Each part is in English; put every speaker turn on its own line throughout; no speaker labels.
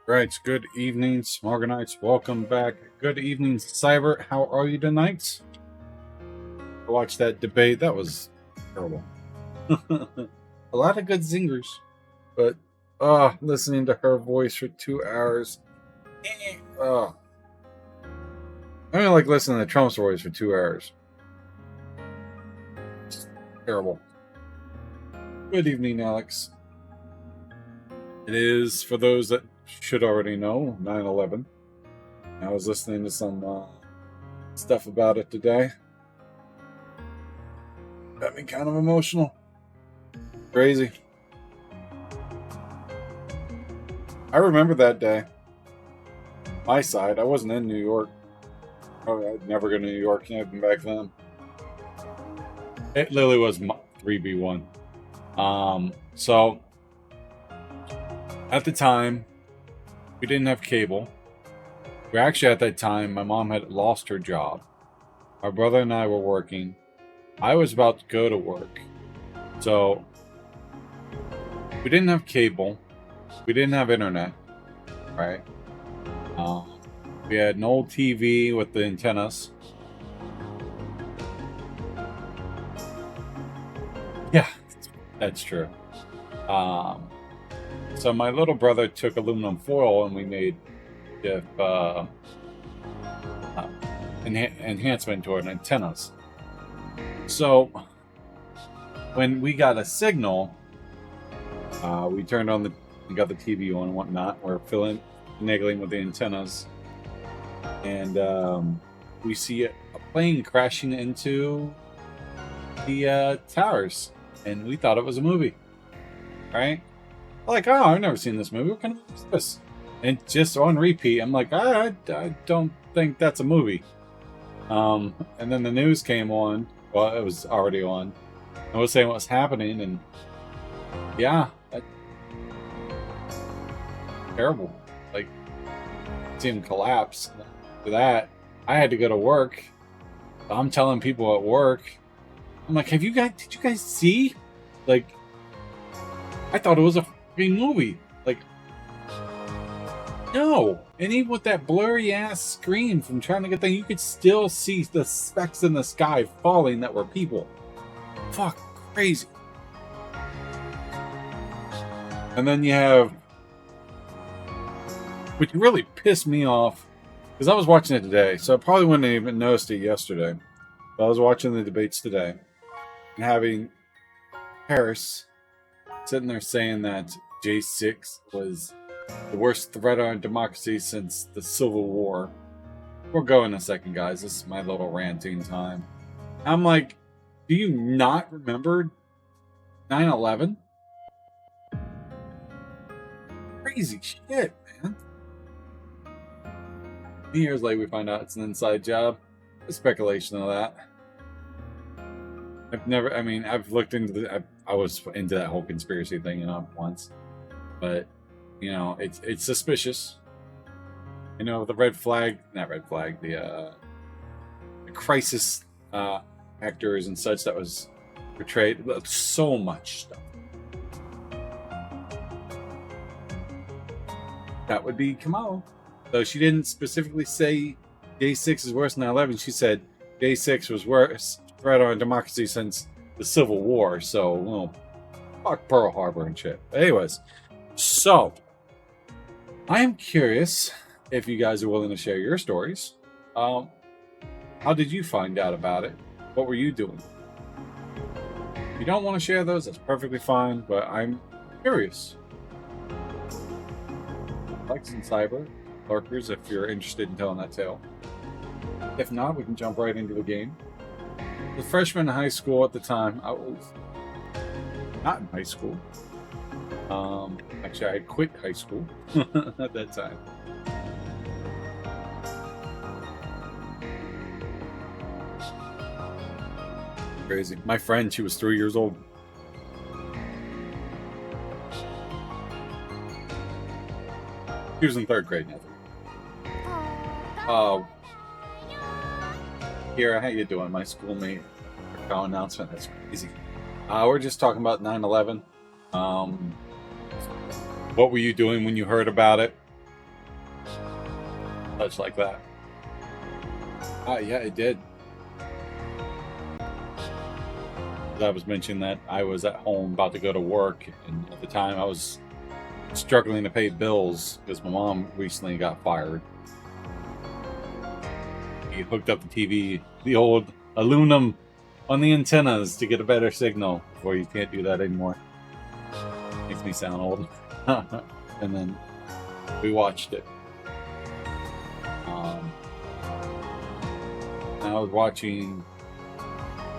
Right, good evening, Smorganites. Welcome back. Good evening, Cyber. How are you tonight? I watched that debate. That was terrible. A lot of good zingers, but listening to her voice for 2 hours. Oh, I only like listening to Trump's voice for 2 hours. Terrible. Good evening, Alex. It is, for those that should already know, 9/11. I was listening to some stuff about it today. Got me kind of emotional. Crazy. I remember that day. My side, I wasn't in New York. I'd never go to New York even back then. It literally was 3v1. So at the time, we didn't have cable. We actually, at that time, my mom had lost her job. My brother and I were working. I was about to go to work. So we didn't have cable. We didn't have internet, right? We had an old TV with the antennas. Yeah, that's true. So my little brother took aluminum foil and we made enhancement to our antennas. So when we got a signal, we turned on we got the TV on and whatnot. We're finagling with the antennas, and we see a plane crashing into the towers, and we thought it was a movie, right? Like, oh, I've never seen this movie. What kind of movie is this? And just on repeat, I'm like, I don't think that's a movie. And then the news came on. Well, it was already on. I was saying what's happening, and yeah, terrible. Like, seeing him collapse. After that, I had to go to work. I'm telling people at work, I'm like, did you guys see? Like, I thought it was a fucking movie. Like, no. And even with that blurry ass screen from trying to get there, you could still see the specks in the sky falling that were people. Fuck, crazy. And then you have, which really pissed me off, because I was watching it today, so I probably wouldn't have even noticed it yesterday. But I was watching the debates today, and having Harris sitting there saying that J6 was the worst threat on democracy since the Civil War. We'll go in a second, guys. This is my little ranting time. I'm like, do you not remember 9/11? Crazy shit, man. Years later, we find out it's an inside job. The speculation of that. I've looked into I was into that whole conspiracy thing, once. But, it's suspicious. The the crisis actors and such that was portrayed. So much stuff. That would be Kamala. Though she didn't specifically say J6 is worse than 9/11. She said J6 was worse threat on democracy since the Civil War. So, fuck Pearl Harbor and shit. But anyways, so I am curious if you guys are willing to share your stories. How did you find out about it? What were you doing? If you don't want to share those, that's perfectly fine, but I'm curious. Lex and Cyber, lurkers, if you're interested in telling that tale. If not, we can jump right into the game. I was a freshman in high school at the time. I was not in high school. Actually, I had quit high school at that time. Crazy. My friend, she was 3 years old. She was in third grade now. Kira, how you doing? My schoolmate. Call announcement. That's crazy. We're just talking about 9/11. What were you doing when you heard about it? such like that. Yeah, it did. I was mentioning that I was at home about to go to work, and at the time I was struggling to pay bills because my mom recently got fired. He hooked up the TV, the old aluminum on the antennas to get a better signal. Before you can't do that anymore. Makes me sound old. And then we watched it. I was watching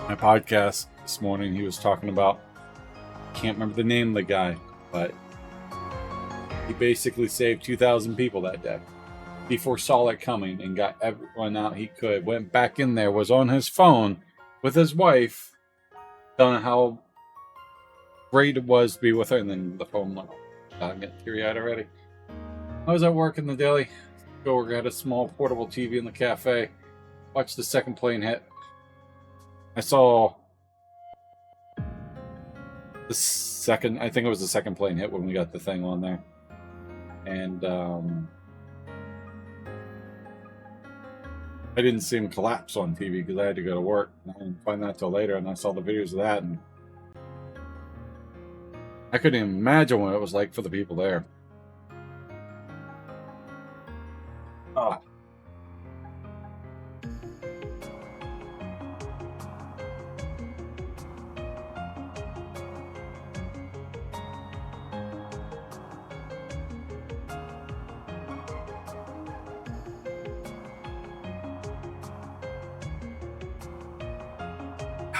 my podcast this morning. He was talking about, can't remember the name of the guy, but he basically saved 2,000 people that day. He foresaw it coming and got everyone out he could. Went back in there, was on his phone with his wife, telling how great it was to be with her, and then the phone went off. I'm getting teary-eyed already. I was at work in the deli. Coworker had a small portable TV in the cafe. Watched the second plane hit. I saw the second, I think it was the second plane hit when we got the thing on there. And I didn't see him collapse on TV because I had to go to work. I didn't find that till later, and I saw the videos of that, and I couldn't even imagine what it was like for the people there. Oh.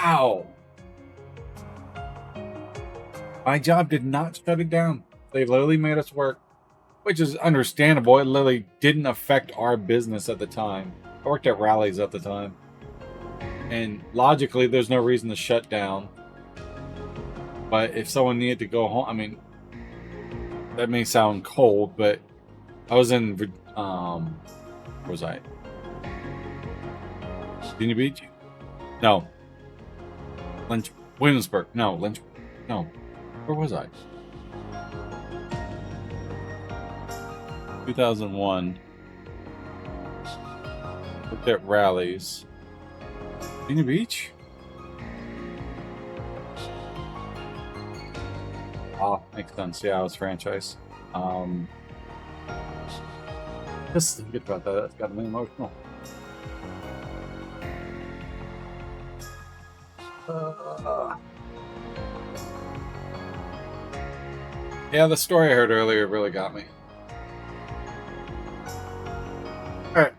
Ow! My job did not shut it down. They literally made us work, which is understandable. It literally didn't affect our business at the time. I worked at Rallies at the time. And logically, there's no reason to shut down. But if someone needed to go home, I mean, that may sound cold, but I was in, where was I? Virginia Beach? No. Williamsburg. No. No. Where was I? 2001. Looked at Rallies. Virginia Beach? Oh, makes sense. Yeah, I was franchise. Just thinking about that. That's got me emotional. Yeah, the story I heard earlier really got me. Alright.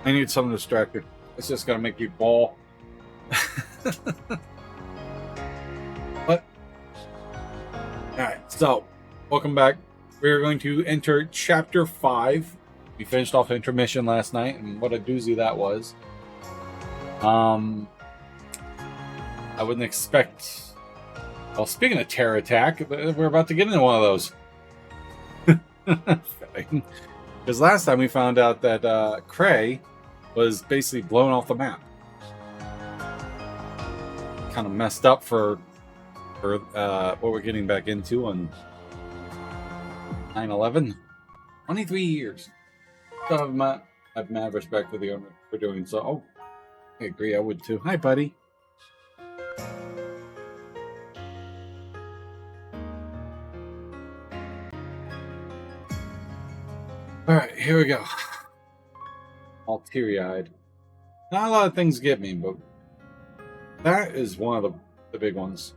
I need something distracting. It's just gonna make you bawl. What? Alright, so, welcome back. We're going to enter Chapter 5. We finished off intermission last night, and what a doozy that was. I wouldn't expect... Well, speaking of terror attack, we're about to get into one of those. Because last time we found out that Cray was basically blown off the map. Kind of messed up for what we're getting back into on 9/11. 23 years. So I have mad respect for the owner for doing so. Oh, I agree, I would too. Hi, buddy. Alright, here we go. All teary-eyed. Not a lot of things get me, but that is one of the big ones.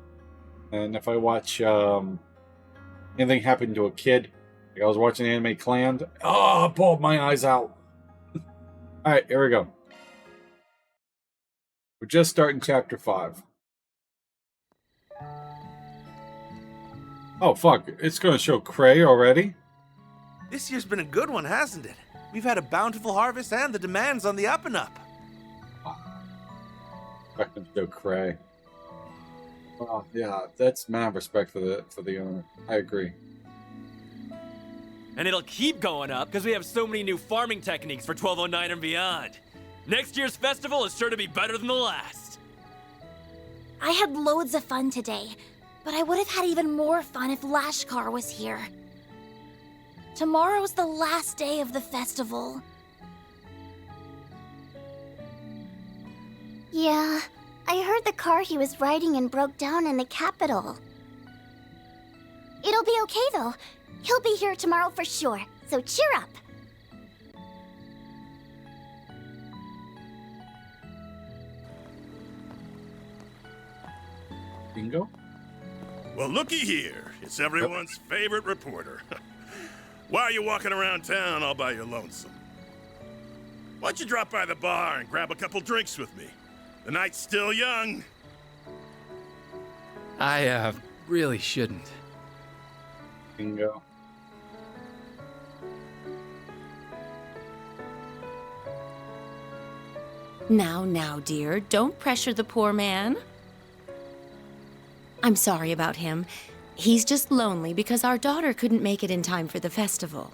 And if I watch anything happen to a kid, like I was watching Anime Clan, I pulled my eyes out. Alright, here we go. We're just starting Chapter 5. Oh, fuck. It's going to show Cray already?
This year's been a good one, hasn't it? We've had a bountiful harvest and the demand's on the up and up.
Respect to show Cray. Oh, yeah, that's mad respect for the owner. I agree.
And it'll keep going up because we have so many new farming techniques for 1209 and beyond. Next year's festival is sure to be better than the last.
I had loads of fun today, but I would have had even more fun if Lashkar was here. Tomorrow's the last day of the festival. Yeah, I heard the car he was riding in broke down in the capital. It'll be okay, though. He'll be here tomorrow for sure, so cheer up.
Bingo?
Well, looky here. It's everyone's favorite reporter. Why are you walking around town all by your lonesome? Why don't you drop by the bar and grab a couple drinks with me? The night's still young.
I, really shouldn't.
Bingo.
Now, dear, don't pressure the poor man. I'm sorry about him. He's just lonely because our daughter couldn't make it in time for the festival.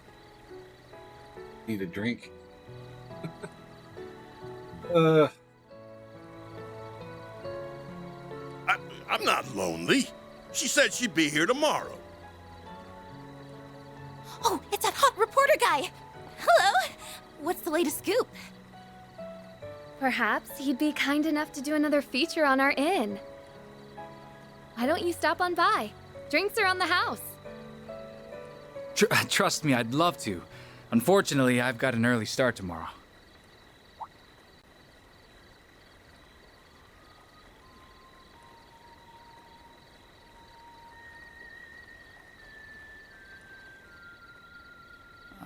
Need a drink.
I'm not lonely. She said she'd be here tomorrow.
Oh, it's that hot reporter guy! Hello! What's the latest scoop?
Perhaps he'd be kind enough to do another feature on our inn. Why don't you stop on by? Drinks are on the house.
Trust me, I'd love to. Unfortunately, I've got an early start tomorrow.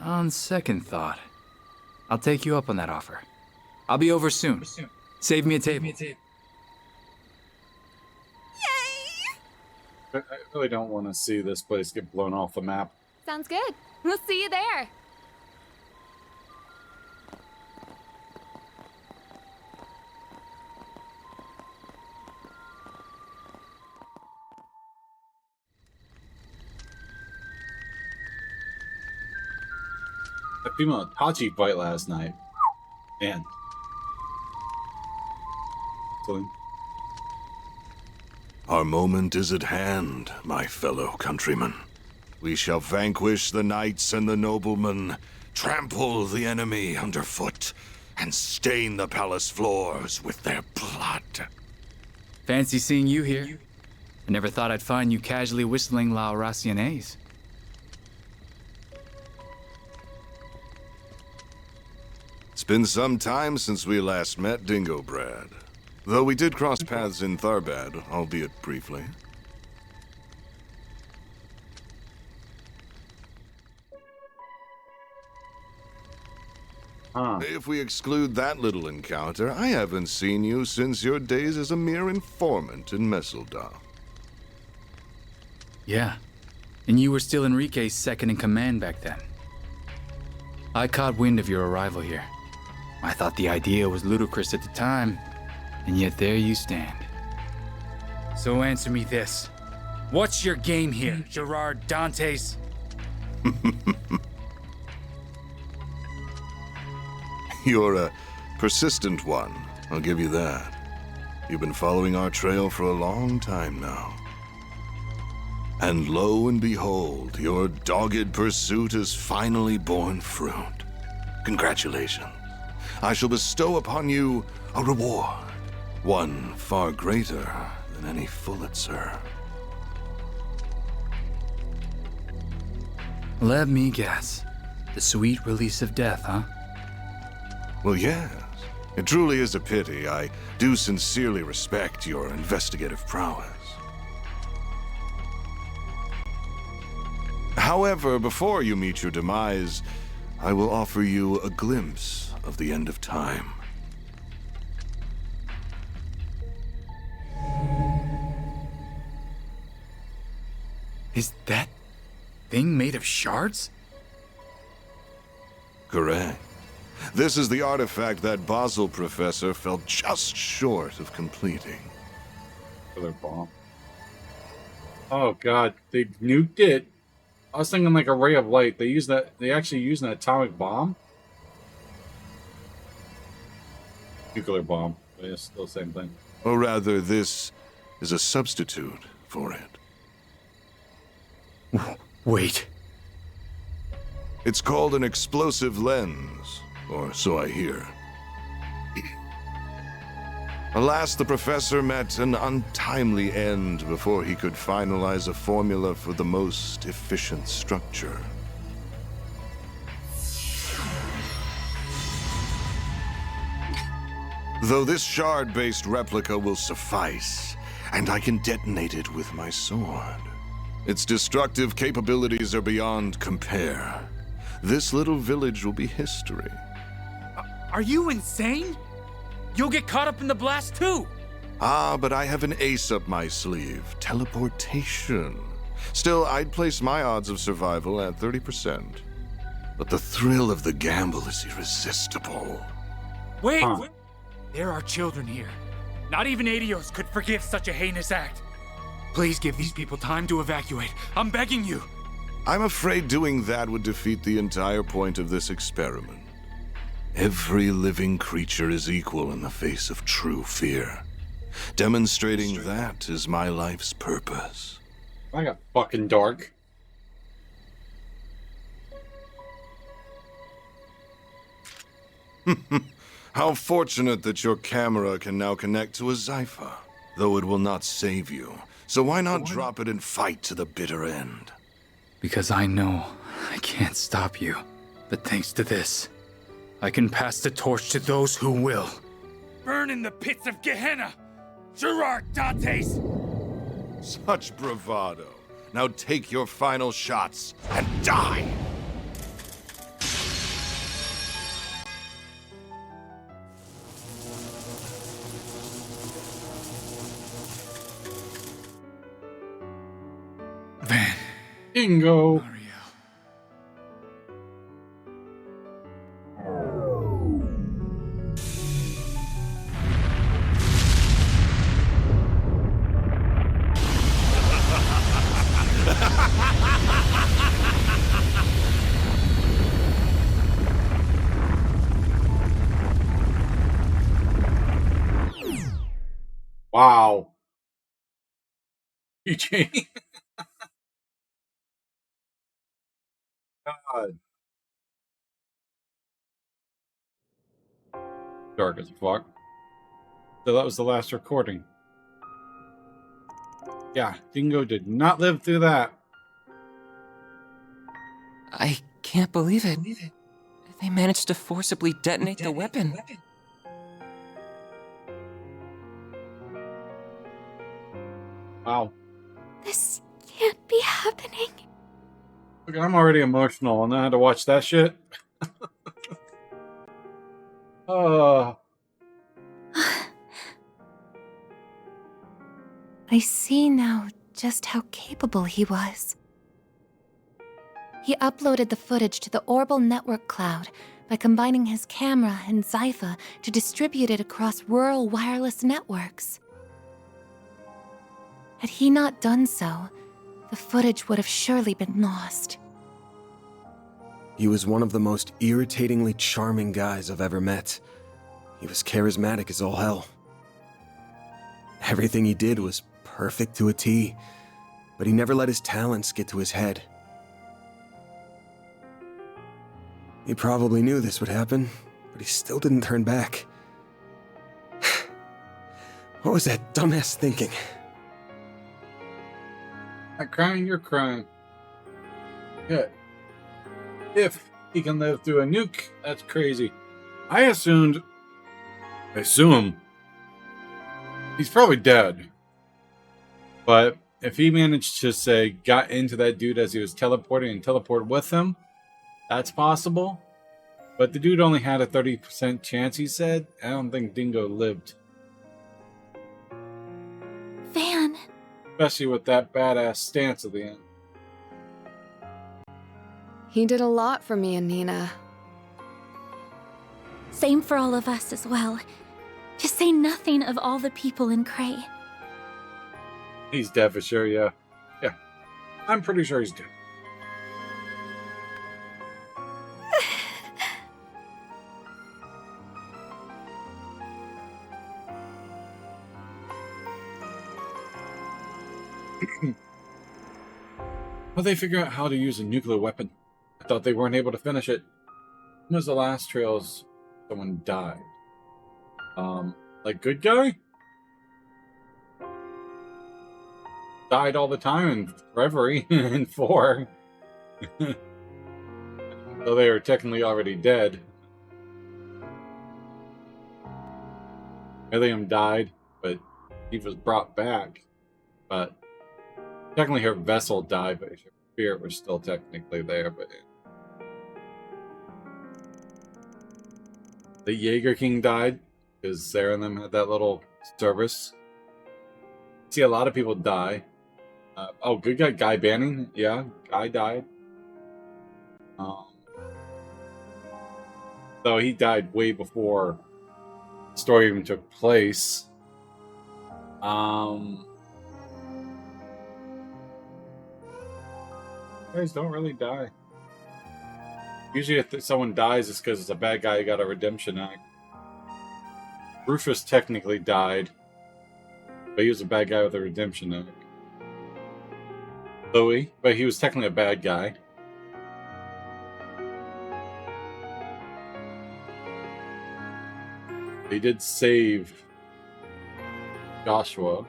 On second thought, I'll take you up on that offer. I'll be over soon. Save me a table.
I really don't want to see this place get blown off the map.
Sounds good. We'll see you there.
That female Hachi fight last night. Man. So,
Our moment is at hand, my fellow countrymen. We shall vanquish the knights and the noblemen, trample the enemy underfoot, and stain the palace floors with their blood.
Fancy seeing you here. I never thought I'd find you casually whistling La Raciones.
It's been some time since we last met, Dingo Brad. Though we did cross paths in Tharbad, albeit briefly. If we exclude that little encounter, I haven't seen you since your days as a mere informant in Messeldorf.
Yeah, and you were still Enrique's second in command back then. I caught wind of your arrival here. I thought the idea was ludicrous at the time, and yet there you stand. So answer me this. What's your game here, Gerard Dantes?
You're a persistent one, I'll give you that. You've been following our trail for a long time now. And lo and behold, your dogged pursuit has finally borne fruit. Congratulations. I shall bestow upon you a reward, one far greater than any Pulitzer.
Let me guess. The sweet release of death, huh?
Well, yes. It truly is a pity. I do sincerely respect your investigative prowess. However, before you meet your demise, I will offer you a glimpse of the end of time.
Is that thing made of shards?
Correct. This is the artifact that Basel professor fell just short of completing.
Killer bomb. Oh god, they nuked it. I was thinking like a ray of light. They actually used an atomic bomb? Nuclear bomb. But it's still the same thing.
Or rather, this is a substitute for it.
Wait.
It's called an explosive lens, or so I hear. Alas, the professor met an untimely end before he could finalize a formula for the most efficient structure. Though this shard-based replica will suffice, and I can detonate it with my sword. Its destructive capabilities are beyond compare. This little village will be history.
Are you insane? You'll get caught up in the blast too!
Ah, but I have an ace up my sleeve. Teleportation. Still, I'd place my odds of survival at 30%. But the thrill of the gamble is irresistible.
Wait! There are children here. Not even Adios could forgive such a heinous act. Please give these people time to evacuate. I'm begging you.
I'm afraid doing that would defeat the entire point of this experiment. Every living creature is equal in the face of true fear. Demonstrating that is my life's purpose.
I got fucking dark.
How fortunate that your camera can now connect to a Zypha. Though it will not save you. So why not drop it and fight to the bitter end?
Because I know I can't stop you. But thanks to this, I can pass the torch to those who will.
Burn in the pits of Gehenna! Gerard Dantes!
Such bravado. Now take your final shots and die!
Van.
Dingo.
Mario.
Wow. Eugene. God. Dark as fuck. So that was the last recording. Yeah, Dingo did not live through that.
I can't believe it. They managed to forcibly detonate the weapon.
Wow.
This can't be happening.
Look, I'm already emotional and I had to watch that shit.
I see now just how capable he was. He uploaded the footage to the Orbal Network cloud by combining his camera and Zypha to distribute it across rural wireless networks. Had he not done so, the footage would have surely been lost.
He was one of the most irritatingly charming guys I've ever met. He was charismatic as all hell. Everything he did was perfect to a T, but he never let his talents get to his head. He probably knew this would happen, but he still didn't turn back. What was that dumbass thinking?
Not crying, you're crying. Yeah. If he can live through a nuke, that's crazy. I assume he's probably dead. But if he managed to, say, got into that dude as he was teleporting and teleport with him, that's possible. But the dude only had a 30% chance, he said. I don't think Dingo lived.
Van.
Especially with that badass stance at the end.
He did a lot for me and Nina.
Same for all of us as well. To say nothing of all the people in Cray.
He's dead for sure, yeah. Yeah. I'm pretty sure he's dead. Will they figure out how to use a nuclear weapon? thought they weren't able to finish it. When was the last trails someone died? Like good guy? Died all the time in Reverie in 4. Though they were technically already dead. Ilium died, but he was brought back. But technically her vessel died, but her spirit was still technically there. But the Jaeger King died because Sarah and them had that little service. See a lot of people die. Oh, good guy, Guy Banning. Yeah, Guy died. Though he died way before the story even took place. Guys don't really die. Usually if someone dies, it's because it's a bad guy who got a redemption act. Rufus technically died, but he was a bad guy with a redemption act. Louis, but he was technically a bad guy. They did save Joshua.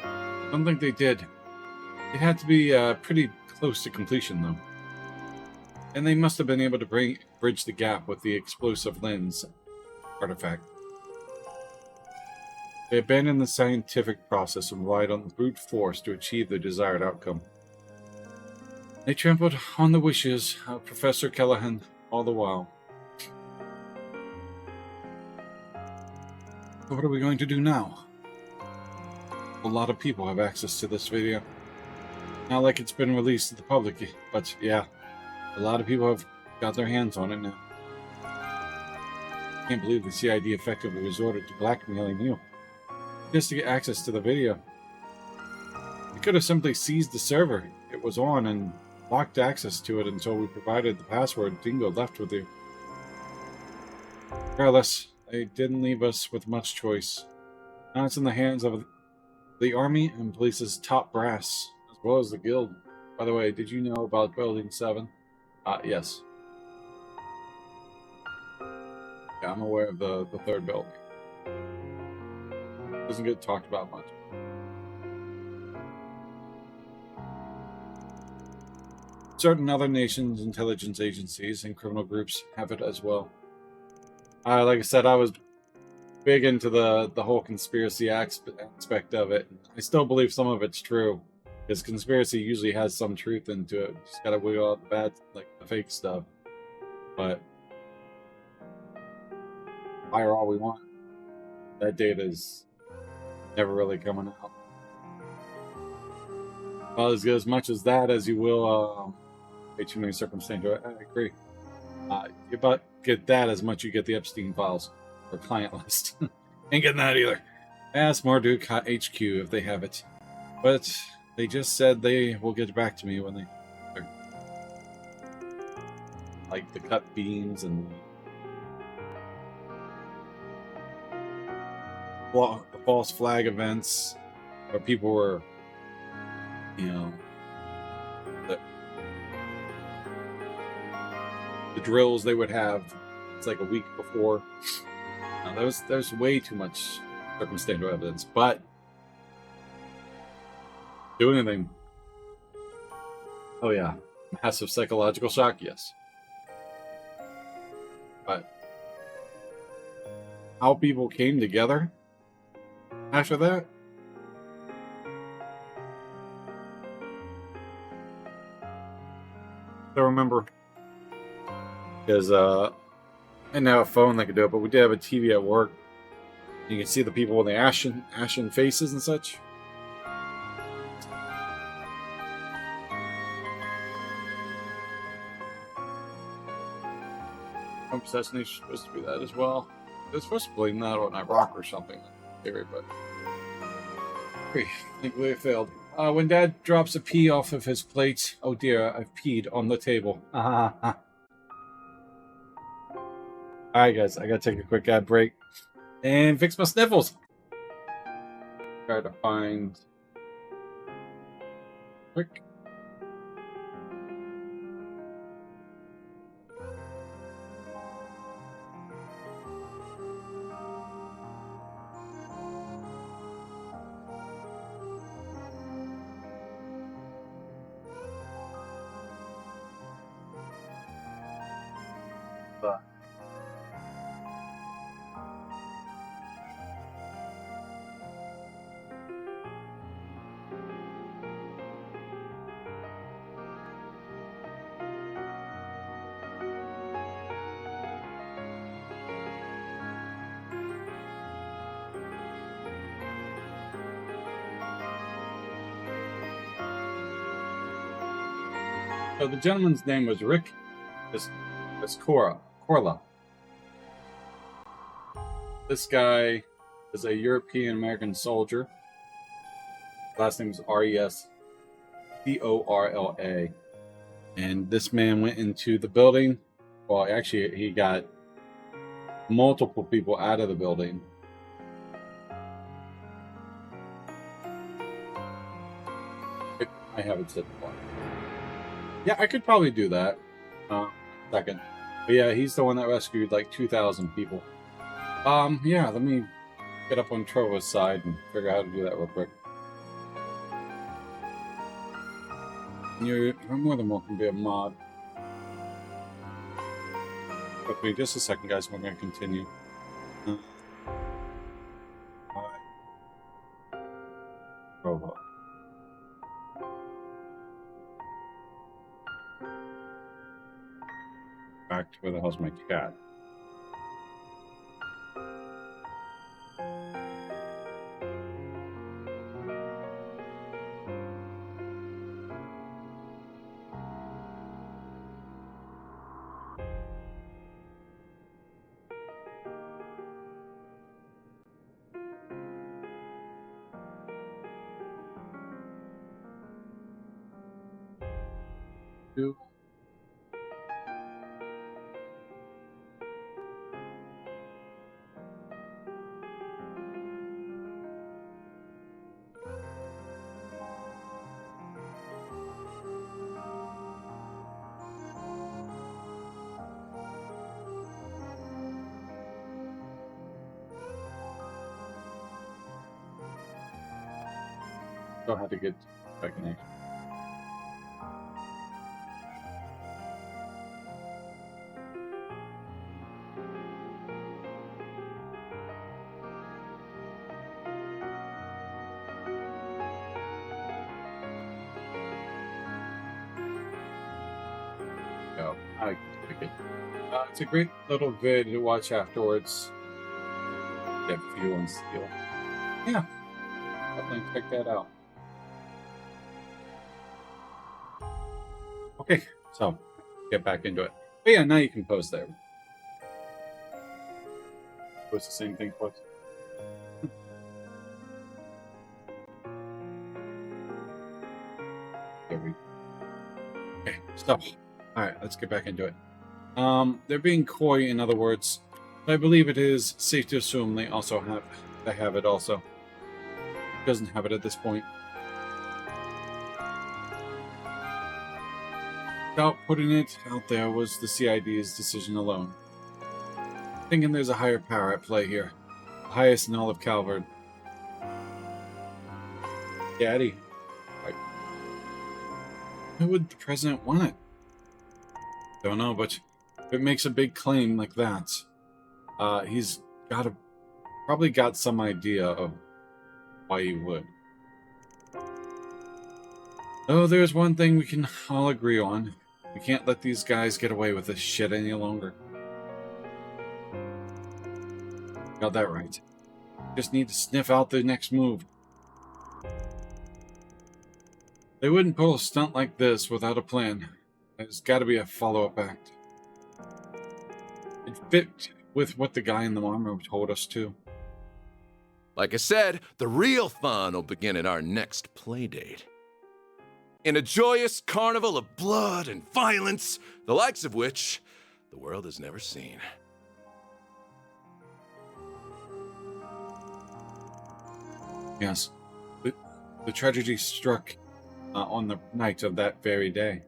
I don't think they did. It had to be pretty close to completion, though. And they must have been able to bridge the gap with the explosive lens artifact. They abandoned the scientific process and relied on brute force to achieve the desired outcome. They trampled on the wishes of Professor Callahan all the while. What are we going to do now? A lot of people have access to this video. Not like it's been released to the public, but yeah, a lot of people have got their hands on it now. I can't believe the CID effectively resorted to blackmailing you just to get access to the video. They could have simply seized the server it was on and blocked access to it until we provided the password Dingo left with you. Regardless, they didn't leave us with much choice. Now it's in the hands of the Army and Police's top brass, as well as the Guild. By the way, did you know about Building 7? Yes. Yeah, I'm aware of the third building. Doesn't get talked about much. Certain other nations' intelligence agencies and criminal groups have it as well. Like I said, I was big into the whole conspiracy aspect of it. I still believe some of it's true, because conspiracy usually has some truth into it. Just gotta wiggle out the bad, like the fake stuff. But hire all we want. That data's never really coming out. Well, as much as that as you will, way too many circumstances. I agree. You about get that as much you get the Epstein files or client list. Ain't getting that either. Ask Marduk HQ if they have it. But they just said they will get back to me when they... Like the cut beams and... Well, the false flag events where people were, you know, the drills they would have. It's like a week before. There's way too much circumstantial evidence, but do anything. Oh yeah, massive psychological shock. Yes, but how people came together after that. I remember, because I didn't have a phone that could do it, but we did have a TV at work. You can see the people with the ashen faces and such. Assassination is supposed to be that as well. They're supposed to blame that on Iraq or something. Theory, but I think we failed. When Dad drops a pee off of his plate, oh dear, I've peed on the table. Alright guys, I gotta take a quick ad break and fix my sniffles. Try to find quick. So the gentleman's name was Rick Corla. This guy is a European American soldier. Last name is Rescorla. And this man went into the building. Well, actually, he got multiple people out of the building. I have it set before. Yeah, I could probably do that. Second. But yeah, he's the one that rescued like 2,000 people. Yeah, let me get up on Trova's side and figure out how to do that real quick. You're more than welcome to be a mod. But wait just a second, guys. We're going to continue. Trova. Back to where the hell's my cat? Two. Don't have to get back in action. No, I pick it. It's a great little vid to watch afterwards. Get fuel and steel. Yeah, definitely check that out. Okay, so get back into it. But yeah, now you can post there. Post the same thing twice. There we go. Okay, so alright, let's get back into it. They're being coy, in other words. I believe it is safe to assume they have it also. Doesn't have it at this point. Without putting it out there was the CID's decision alone. Thinking there's a higher power at play here. The highest in all of Calvard. Daddy. Why would the president want it? Don't know, but if it makes a big claim like that, he's probably got some idea of why he would. Oh, there's one thing we can all agree on. We can't let these guys get away with this shit any longer. Got that right. Just need to sniff out the next move. They wouldn't pull a stunt like this without a plan. There's got to be a follow-up act. It fit with what the guy in the armor told us too.
Like I said, the real fun will begin at our next playdate. In a joyous carnival of blood and violence, the likes of which the world has never seen.
Yes, the tragedy struck on the night of that very day.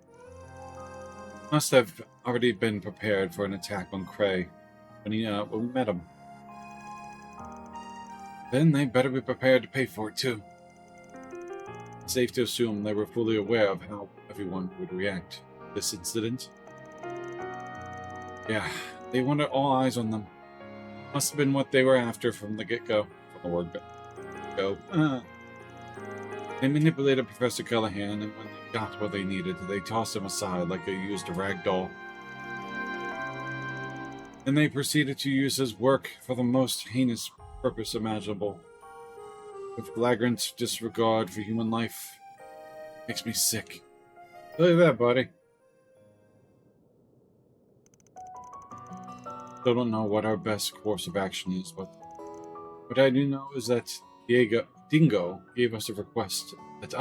Must have already been prepared for an attack on Cray when we met him. Then they better be prepared to pay for it too. It's safe to assume they were fully aware of how everyone would react to this incident. Yeah, they wanted all eyes on them. Must have been what they were after from the get-go. From the word go. They manipulated Professor Callahan, and when they got what they needed, they tossed him aside like they used a rag doll. Then they proceeded to use his work for the most heinous purpose imaginable. With flagrant disregard for human life. Makes me sick. Tell you that, buddy. Still don't know what our best course of action is, but what I do know is that Dingo gave us a request that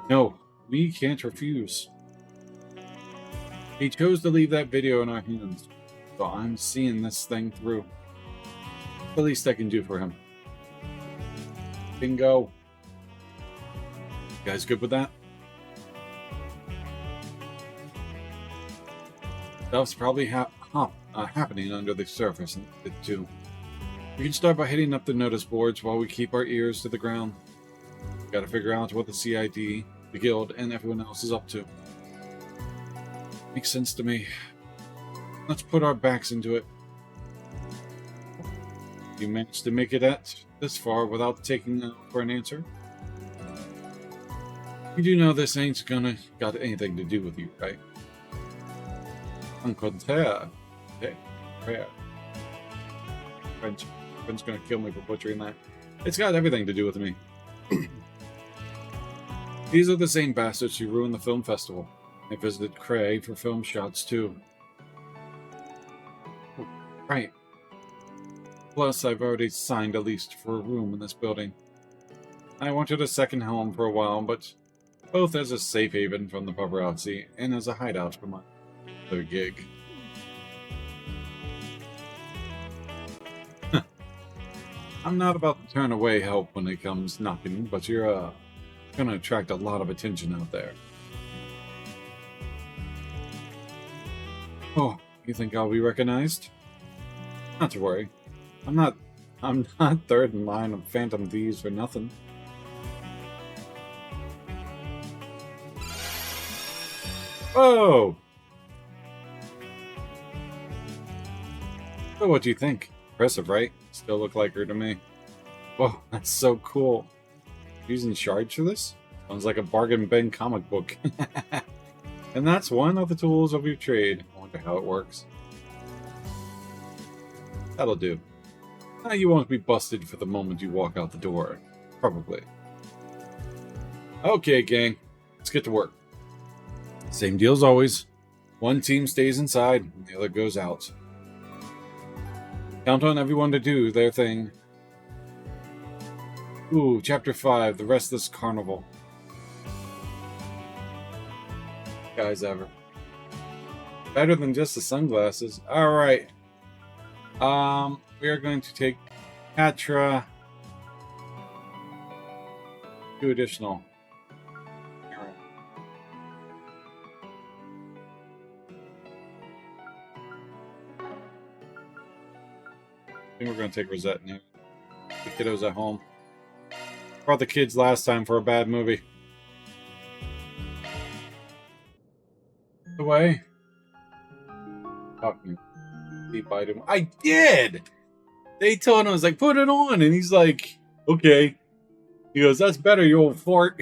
no, we can't refuse. He chose to leave that video in our hands, so I'm seeing this thing through. The least I can do for him. Dingo. You guys good with that? Stuff's probably happening under the surface too. We can start by hitting up the notice boards while we keep our ears to the ground. Gotta figure out what the CID, the guild, and everyone else is up to. Makes sense to me. Let's put our backs into it. You managed to make it this far without taking for an answer? You do know this ain't got anything to do with you, right? Uncontaire. Okay. Prayer. French gonna kill me for butchering that. It's got everything to do with me. These are the same bastards who ruined the film festival. They visited Cray for film shots too. Oh, right. Plus, I've already signed a lease for a room in this building. I wanted a second home for a while, but both as a safe haven from the paparazzi and as a hideout for my other gig. I'm not about to turn away help when it comes knocking, but you're gonna attract a lot of attention out there. Oh, you think I'll be recognized? Not to worry. I'm not third in line of Phantom Thieves for nothing. Oh! So what do you think? Impressive, right? Still look like her to me. Whoa, that's so cool. She's in charge for this? Sounds like a bargain bin comic book. And that's one of the tools of your trade. I wonder how it works. That'll do. Now you won't be busted for the moment you walk out the door. Probably. Okay, gang. Let's get to work. Same deal as always. One team stays inside, and the other goes out. Count on everyone to do their thing. Ooh, Chapter 5, the Restless Carnival. Guys ever. Better than just the sunglasses. Alright. We are going to take Patra. 2 additional. I think we're going to take Rosette now. The kiddos at home. Brought the kids last time for a bad movie. The way. Talking. I did! They told him, I was like, put it on. And he's like, okay. He goes, that's better, you old fart.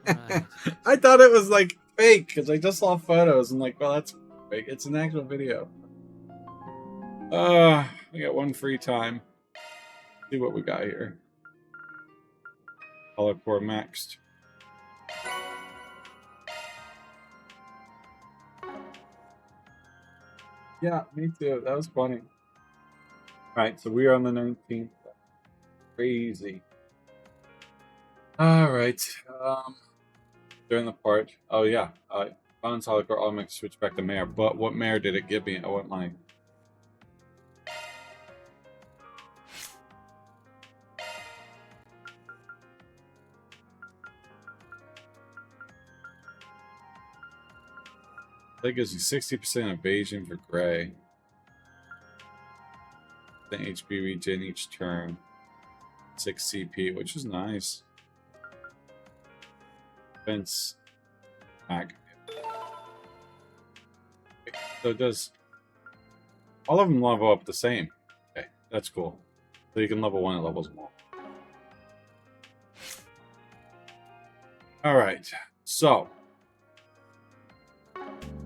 Right. I thought it was like fake because I just saw photos. And like, well, that's fake. It's an actual video. We got one free time. See what we got here. Color core maxed. Yeah, me too. That was funny. Alright, so we are on the 19th. Crazy. Alright. During the part. Oh yeah. On solid core automatic switch back to Mare. But what Mare did it give me? I want my that gives you 60% evasion for Gray. The HP regen each turn. 6 CP, which is nice. Defense. Mag. So it does. All of them level up the same. Okay, that's cool. So you can level one at levels more. Alright, so.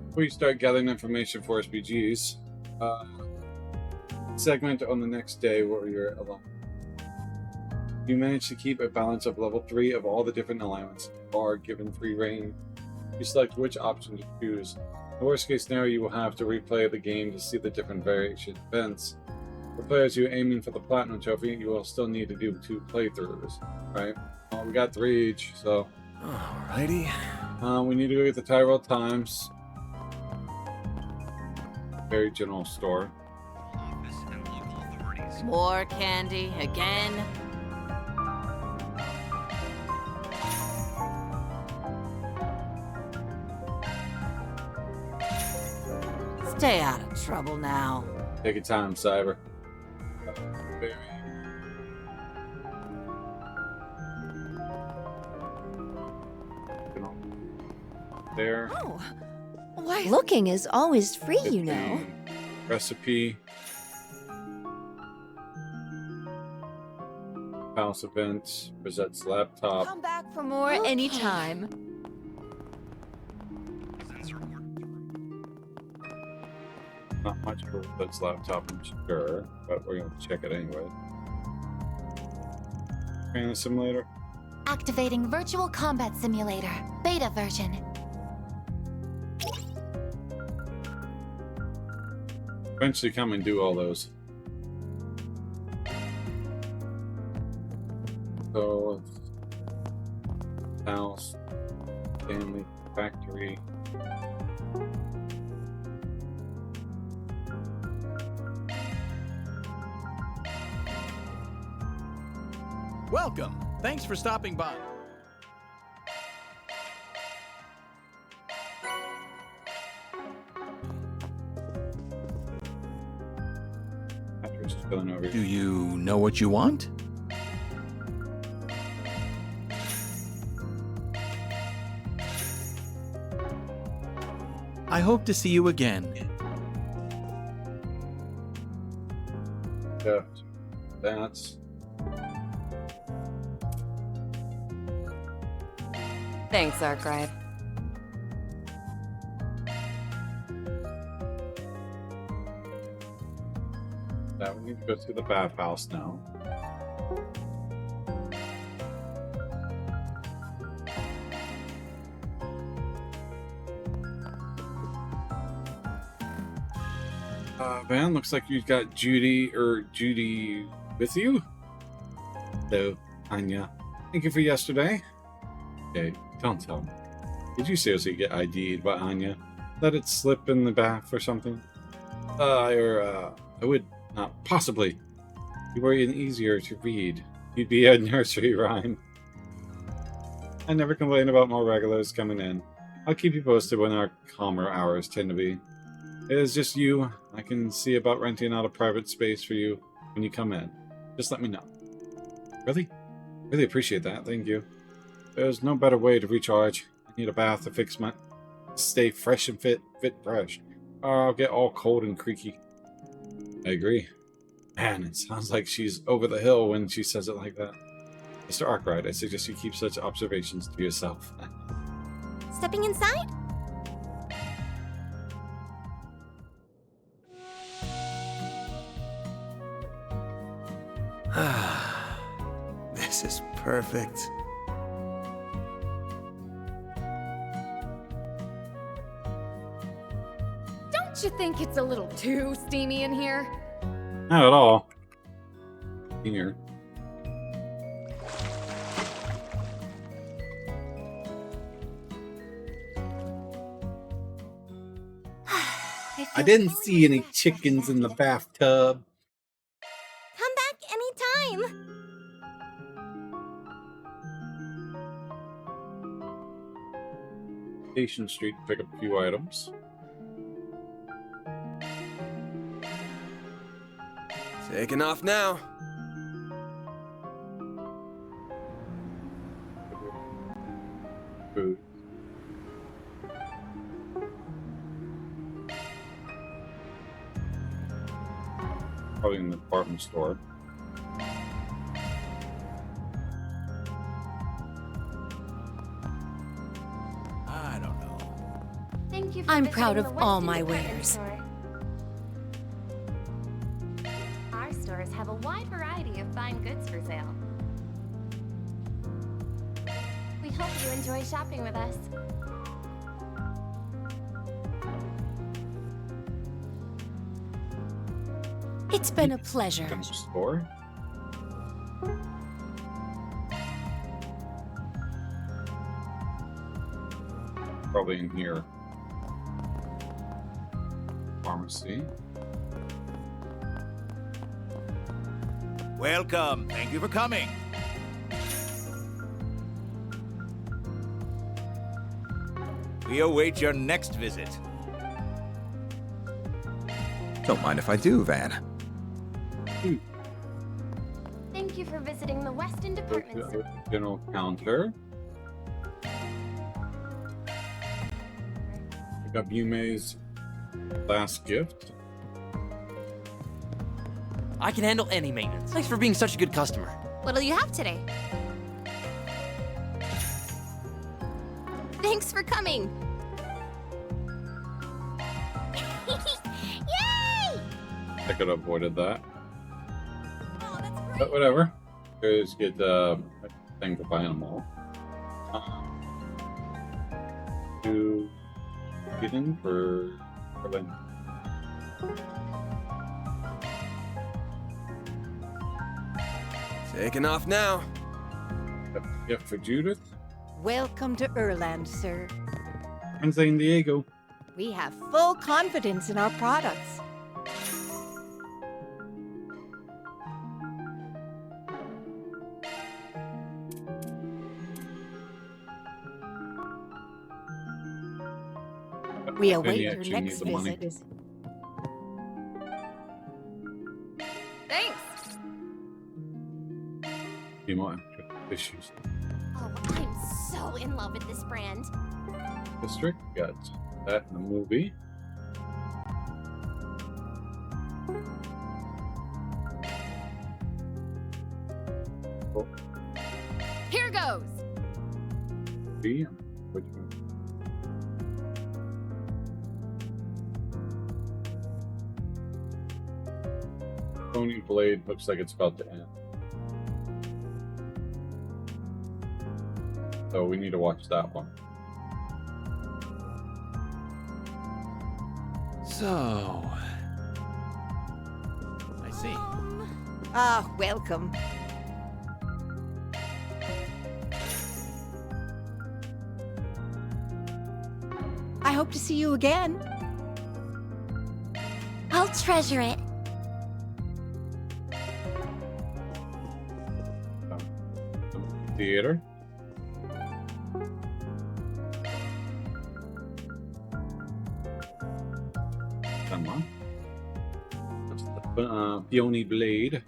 Before you start gathering information for SPGs, segment on the next day where you're alone. You manage to keep a balance of level 3 of all the different alignments. You are given free reign You select which option to choose. In the worst case scenario, you will have to replay the game to see the different variation events. For players who are aiming for the Platinum Trophy, you will still need to do 2 playthroughs, right? Well, we got 3 each, so...
Alrighty.
We need to go get the Tyrell Times. Very general store.
More candy again? Stay out of trouble now.
Take your time, Cyber. There.
Oh, why? Looking is always free, you know.
Recipe. House event. Rosette's laptop.
Come back for more anytime.
Not much for Rosette's laptop, I'm sure, but we're going to check it anyway. Training simulator.
Activating Virtual Combat Simulator, beta version.
Eventually come and do all those. So, house, family, factory.
Welcome. Thanks for stopping by. Do you know what you want? I hope to see you again.
Yeah, that's...
Thanks, Arkwright.
Now we need to go to the bathhouse now. Van, looks like you've got Judy with you. Hello, Anya. Thank you for yesterday. Okay, don't tell me. Did you seriously get ID'd by Anya? Let it slip in the bath or something? I would not possibly. You were easier to read. You'd be a nursery rhyme. I never complain about more regulars coming in. I'll keep you posted when our calmer hours tend to be. It is just you. I can see about renting out a private space for you when you come in. Just let me know. Really? Really appreciate that. Thank you. There's no better way to recharge. I need a bath to fix my... stay fresh and fit fresh. Or I'll get all cold and creaky. I agree. Man, it sounds like she's over the hill when she says it like that. Mr. Arkwright, I suggest you keep such observations to yourself.
Stepping inside?
This is perfect.
Don't you think it's a little too steamy in here?
Not at all. Here. I didn't see any chickens in the bathtub.
Come back anytime.
Station Street to pick up a few items.
Taking off now.
Food. Probably in the department store.
I don't know.
Thank you for
I'm
visiting
proud
the
of all
Weston
my
department
wares.
store. Our stores have a wide variety of fine goods for sale. We hope you enjoy shopping with us.
It's been a pleasure.
Store. Probably in here. Pharmacy.
Welcome. Thank you for coming. We await your next visit.
Don't mind if I do, Van.
Thank you for visiting the Weston Department Store.
General counter. We got Yume's last gift.
I can handle any maintenance. Thanks for being such a good customer.
What'll you have today? Thanks for coming. Yay!
I could have avoided that. But whatever. Just get the thing to buy them all. To get in for Berlin.
Taking off now.
Gift for Judith.
Welcome to Erland, sir.
And San Diego.
We have full confidence in our products. We await your next visit.
Thanks.
Few more issues.
Oh, I'm so in love with this brand.
District. Got that in the movie. Cool.
Here goes.
B. Which one? Pony Blade looks like it's about to end. So we need to watch that one.
So, I see.
Ah, welcome. I hope to see you again.
I'll treasure it.
Theater. Come on. That's the Peony Blade.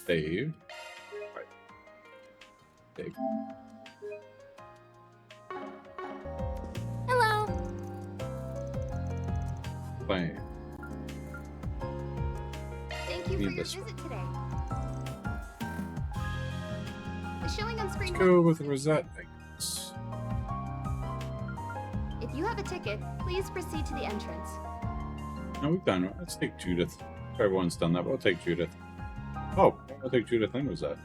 Saved. Right. Saved.
Hello.
Fine.
Thank you for
Need
your
this.
visit today. The showing on screen.
Let's go with Rosette, I guess.
If you have a ticket, please proceed to the entrance.
No, we've done it. Let's take Judith. Everyone's done that, but we'll take Judith. Oh, I'll take Judith and Rosette.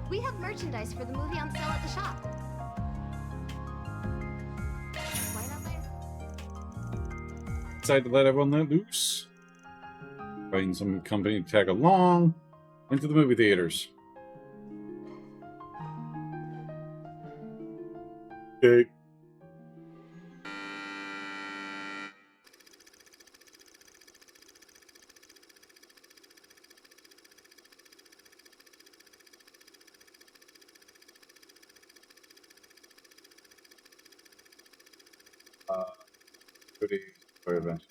We have merchandise for the movie on sale at the shop. Why not there?
Decided to let everyone let loose. Find some company to tag along into the movie theaters. Okay. Pretty event.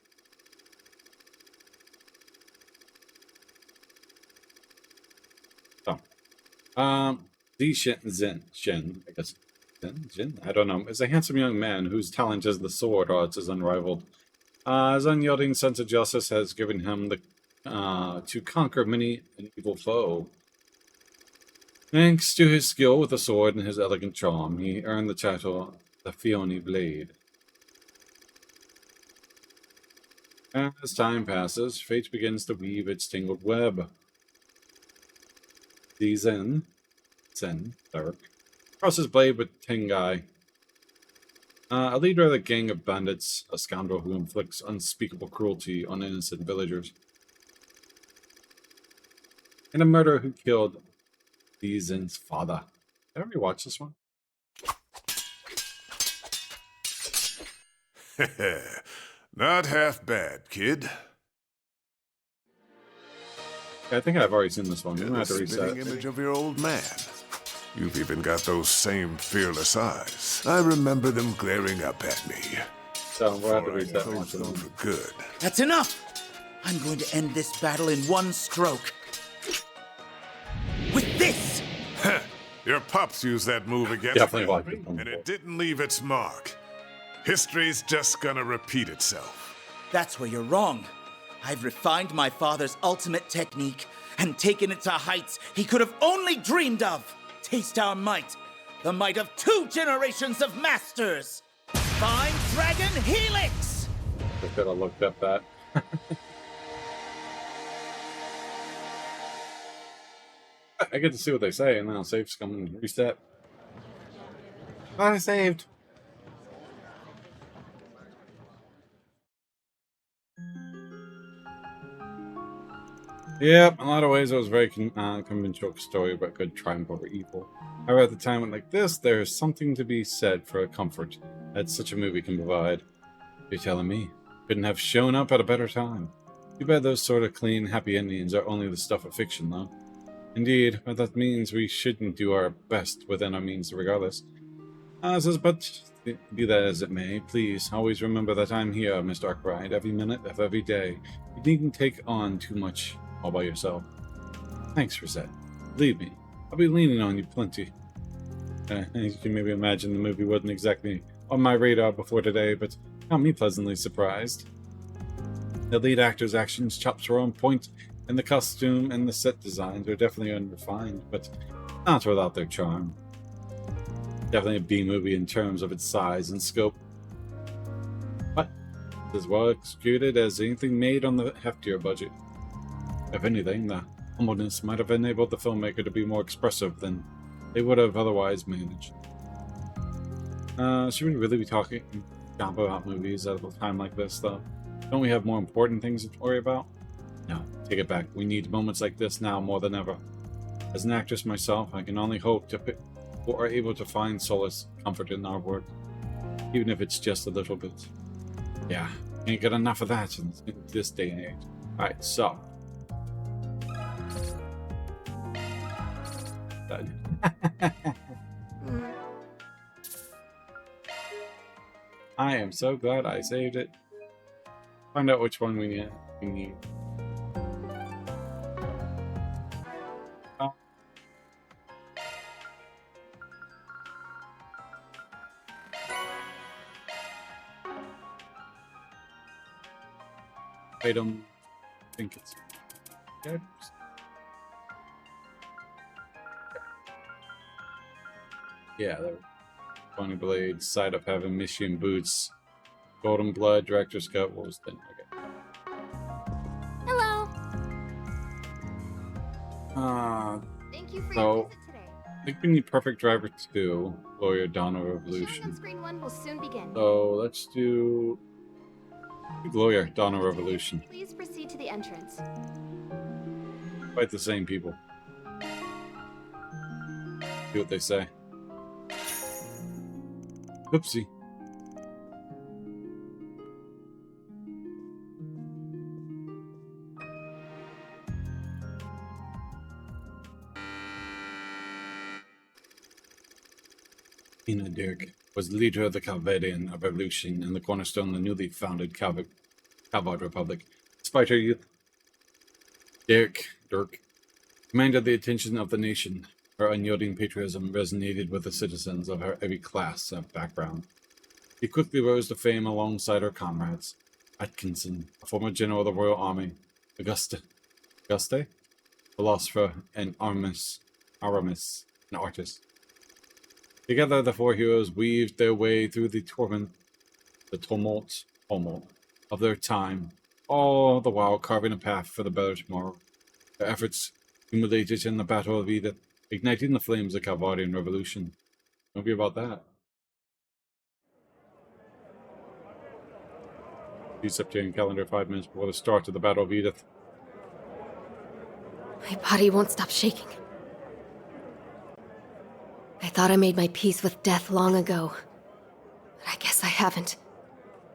So, Shen, I guess. Jin? I don't know. Is a handsome young man whose talent as the sword arts is unrivaled. His unyielding sense of justice has given him the to conquer many an evil foe. Thanks to his skill with the sword and his elegant charm, he earned the title the Peony Blade. As time passes, fate begins to weave its tangled web. The Zen, crosses blade with Tengai. A leader of the gang of bandits, a scoundrel who inflicts unspeakable cruelty on innocent villagers. And a murderer who killed Leezen's father. Did I already watch this one?
Not half bad, kid.
Yeah, I think I've already seen this one. I'm
You're
gonna
the
have to reset.
spitting image of your old man. You've even got those same fearless eyes. I remember them glaring up at me.
So we'll have to reset one
for good.
That's enough! I'm going to end this battle in one stroke. With this!
Your pups used that move against
Definitely
me,
like it.
and it didn't leave its mark. History's just gonna repeat itself.
That's where you're wrong. I've refined my father's ultimate technique and taken it to heights he could have only dreamed of. Taste our might. The might of 2 generations of masters. Find Dragon Helix!
I could have looked up that. I get to see what they say, and then I'll save some and reset. I saved. Yep, in a lot of ways it was a very conventional story about good triumph over evil. However, at the time like this, there's something to be said for a comfort that such a movie can provide. You're telling me? Couldn't have shown up at a better time. Too bad those sort of clean, happy endings are only the stuff of fiction, though. Indeed, but that means we shouldn't do our best within our means regardless. But be that as it may, please always remember that I'm here, Mr. Arkwright, every minute of every day. You needn't take on too much all by yourself. Thanks, Rosette. Believe me, I'll be leaning on you plenty. As you can maybe imagine, the movie wasn't exactly on my radar before today, but got me pleasantly surprised. The lead actor's actions, chops were on point, and the costume and the set designs are definitely unrefined, but not without their charm. Definitely a B-movie in terms of its size and scope, but as well executed as anything made on the heftier budget. If anything, the humbleness might have enabled the filmmaker to be more expressive than they would have otherwise managed. Should we really be talking about movies at a time like this, though? Don't we have more important things to worry about? No, take it back. We need moments like this now more than ever. As an actress myself, I can only hope to people are able to find solace, comfort in our work, even if it's just a little bit. Yeah, can't get enough of that in this day and age. Alright, so. I am so glad I saved it. Find out which one we need. Item, I think it's good. Yeah, there. Bunny Blade, Side of Heaven, Mission Boots, Golden Blood, Director's Cut. What was the okay?
Hello.
Thank you for
So
your visit today.
I think we need Perfect Driver 2, Lawyer Dawn of
Showing
Revolution.
on screen 1 will soon begin.
So let's do Lawyer Dawn of Revolution.
Please proceed to the entrance.
Quite the same people. See what they say. Oopsie. Ina Dirk was leader of the Calvedian Revolution and the cornerstone of the newly founded Calvard Republic. Despite her youth, Dirk commanded the attention of the nation. Her unyielding patriotism resonated with the citizens of her every class and background. She quickly rose to fame alongside her comrades. Atkinson, a former general of the Royal Army, Auguste, philosopher, and Aramis, an artist. Together, the four heroes weaved their way through the tumult of their time, all the while carving a path for the better tomorrow. Their efforts culminated in the Battle of Edith, igniting the flames of the Calvardian Revolution. Don't be about that. The Septarian calendar 5 minutes before the start of the Battle of Edith.
My body won't stop shaking. I thought I made my peace with death long ago. But I guess I haven't.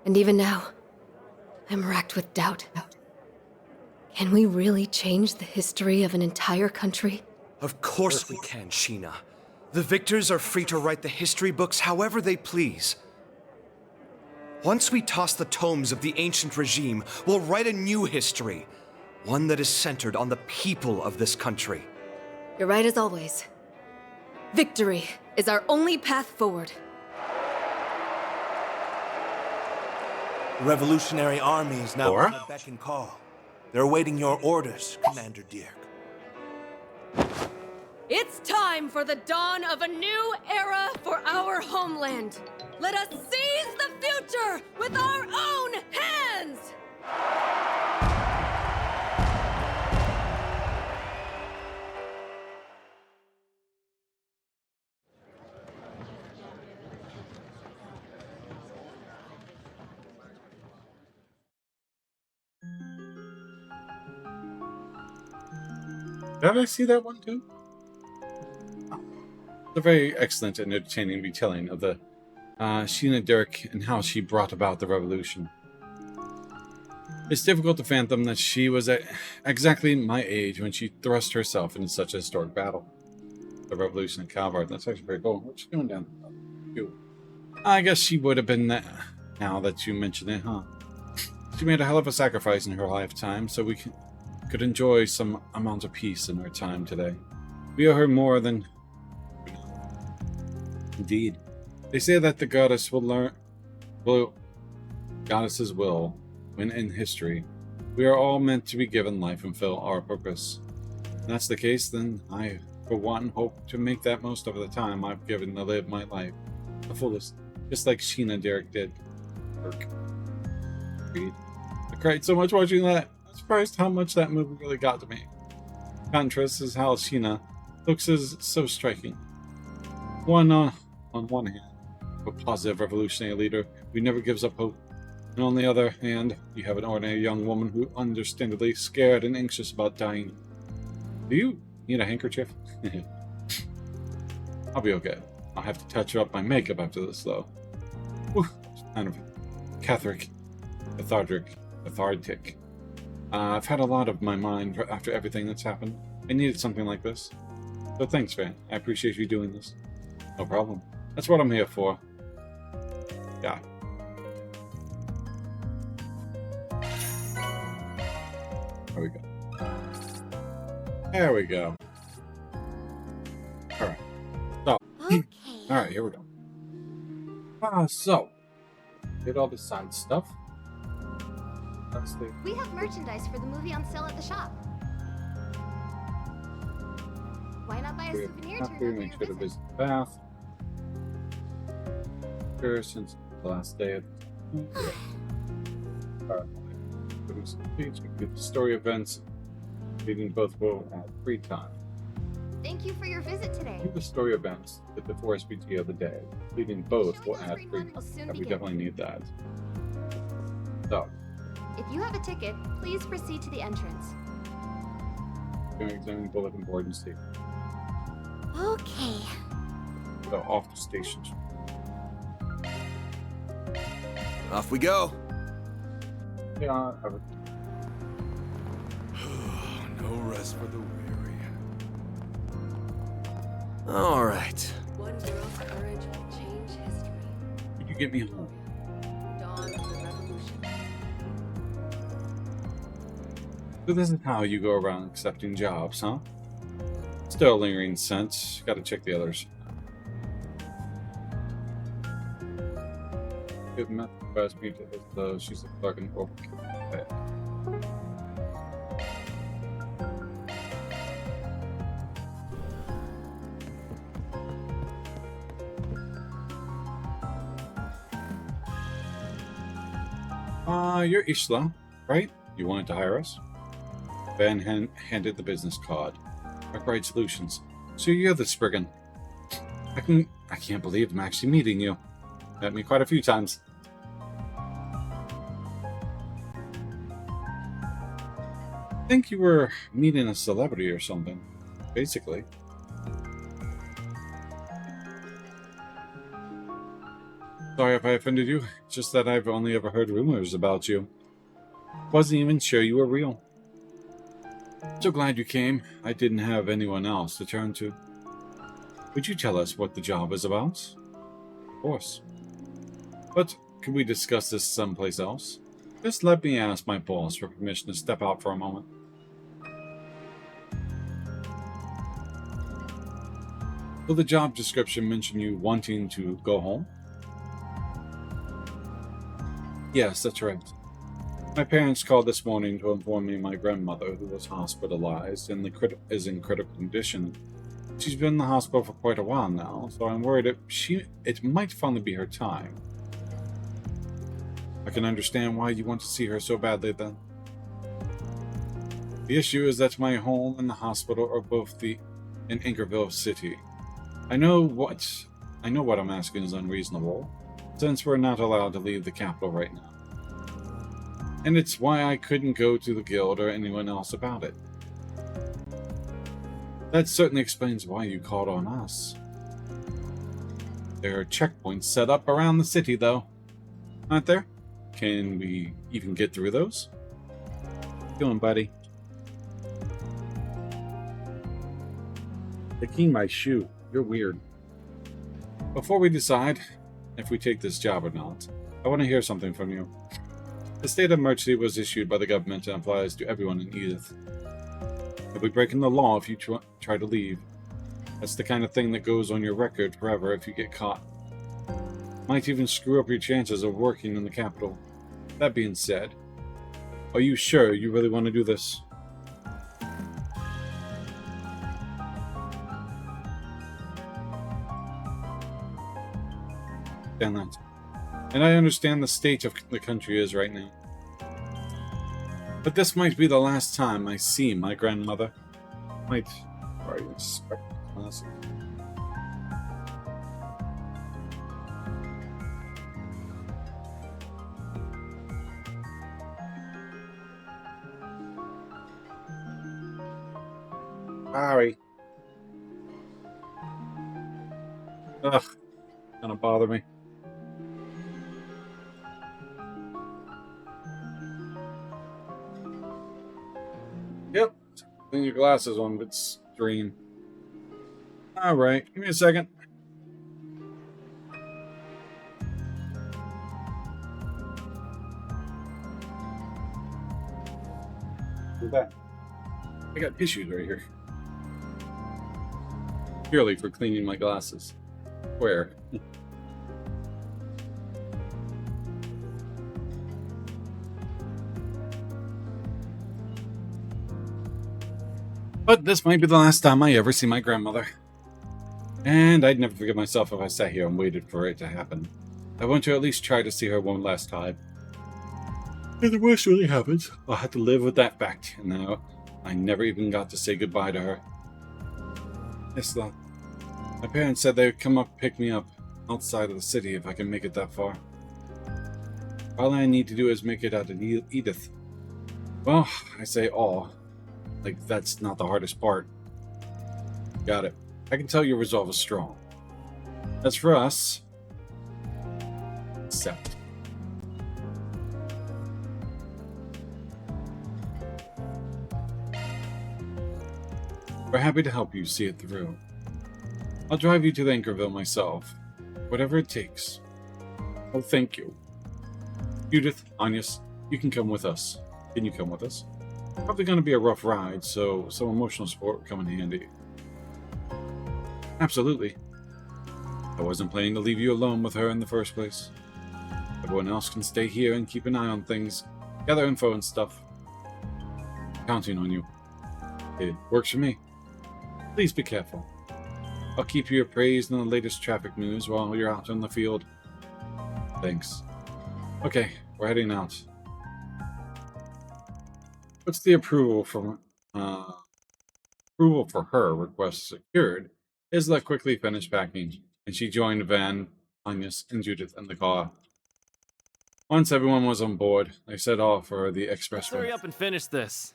And even now, I'm racked with doubt. Can we really change the history of an entire country?
Of course we can, Sheena. The victors are free to write the history books however they please. Once we toss the tomes of the ancient regime, we'll write a new history. One that is centered on the people of this country.
You're right as always. Victory is our only path forward.
The Revolutionary Army is now on the beck and call. They're awaiting your orders, Commander Dirk.
It's time for the dawn of a new era for our homeland. Let us seize the future with our own hands!
Did I see that one too? It's a very excellent and entertaining retelling of the Sheena Dirk and how she brought about the revolution. It's difficult to fathom that she was at exactly my age when she thrust herself into such a historic battle. The revolution in Calvard. That's actually pretty cool. What's she doing down there? I guess she would have been that now that you mention it, huh? She made a hell of a sacrifice in her lifetime so we could enjoy some amount of peace in our time today. We owe her more than... Indeed. They say that the goddess goddesses will win in history. We are all meant to be given life and fill our purpose. If that's the case, then I, for one, hope to make that most of the time I've given to live my life the fullest, just like Sheena Dirk did. Agreed. I cried so much watching that. I'm surprised how much that movie really got to me. Contrast is how Sheena looks is so striking. On one hand, a positive revolutionary leader who never gives up hope. And on the other hand, you have an ordinary young woman who understandably scared and anxious about dying. Do you need a handkerchief? I'll be okay. I'll have to touch up my makeup after this, though. Whew, kind of lethargic. I've had a lot of my mind after everything that's happened. I needed something like this. So thanks, Van. I appreciate you doing this. No problem. That's what I'm here for. Yeah. There we go. There we go. Alright. So.
Okay.
Alright, here we go. So. Did all the side stuff. That's the...
We have merchandise for the movie on sale at the shop. Why not buy a souvenir to remember
Make
your
sure to visit the bath. Sure, since the last day of we do the story events, leading both will at free time.
Thank you for your visit today.
Do the story events with the 4 SPT of the day, leading both will add free time.
Will soon
We
begin.
definitely need that. So,
If you have a ticket, please proceed to the entrance.
going to examine bulletin board and station.
Okay.
Go off the stations.
Off we go.
Yeah,
No rest for the weary. All right.
One girl's courage will change history.
Could you get me home?
Dawn of the revolution.
So this is how you go around accepting jobs, huh? Still a lingering sense. Gotta check the others. Good method advised me to his though she's a fucking overkill. You're Ishla, right? You wanted to hire us? Ben handed the business card. Blacklight Solutions. So you're the Spriggan. I can't believe I'm actually meeting you. Met me quite a few times. I think you were meeting a celebrity or something, basically. Sorry if I offended you. It's just that I've only ever heard rumors about you. Wasn't even sure you were real. So glad you came. I didn't have anyone else to turn to. Would you tell us what the job is about? Of course. But could we discuss this someplace else? Just let me ask my boss for permission to step out for a moment. Will the job description mention you wanting to go home? Yes, that's right. My parents called this morning to inform me my grandmother, who was hospitalized and is in critical condition. She's been in the hospital for quite a while now, so I'm worried it might finally be her time. I can understand why you want to see her so badly then. The issue is that my home and the hospital are both in Anchorville City. I know what I'm asking is unreasonable, since we're not allowed to leave the capital right now. And it's why I couldn't go to the guild or anyone else about it. That certainly explains why you called on us. There are checkpoints set up around the city, though. Aren't there? Can we even get through those? How you doing, buddy? Licking my shoe. You're weird. Before we decide if we take this job or not, I want to hear something from you. The state of emergency was issued by the government and applies to everyone in Edith. You'll be breaking the law if you try to leave. That's the kind of thing that goes on your record forever if you get caught. Might even screw up your chances of working in the capital. That being said, are you sure you really want to do this? Damn that. And I understand the state of the country is right now. But this might be the last time I see my grandmother. Might already expect class. Sorry. Ugh, gonna bother me. Yep. Clean your glasses on with stream. Alright, give me a second. Do that. I got tissues right here. Purely for cleaning my glasses. Where? But this might be the last time I ever see my grandmother. And I'd never forgive myself if I sat here and waited for it to happen. I want to at least try to see her one last time. If the worst really happens, I'll have to live with that fact. And now, I never even got to say goodbye to her. Yes, love. My parents said they would come up and pick me up outside of the city if I can make it that far. All I need to do is make it out of Edith. Well, I say all. Like, that's not the hardest part. Got it. I can tell your resolve is strong. As for us, accept. We're happy to help you see it through. I'll drive you to Anchorville myself. Whatever it takes. Oh, thank you. Judith, Agnes, you can come with us. Can you come with us? Probably going to be a rough ride, so some emotional support will come in handy. Absolutely. I wasn't planning to leave you alone with her in the first place. Everyone else can stay here and keep an eye on things, gather info and stuff. Counting on you. It works for me. Please be careful. I'll keep you appraised on the latest traffic news while you're out in the field. Thanks. Okay, we're heading out. What's the approval for her request secured? Isla quickly finished packing, and she joined Van, Agnes, and Judith in the car. Once everyone was on board, they set off for the expressway.
Hurry up and finish this.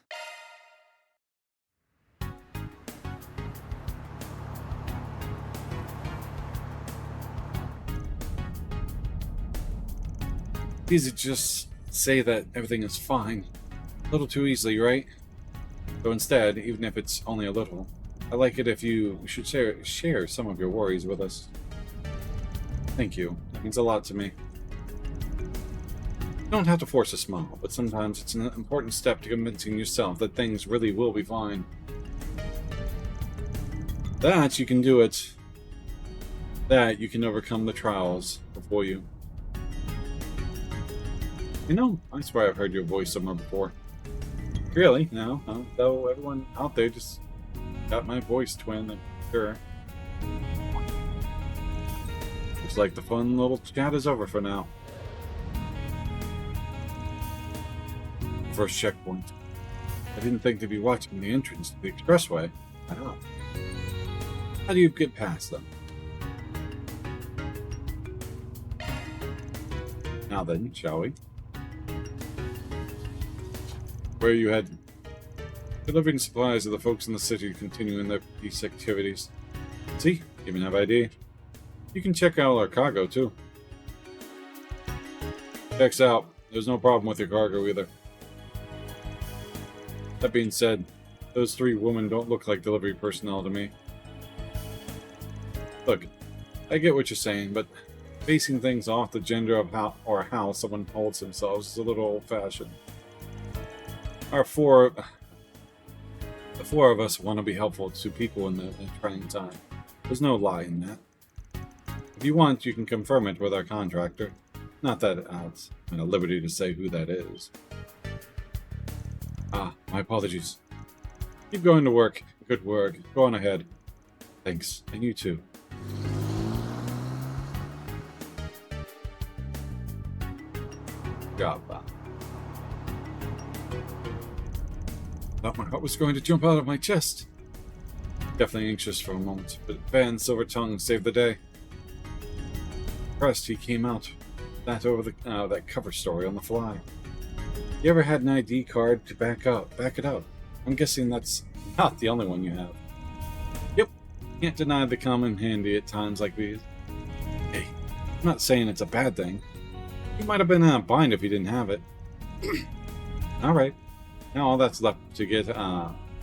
Easy to just say that everything is fine. A little too easily, right? So instead, even if it's only a little, I like it if you should share some of your worries with us. Thank you. That means a lot to me. You don't have to force a smile, but sometimes it's an important step to convincing yourself that things really will be fine. That you can do it. That you can overcome the trials before you. You know, I swear I've heard your voice somewhere before. Really? No? Though everyone out there just got my voice twin, I'm sure. Looks like the fun little chat is over for now. First checkpoint. I didn't think to be watching the entrance to the expressway. How do you get past them? Now then, shall we? Where are you heading? Delivering supplies to the folks in the city continuing their peace activities. See? Even have ID. You can check out our cargo, too. Checks out. There's no problem with your cargo, either. That being said, those 3 women don't look like delivery personnel to me. Look, I get what you're saying, but basing things off the gender of how someone holds themselves is a little old-fashioned. The 4 of us want to be helpful to people in the trying time. There's no lie in that. If you want, you can confirm it with our contractor. Not that I'm at liberty to say who that is. My apologies. Keep going to work. Good work. Go on ahead. Thanks. And you too. Job. Thought my heart was going to jump out of my chest. Definitely anxious for a moment, but Van Silvertongue saved the day. First, he came out that over that cover story on the fly. You ever had an ID card to back it up? I'm guessing that's not the only one you have. Yep, can't deny the common handy at times like these. Hey, I'm not saying it's a bad thing. You might have been in a bind if you didn't have it. Alright. Now all that's left to get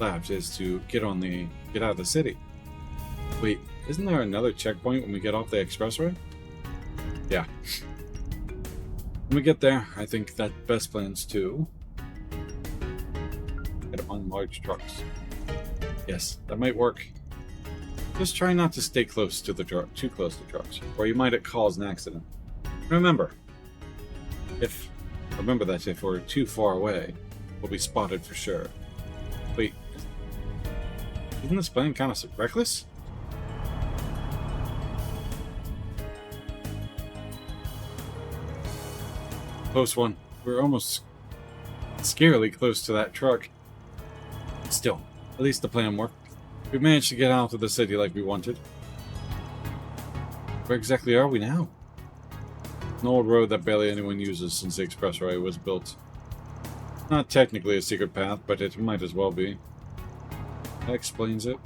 left is to get out of the city. Wait, isn't there another checkpoint when we get off the expressway? Yeah. When we get there, I think that best plan's to get on large trucks. Yes, that might work. Just try not to stay too close to trucks, or you might cause an accident. Remember that if we're too far away, we'll be spotted for sure. Wait, isn't this plan kind of reckless? Close one. We're almost scarily close to that truck. Still, at least the plan worked. We managed to get out of the city like we wanted. Where exactly are we now? An old road that barely anyone uses since the expressway was built. Not technically a secret path, but it might as well be. That explains it.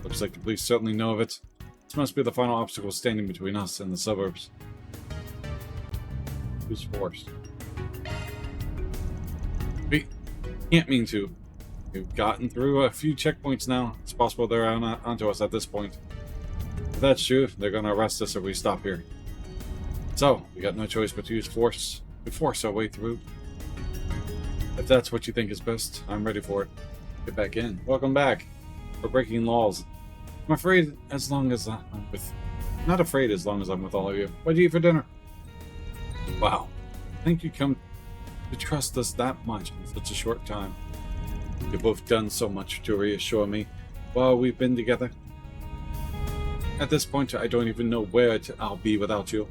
Looks like the police certainly know of it. This must be the final obstacle standing between us and the suburbs. Who's forced? We can't mean to. We've gotten through a few checkpoints now. It's possible they're onto us at this point. If that's true, they're going to arrest us if we stop here. So, we got no choice but to use force to force our way through. If that's what you think is best, I'm ready for it. Get back in. Welcome back. We're breaking laws. I'm afraid as long as I'm with... Not afraid as long as I'm with all of you. What do you eat for dinner? Wow. I think you come to trust us that much in such a short time. You've both done so much to reassure me while we've been together. At this point, I don't even know where I'll be without you.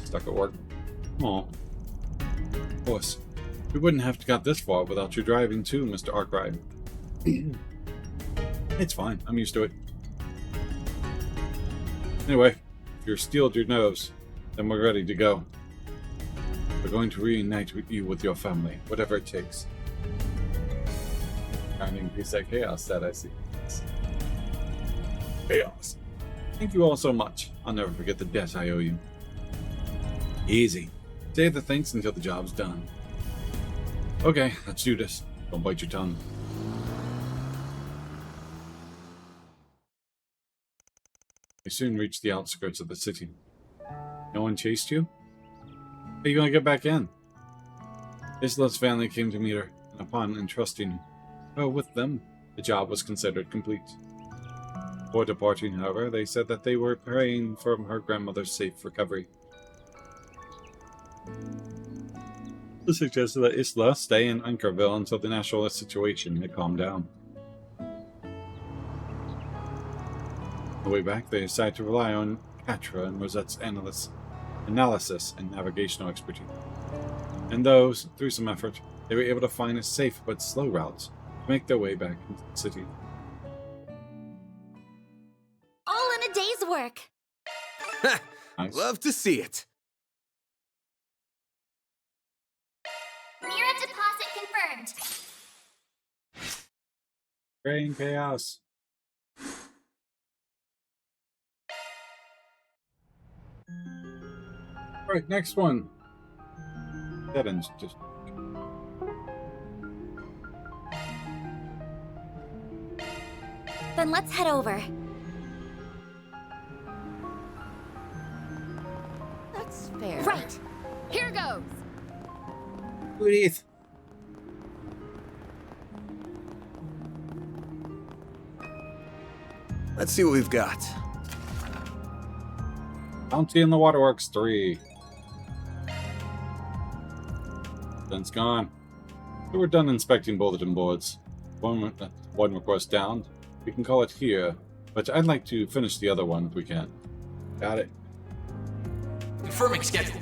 Stuck at work. Aw. Of course. We wouldn't have got this far without you driving too, Mr. Arkwright. It's fine. I'm used to it. Anyway, if you're steeled your nerves, then we're ready to go. We're going to reunite you with your family, whatever it takes. Finding peace like chaos, that I see. Chaos. Thank you all so much. I'll never forget the debt I owe you. Easy. Save the things until the job's done. Okay, let's do this. Don't bite your tongue. They soon reached the outskirts of the city. No one chased you? How are you gonna get back in? Isla's family came to meet her, and upon entrusting her with them, the job was considered complete. Before departing, however, they said that they were praying for her grandmother's safe recovery. This suggested that Isla stay in Anchorville until the nationalist situation had calmed down. On the way back, they decided to rely on Catra and Rosette's analysis and navigational expertise. And those, through some effort, they were able to find a safe but slow route to make their way back into the city.
All in a day's work.
Nice. Love to see it.
Mira deposit confirmed.
Brain chaos. Alright, next one. That ends just.
Then let's head over.
That's fair.
Right. Here goes.
Please.
Let's see what we've got.
Bounty in the Waterworks 3. Then it's gone. So we're done inspecting bulletin boards. One request down. We can call it here, but I'd like to finish the other one if we can. Got it.
Confirming schedule.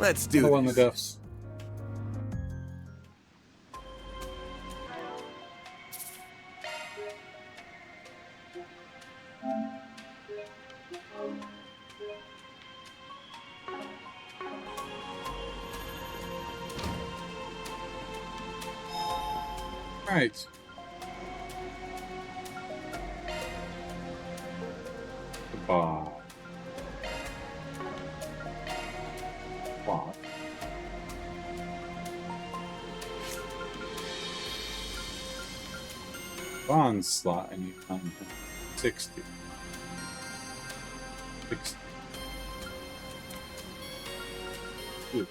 Let's do
Another one
this.
of the deaths. Right. Goodbye. Wow. Bond slot I need 60. 60. Good.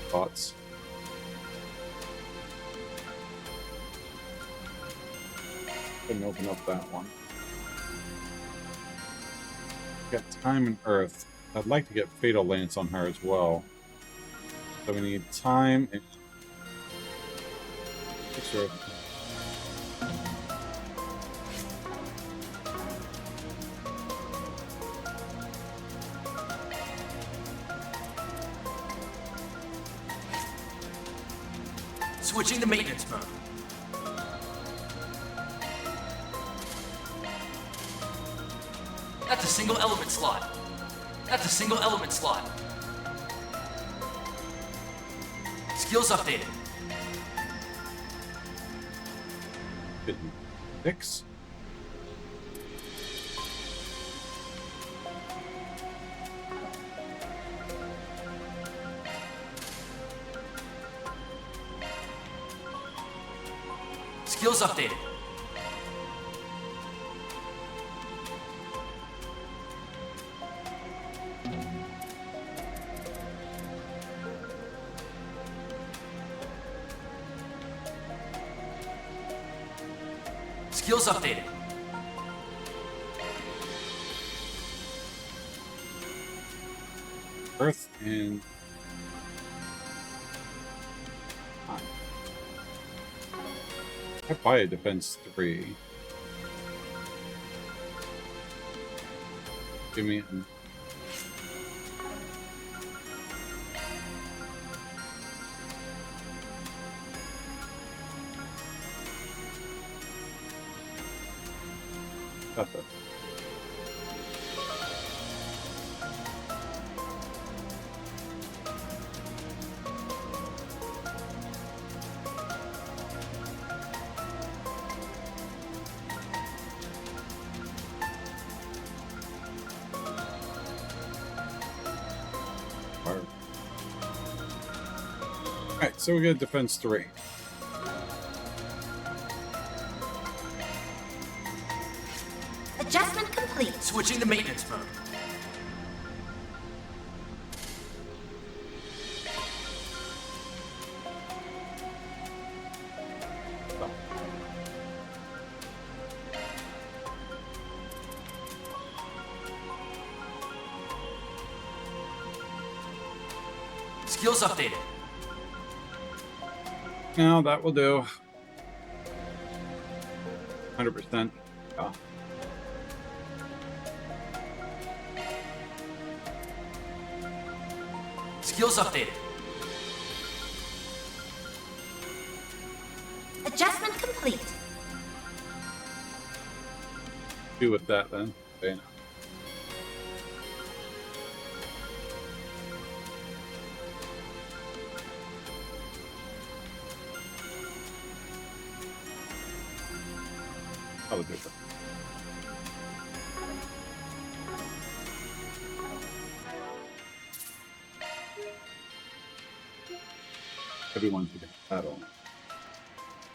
Thoughts. Couldn't open up that one. Got Time and Earth. I'd like to get Fatal Lance on her as well. So we need Time and... Sure.
Switching to maintenance mode. That's a single element slot. That's a single element slot. Skills updated.
6.
Skills updated. Skills updated.
Earth and... I buy a defense 3. Give me... Got that. Alright, so we get defense 3.
Adjustment complete.
Switching to maintenance mode. Skills updated.
No, that will do. 100%. Oh.
Skills updated.
Adjustment complete.
Do with that then. Okay. I'll do that. Everyone can battle.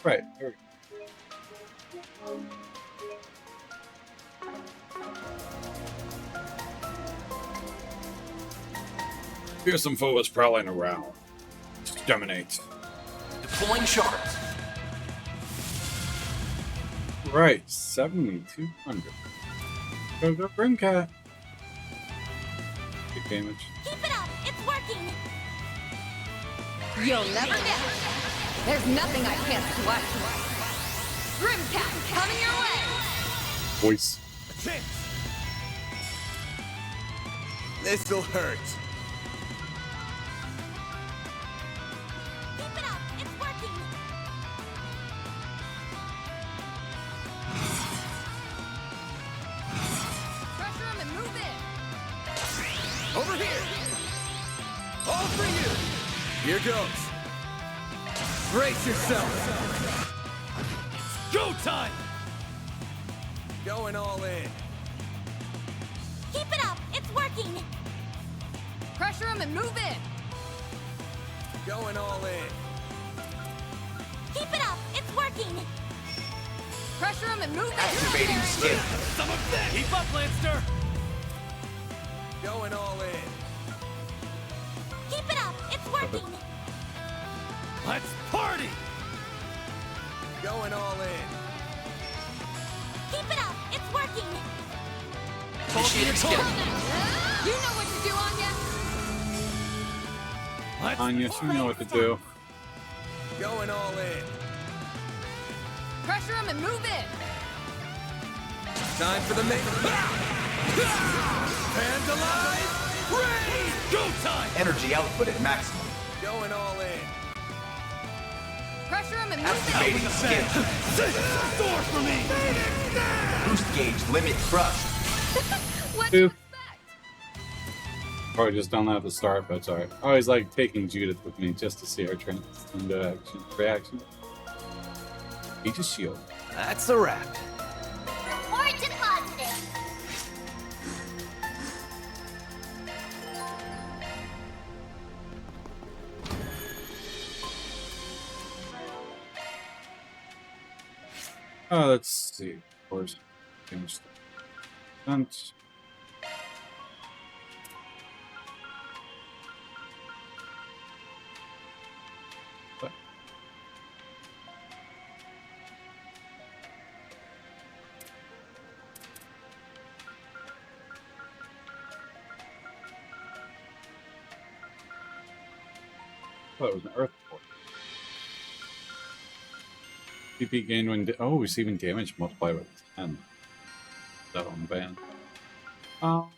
Right. Here we go. Here's some foes prowling around. Exterminate.
Deploying shards.
Right, 7,200. Go, Brimcat. Big damage.
Keep it up. It's working.
You'll never get it. There's nothing I can't sweat. Grimcat, coming your way.
Voice.
This'll hurt.
Keep it up. It's working.
Pressure him and move in.
Over here! All for you! Here goes. Brace yourself!
Go time!
Going all in.
Keep it up. It's working.
Pressure him and move in.
Going all in.
Keep it up. It's working.
Pressure him and move in.
Activating skin.
Some of that! Keep up, Lancer!
Going all in.
Keep it up. It's working.
Let's party!
Going all in.
Keep it up. It's working.
Initiating skin.
You know what to do, Anya.
Anya, you know what to do.
Going all in.
Pressure him and move in.
Time for the main. Hands alive! Raise!
Go time!
Energy output at maximum. Going all in.
Pressure him and move
Activating skin.
Door for me!
Boost gauge limit crushed.
What
Two. Probably just done that at the start, but it's alright. I always like taking Judith with me just to see her reaction. Beat a shield.
That's a wrap.
Report deposited.
Let's see. Of course. Damage. Stunt. Oh, it was an earth port. PP gained when receiving damage multiplied by 10. That on ban. Oh,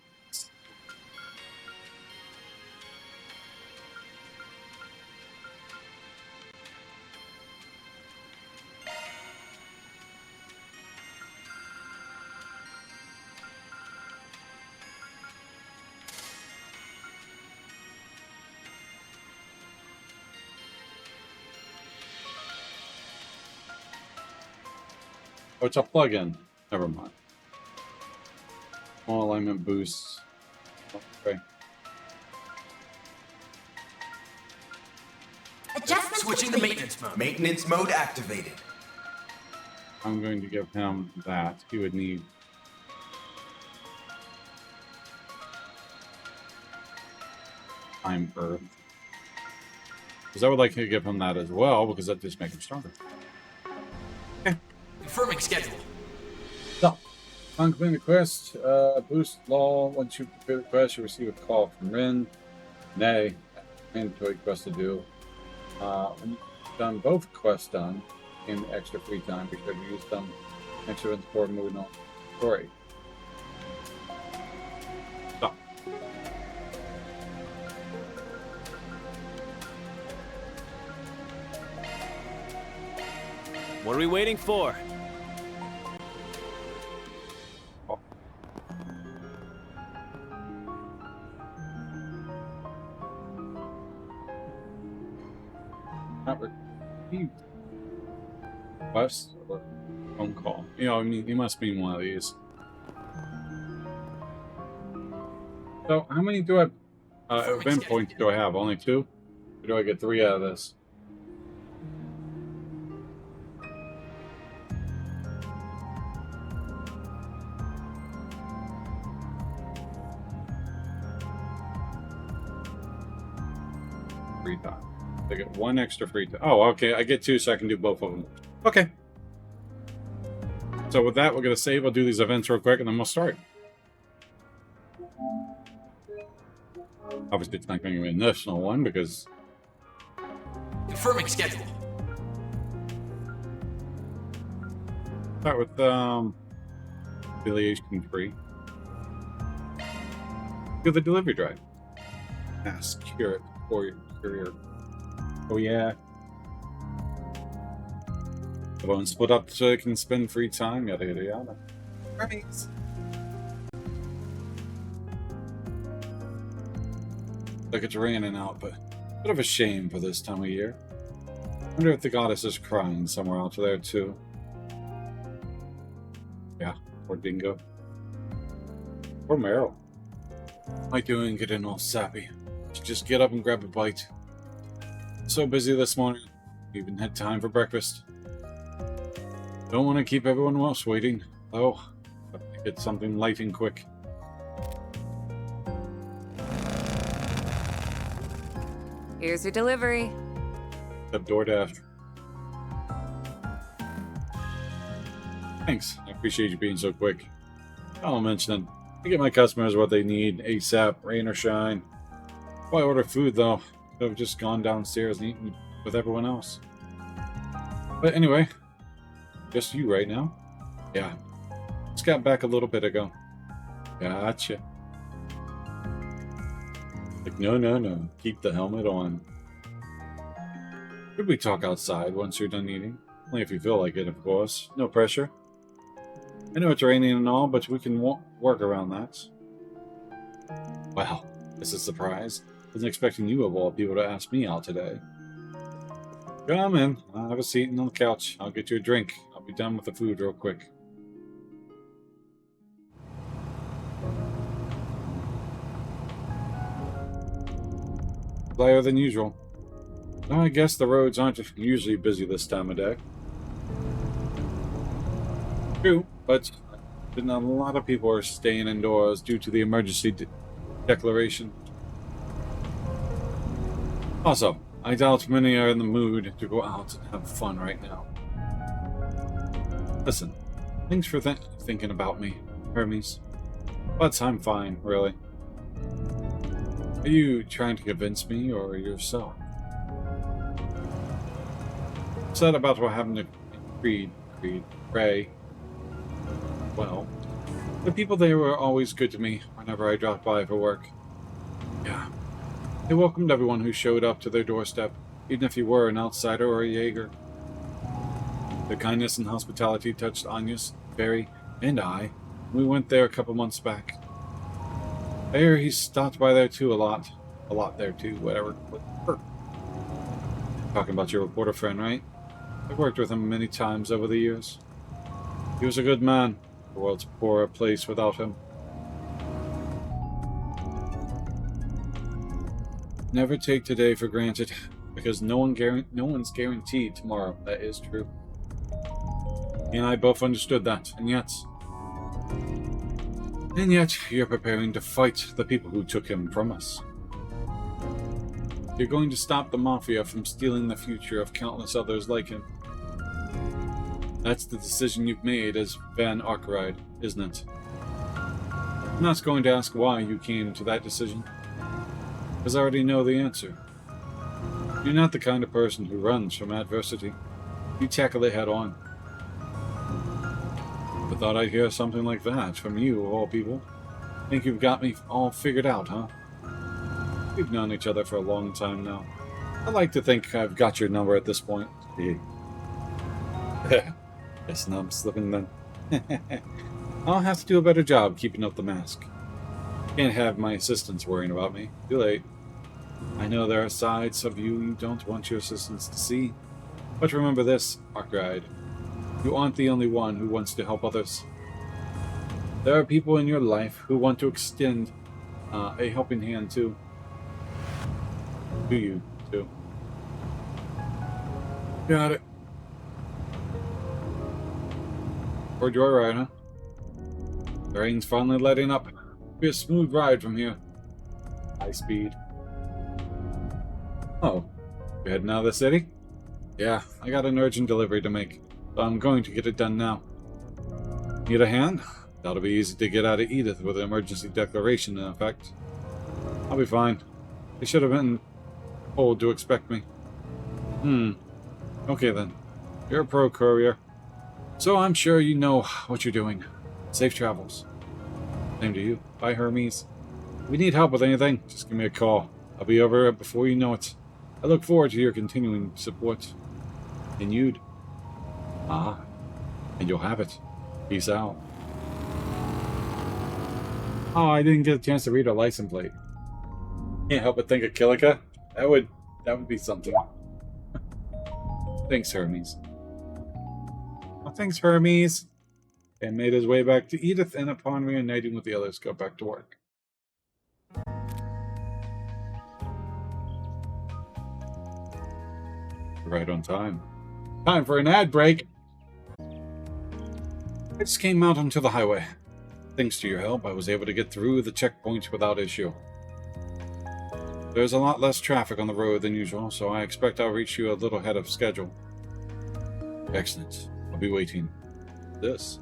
it's a plugin. Never mind. Small alignment boosts. Okay.
Adjustment
switching to maintenance mode.
Maintenance mode activated.
I'm going to give him that. He would need... Time Earth. Because I would like to give him that as well, because that just makes him stronger. Okay.
Confirming schedule.
So, on completing the quest, boost law. Once you complete the quest, you receive a call from Rin. Nay, mandatory quest to do. When you've done both quests done in extra free time, be sure to use them extra events for moving on story. So.
What are we waiting for?
Not received. Quest or phone call. You know, I mean, he must be one of these. So, how many do I event points do I have? Only 2? Or do I get 3 out of this? Free time. I get 1 extra free time. Oh, okay. I get 2, so I can do both of them. Okay. So with that, we're going to save. I'll do these events real quick, and then we'll start. Obviously, it's not going to be an additional one, because...
Confirming schedule.
Start with, affiliation free. Do the delivery drive. Ask Curate for your career. Oh, yeah. Everyone split up so they can spend free time, yada yada yada. Right. Like it's raining out, but bit of a shame for this time of year. Wonder if the goddess is crying somewhere out there too. Yeah, poor Dingo. Poor Meryl. What am I doing getting all sappy? Should just get up and grab a bite. So busy this morning, even had time for breakfast. Don't want to keep everyone else waiting, though. But get something light and quick.
Here's your delivery.
Except DoorDash. Thanks. I appreciate you being so quick. I'll mention it. I get my customers what they need ASAP, rain or shine. If I order food, though, I'd have just gone downstairs and eaten with everyone else. But anyway, just you right now? Yeah. Just got back a little bit ago. Gotcha. Like, no. Keep the helmet on. Could we talk outside once you're done eating? Only if you feel like it, of course. No pressure. I know it's raining and all, but we can work around that. Wow, this is a surprise. Wasn't expecting you of all people to ask me out today. Come in. I'll have a seat on the couch. I'll get you a drink. I'll be done with the food real quick. Flyer than usual. I guess the roads aren't usually busy this time of day. True, but a lot of people are staying indoors due to the emergency declaration. Also, I doubt many are in the mood to go out and have fun right now. Listen, thanks for thinking about me, Hermes. But I'm fine, really. Are you trying to convince me, or yourself? Said about what happened to Ray. Well, the people there were always good to me whenever I dropped by for work. Yeah. They welcomed everyone who showed up to their doorstep, even if you were an outsider or a Jaeger. Their kindness and hospitality touched Agnes, Barry, and I. We went there a couple months back. I hear he stopped by there too a lot. A lot there too, whatever. Talking about your reporter friend, right? I've worked with him many times over the years. He was a good man. The world's a poorer place without him. Never take today for granted. because no one's guaranteed tomorrow. That is true. He and I both understood that, and yet you're preparing to fight the people who took him from us. You're going to stop the Mafia from stealing the future of countless others like him. That's the decision you've made as Van Arkwright, isn't it? I'm not going to ask why you came to that decision, because I already know the answer. You're not the kind of person who runs from adversity. You tackle it head on. I thought I'd hear something like that from you, of all people. Think you've got me all figured out, huh? We've known each other for a long time now. I like to think I've got your number at this point. Guess I'm slipping then. I'll have to do a better job keeping up the mask. Can't have my assistants worrying about me. Too late. I know there are sides of you don't want your assistants to see. But remember this, Arkwright. You aren't the only one who wants to help others. There are people in your life who want to extend a helping hand too. To you, too. Got it. For joyride, huh? The rain's finally letting up. Be a smooth ride from here. High speed. Oh, you're heading out of the city? Yeah, I got an urgent delivery to make, so I'm going to get it done now. Need a hand? That'll be easy to get out of Edith with an emergency declaration in effect. I'll be fine. They should have been told to expect me. Okay then. You're a pro courier, so I'm sure you know what you're doing. Safe travels. Same to you. Bye, Hermes. If you need help with anything, just give me a call. I'll be over it before you know it. I look forward to your continuing support. Continued. And you'll have it. Peace out. Oh, I didn't get a chance to read her license plate. Can't help but think of Kilika. That would be something. Thanks, Hermes. Well, thanks, Hermes. And made his way back to Edith, and upon reuniting with the others, got back to work. Right on time. Time for an ad break. I just came out onto the highway. Thanks to your help, I was able to get through the checkpoint without issue. There's a lot less traffic on the road than usual, so I expect I'll reach you a little ahead of schedule. Excellent. I'll be waiting. This.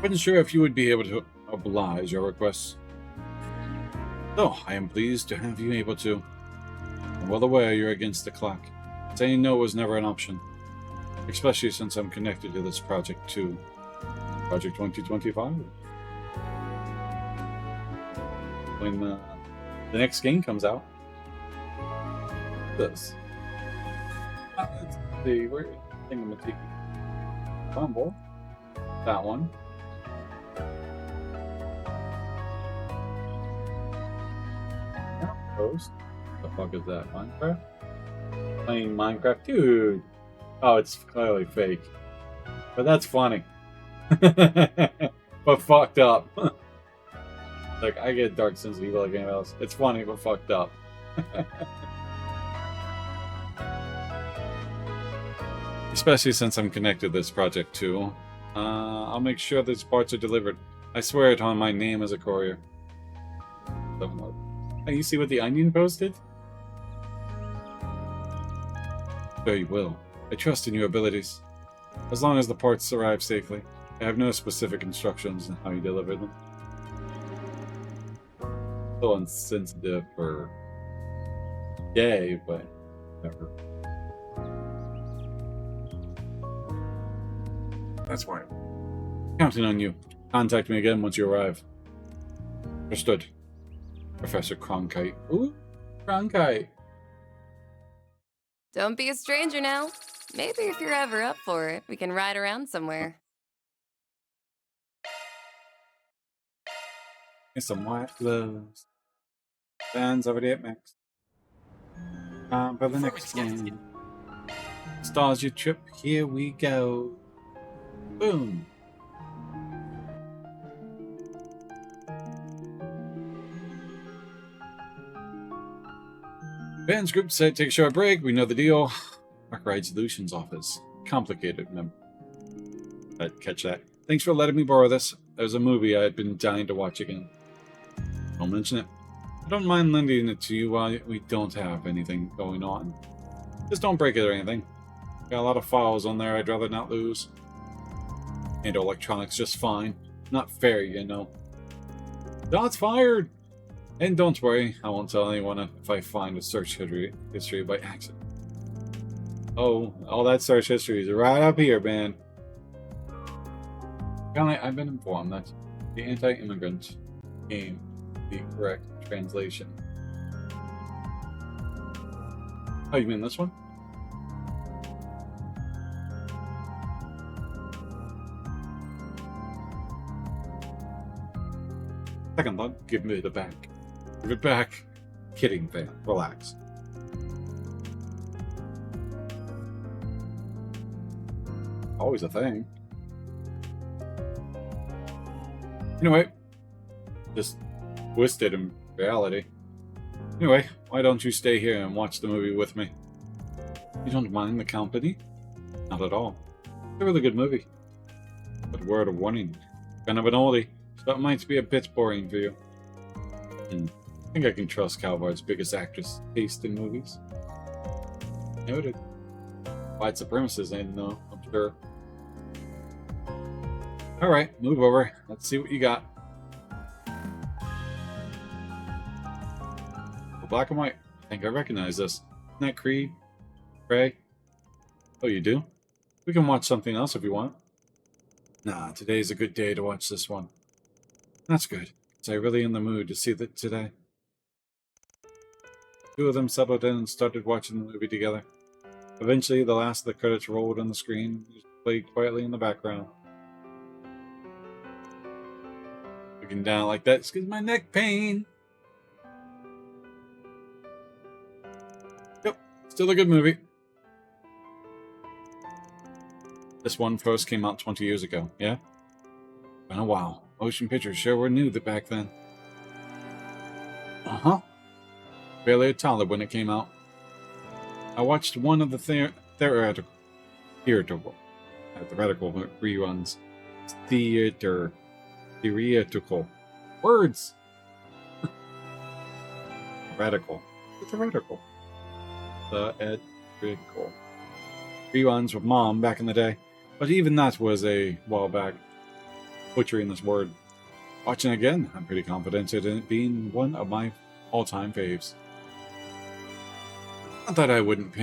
Wasn't sure if you would be able to oblige your requests. So, I am pleased to have you able to. I'm well aware you're against the clock. Saying no was never an option. Especially since I'm connected to this project too. Project 2025. When the next game comes out. This. Let's see, where thingamatiki. Bumble. That one. Post. The fuck is that? Minecraft? Playing Minecraft? Dude! Oh, it's clearly fake. But that's funny. But fucked up. Like, I get dark sense of evil like anything else. It's funny, but fucked up. Especially since I'm connected to this project too. I'll make sure these parts are delivered. I swear it on my name as a courier. Oh, you see what the Onion posted? Sure you will. I trust in your abilities. As long as the parts arrive safely. I have no specific instructions on how you deliver them. A little insensitive or gay, but whatever. That's fine. Counting on you. Contact me again once you arrive. Understood. Professor Cronkite. Ooh, Cronkite.
Don't be a stranger now. Maybe if you're ever up for it, we can ride around somewhere.
Get some white gloves. Fans already at max. For the next game. Nostalgia trip, here we go. Boom. Ben's group said take a short break. We know the deal. Blacklight Solutions office. Complicated, remember. I'd catch that. Thanks for letting me borrow this. There's a movie I had been dying to watch again. Don't mention it. I don't mind lending it to you while we don't have anything going on. Just don't break it or anything. Got a lot of files on there I'd rather not lose. Handle electronics just fine. Not fair, you know. Shots fired! And don't worry, I won't tell anyone if I find a search history by accident. Oh, all that search history is right up here, man. I've been informed that the anti-immigrant game the correct translation. Oh, you mean this one? Second thought, give me the back. Give it back. Kidding, fan. Relax. Always a thing. Anyway, just twisted in reality. Anyway, why don't you stay here and watch the movie with me? You don't mind the company? Not at all. It's a really good movie. But word of warning, kind of an oldie, so it might be a bit boring for you. And I think I can trust Calvar's biggest actress taste in movies. Noted. White supremacists ain't no, I'm sure. Alright, move over. Let's see what you got. Well, black and white. I think I recognize this. Isn't that Creed? Prey? Oh, you do? We can watch something else if you want. Nah, today's a good day to watch this one. That's good. So I'm really in the mood to see that today. Two of them settled in and started watching the movie together. Eventually, the last of the credits rolled on the screen, just played quietly in the background. Looking down like that because my neck pain. Yep, still a good movie. This one first came out 20 years ago, yeah? Been a while. Motion pictures sure were new back then. Uh-huh. Barely a toddler when it came out. I watched one of the theoretical reruns. Theoretical. Words! Radical. Theoretical. Theoretical. Reruns with Mom back in the day. But even that was a while back. Butchering this word. Watching again, I'm pretty confident in it being one of my all-time faves. Not that I wouldn't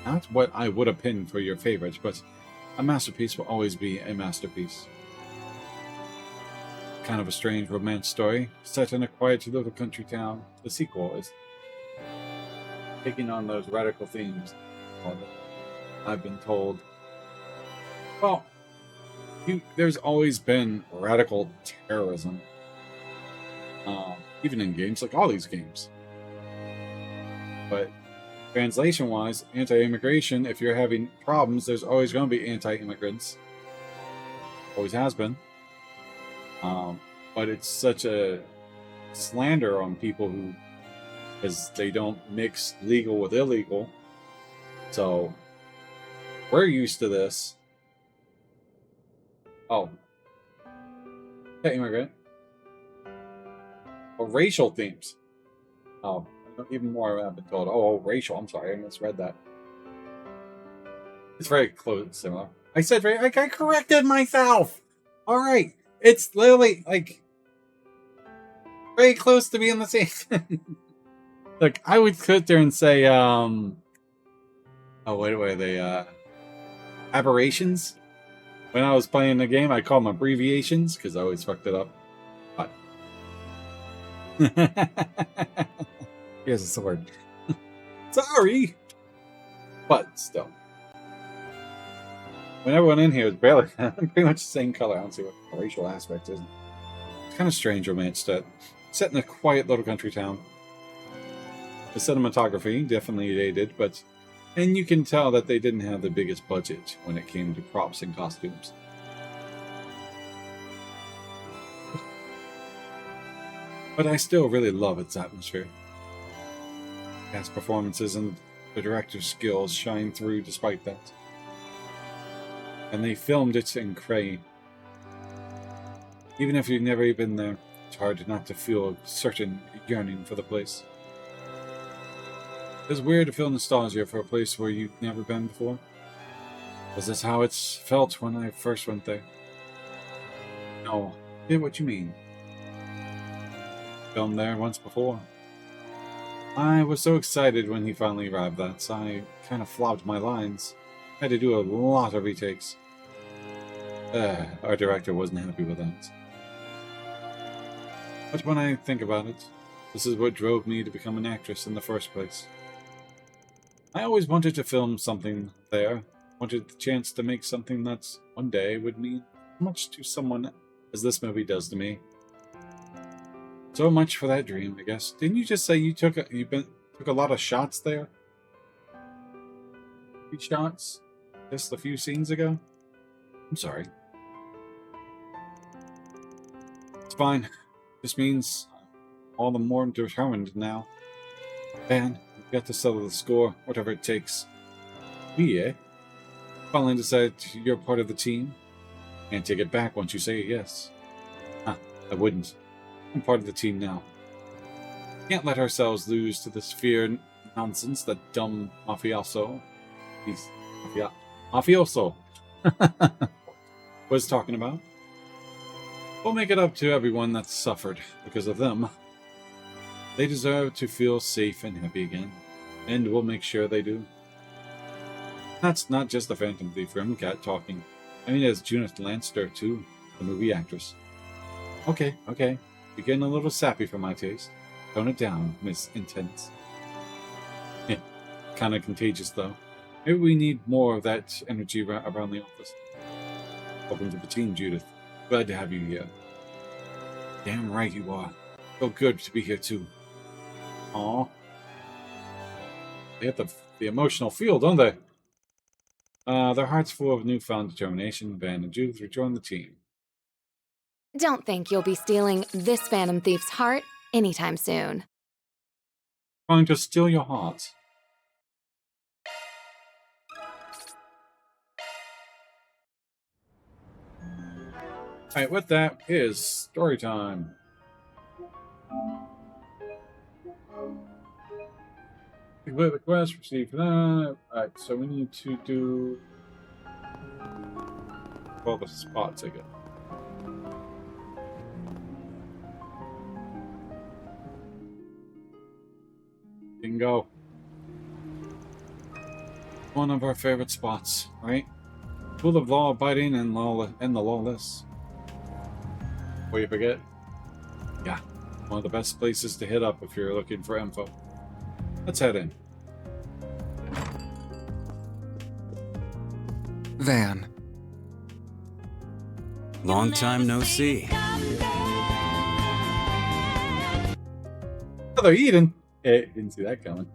not what I would have pinned for your favorite, but a masterpiece will always be a masterpiece. Kind of a strange romance story, set in a quiet little country town. The sequel is taking on those radical themes. I've been told. Well, there's always been radical terrorism. Even in games, like all these games. But translation-wise, anti-immigration, if you're having problems, there's always going to be anti-immigrants. Always has been. But it's such a slander on people who, because they don't mix legal with illegal. So, we're used to this. Oh. Immigrant. Or racial themes. Oh, even more I've been told. Oh, racial. I'm sorry, I misread that. It's very close, similar. I said I corrected myself. All right, it's literally like very close to being the same. Look, I would sit there and say, oh, what were they? Aberrations. When I was playing the game, I call them abbreviations because I always fucked it up. But here's a sword. Sorry, but still. When everyone in here is barely pretty much the same color, I don't see what the racial aspect is. It's kind of strange romance set in a quiet little country town. The cinematography definitely dated, and you can tell that they didn't have the biggest budget when it came to props and costumes. But I still really love its atmosphere. Cast performances and the director's skills shine through despite that. And they filmed it in Cray. Even if you've never been there, it's hard not to feel a certain yearning for the place. It's weird to feel nostalgia for a place where you've never been before. Was this how it's felt when I first went there? No, I get what you mean. Filmed there once before. I was so excited when he finally arrived that I kind of flopped my lines. Had to do a lot of retakes. Our director wasn't happy with that. But when I think about it, this is what drove me to become an actress in the first place. I always wanted to film something there, wanted the chance to make something that one day would mean as much to someone as this movie does to me. So much for that dream, I guess. Didn't you just say you took a lot of shots there? 3 shots? Just a few scenes ago? I'm sorry. It's fine. This means all the more determined now. Van, we've got to settle the score, whatever it takes. We, eh? Finally decided you're part of the team. Can't take it back once you say yes. I wouldn't. I'm part of the team now. Can't let ourselves lose to this fear nonsense that dumb mafioso was talking about. We'll make it up to everyone that's suffered because of them. They deserve to feel safe and happy again, and we'll make sure they do. That's not just the Phantom Thief Rimcat talking. I mean, it's Judith Lanster, too, the movie actress. Okay. You're getting a little sappy for my taste. Tone it down, Miss Intense. Kind of contagious, though. Maybe we need more of that energy around the office. Welcome to the team, Judith. Glad to have you here. Damn right you are. So good to be here, too. Aw. They have the emotional feel, don't they? Their hearts full of newfound determination, Van and Judith rejoin the team.
Don't think you'll be stealing this Phantom Thief's heart anytime soon.
Trying to steal your heart. Alright, with that is story time. Complete the quest, receive that. Alright, so we need to do all the spots again. Bingo. One of our favorite spots, right? Full of law-abiding and the lawless. Before you forget, yeah, one of the best places to hit up if you're looking for info. Let's head in.
Van. Long time no see.
Another Eden. Didn't see that coming.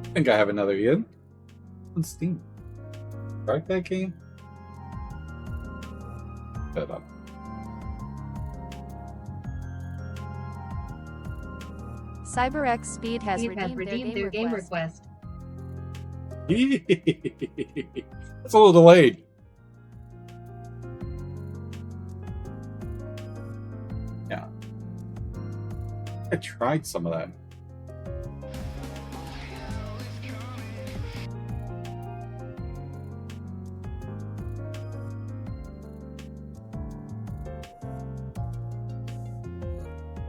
I think I have another Eden on Steam. Start that game. Shut up.
CyberX Speed has redeemed their game request.
That's a little delayed. Yeah. I tried some of that.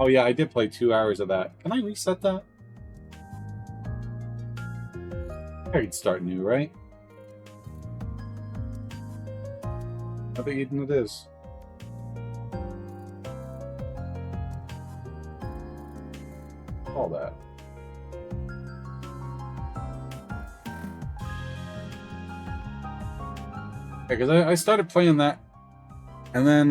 Oh yeah, I did play 2 hours of that. Can I reset that? I could start new, right? I think even it is. All that. Because I started playing that, and then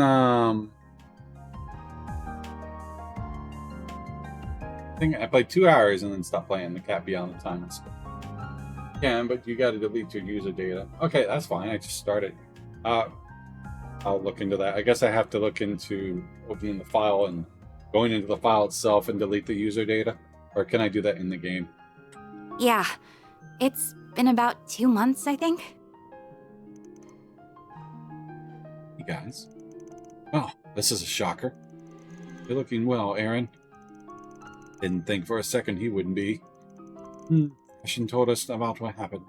I think I played 2 hours and then stopped playing the cat beyond the time. Yeah, but you got to delete your user data. Okay, that's fine. I just started. I'll look into that. I guess I have to look into opening the file and going into the file itself and delete the user data. Or can I do that in the game?
Yeah, it's been about 2 months, I think.
You guys. Oh, this is a shocker. You're looking well, Aaron. Didn't think for a second he wouldn't be. Ashen told us about what happened.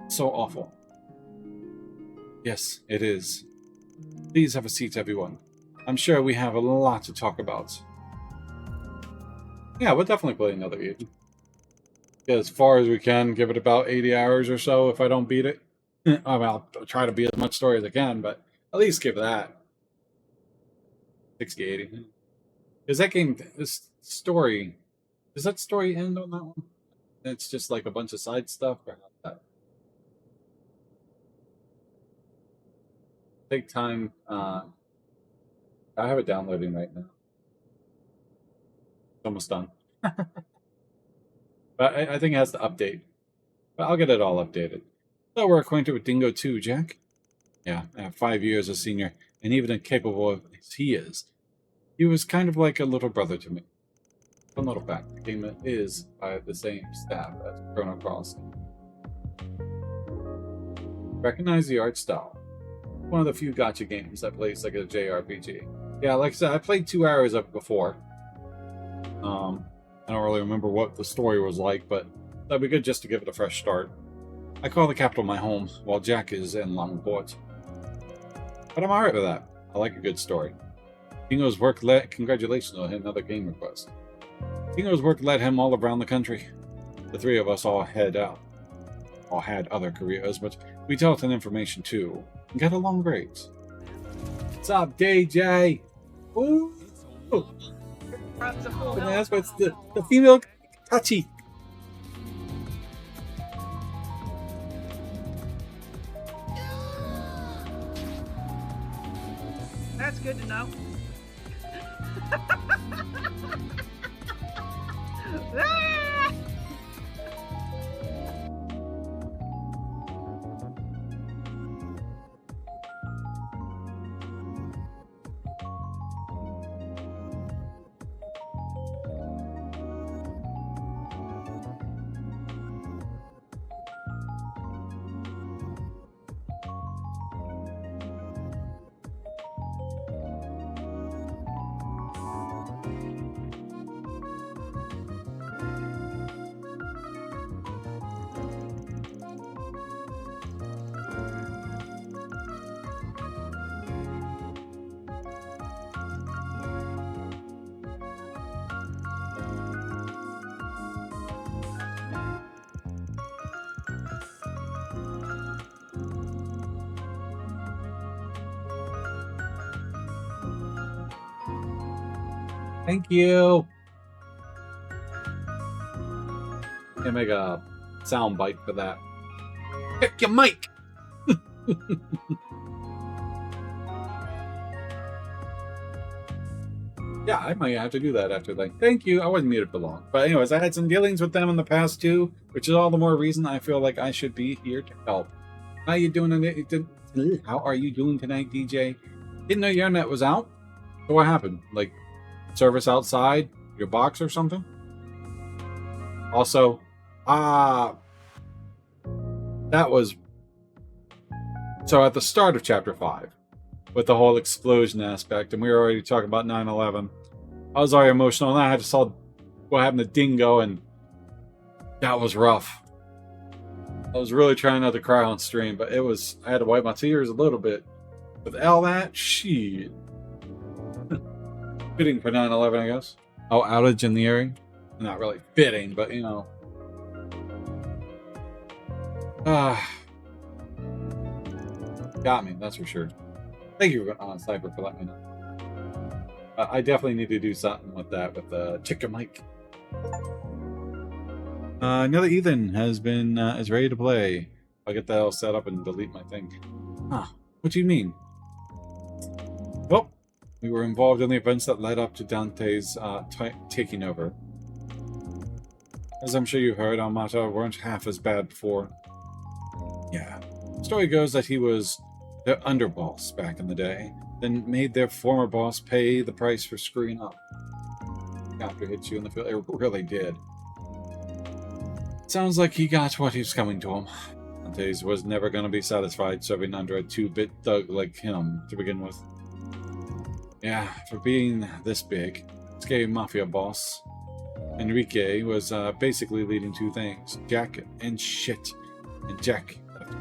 So awful. Yes, it is. Please have a seat, everyone. I'm sure we have a lot to talk about. Yeah, we'll definitely play another Eden. Get as far as we can, give it about 80 hours or so if I don't beat it. I mean, I'll try to beat as much story as I can, but at least give that 60, 80. Is that game, this story, does that story end on that one? It's just like a bunch of side stuff? Or how's that? Take time. I have it downloading right now. It's almost done. But I think it has to update. But I'll get it all updated. So we're acquainted with Dingo too, Jack? Yeah, I have 5 years as senior, and even as capable as he is, he was kind of like a little brother to me. Fun little fact, the game is by the same staff as Chrono Cross. Recognize the art style. One of the few gacha games that plays like a JRPG. Yeah, like I said, I played 2 hours of it before. I don't really remember what the story was like, but that'd be good just to give it a fresh start. I call the capital my home, while Jack is in Longport. But I'm alright with that. I like a good story. Dingo's work led... Congratulations on another game request. Dingo's work led him all around the country. The three of us all had other careers, but we dealt in information too, and got along great. What's up, DJ? Woo! That's what's the female touchy.
That's good to know.
Thank you. Can make a sound bite for that. Pick your mic. Yeah, I might have to do that after like. Thank you. I wasn't muted for long, but anyways, I had some dealings with them in the past too, which is all the more reason I feel like I should be here to help. How you doing? How are you doing tonight, DJ? Didn't know your internet was out. So what happened? Like, service outside your box or something? Also, that was so at the start of chapter 5 with the whole explosion aspect, and we were already talking about 9/11. I was already emotional, and I had to saw what happened to Dingo, and that was rough. I was really trying not to cry on stream, but it was, I had to wipe my tears a little bit. With all that, shit. Fitting for 9/11, I guess. Oh, outage in the area? Not really fitting, but you know. Got me, that's for sure. Thank you, Cyber, for letting me know. I definitely need to do something with that, with the chicken mic. Another Ethan has been, is ready to play. I'll get that all set up and delete my thing. Huh, what do you mean? Well, we were involved in the events that led up to Dante's taking over. As I'm sure you've heard, Almata weren't half as bad before. Yeah. The story goes that he was their underboss back in the day, then made their former boss pay the price for screwing up. After hits you in the field, it really did. Sounds like he got what he was coming to him. Dantes was never going to be satisfied serving under a 2-bit thug like him to begin with. Yeah, for being this big, scary mafia boss, Enrique was basically leading two things: Jack and shit. And Jack left it.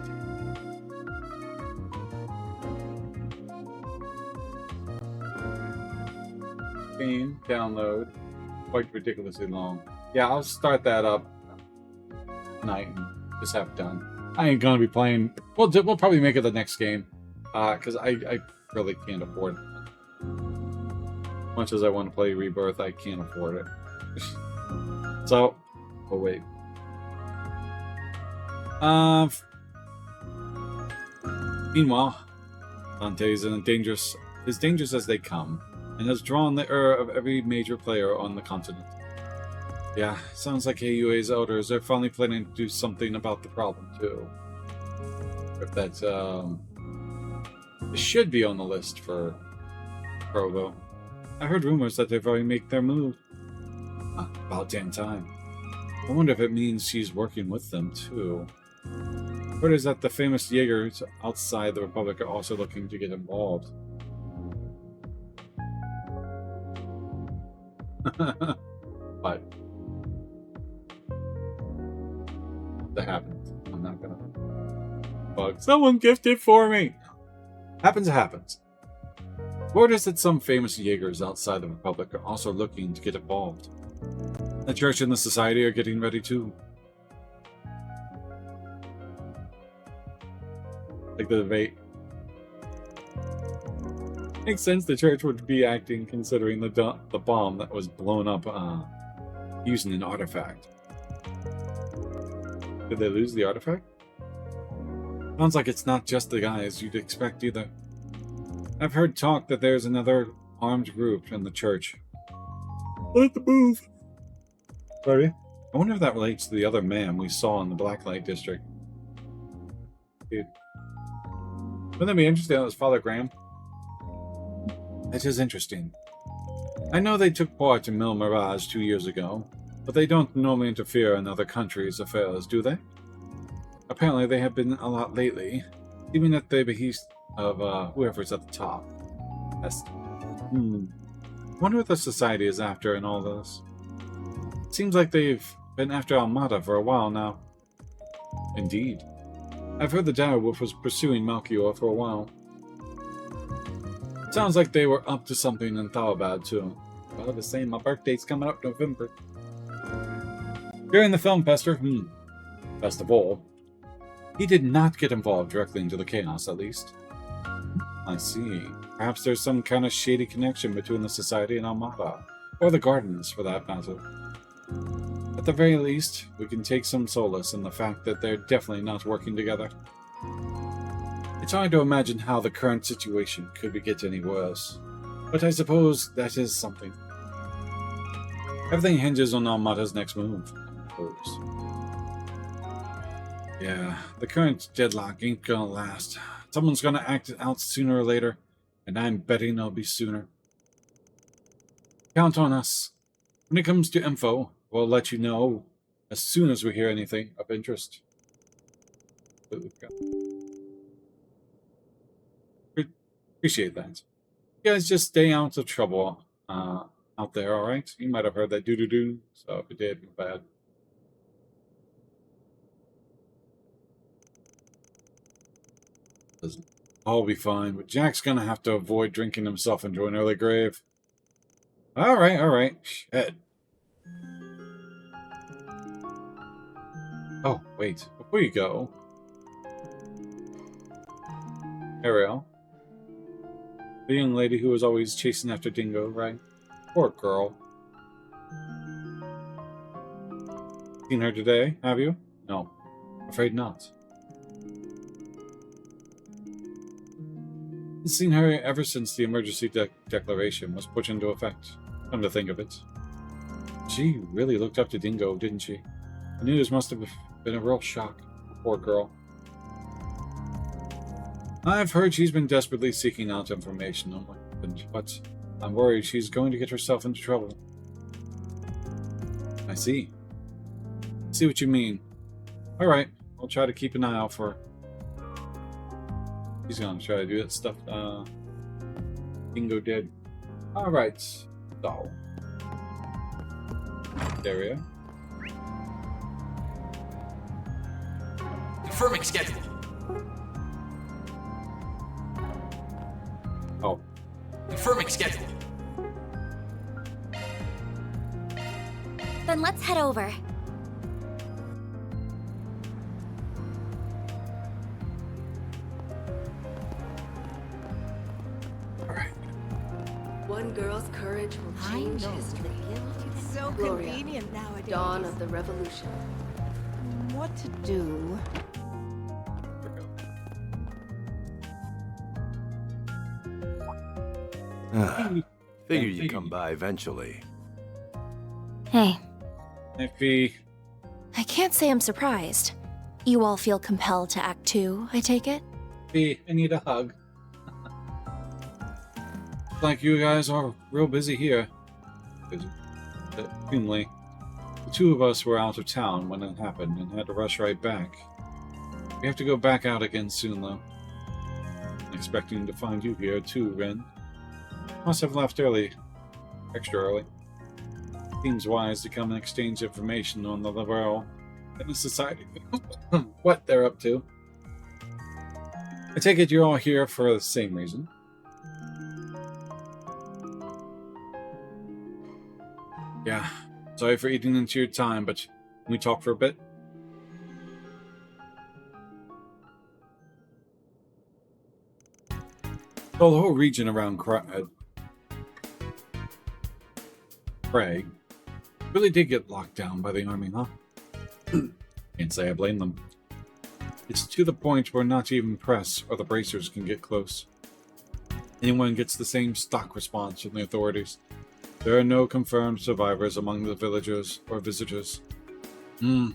Game download quite ridiculously long. Yeah, I'll start that up tonight and just have it done. I ain't gonna be playing. We'll probably make it the next game, because I really can't afford it. Much as I want to play Rebirth, I can't afford it. So, oh wait. Meanwhile, Dante is as dangerous as they come, and has drawn the ire of every major player on the continent. Yeah, sounds like AUA's elders are finally planning to do something about the problem too. If that's it should be on the list for Provo. I heard rumors that they've already made their move. About damn time. I wonder if it means she's working with them too. Word is that the famous Jaegers outside the Republic are also looking to get involved. But that happens. I'm not gonna bug. Someone gifted for me. Happens. Word is that some famous Jaegers outside the Republic are also looking to get involved. The Church and the Society are getting ready too. Like the debate. Makes sense the Church would be acting considering the bomb that was blown up using an artifact. Did they lose the artifact? Sounds like it's not just the guys you'd expect either. I've heard talk that there's another armed group in the Church. Let the move. Sorry? I wonder if that relates to the other man we saw in the Blacklight District. Dude. Wouldn't that be interesting if it was Father Graham? That is interesting. I know they took part in Mil Mirage 2 years ago, but they don't normally interfere in other countries' affairs, do they? Apparently they have been a lot lately, even at the behest of whoever's at the top. Wonder what the Society is after in all this. It seems like they've been after Almata for a while now. Indeed. I've heard the Direwolf was pursuing Melchior for a while. Sounds like they were up to something in Thalabad too. Well, the same, my birthday's coming up November. During the film, Pester, best of all, he did not get involved directly into the chaos, at least. I see. Perhaps there's some kind of shady connection between the Society and Almata, or the Gardens, for that matter. At the very least, we can take some solace in the fact that they're definitely not working together. It's hard to imagine how the current situation could get any worse, but I suppose that is something. Everything hinges on Almata's next move, I suppose. Yeah, the current deadlock ain't gonna last. Someone's gonna act it out sooner or later, and I'm betting it'll be sooner. Count on us. When it comes to info, we'll let you know as soon as we hear anything of interest. Appreciate that. You guys just stay out of trouble out there, alright? You might have heard that doo-doo-doo, so if you did, bad. I'll be fine, but Jack's gonna have to avoid drinking himself into an early grave. Alright. Shit. Oh, wait. Before you go... Ariel. The young lady who was always chasing after Dingo, right? Poor girl. Seen her today, have you? No. Afraid not. Haven't seen her ever since the emergency declaration was put into effect. Come to think of it. she really looked up to Dingo, didn't she? The news must have been a real shock. Poor girl. I've heard she's been desperately seeking out information on what happened, but I'm worried she's going to get herself into trouble. I see. I see what you mean. Alright, I'll try to keep an eye out for her. She's gonna try to do that stuff Dingo did. Alright, so. Area.
Confirming schedule.
Oh.
Confirming schedule.
Then let's head over.
One girl's courage will change history.
It's so
Gloria,
convenient nowadays.
Dawn of the revolution.
What to do?
Figured you'd come by eventually.
Hey.
If
I can't say I'm surprised. You all feel compelled to act too, I take it?
I need a hug. Like you guys are real busy here. Seemingly, the two of us were out of town when it happened and had to rush right back. We have to go back out again soon, though. I'm expecting to find you here too, Ren. Must have left early. Extra early. Seems wise to come and exchange information on the Lavrel and the society. What they're up to. I take it you're all here for the same reason. Yeah, sorry for eating into your time, but can we talk for a bit? Well, the whole region around Craig really did get locked down by the army, huh? Can't say I blame them. It's to the point where not even press or the bracers can get close. Anyone gets the same stock response from the authorities. There are no confirmed survivors among the villagers or visitors. I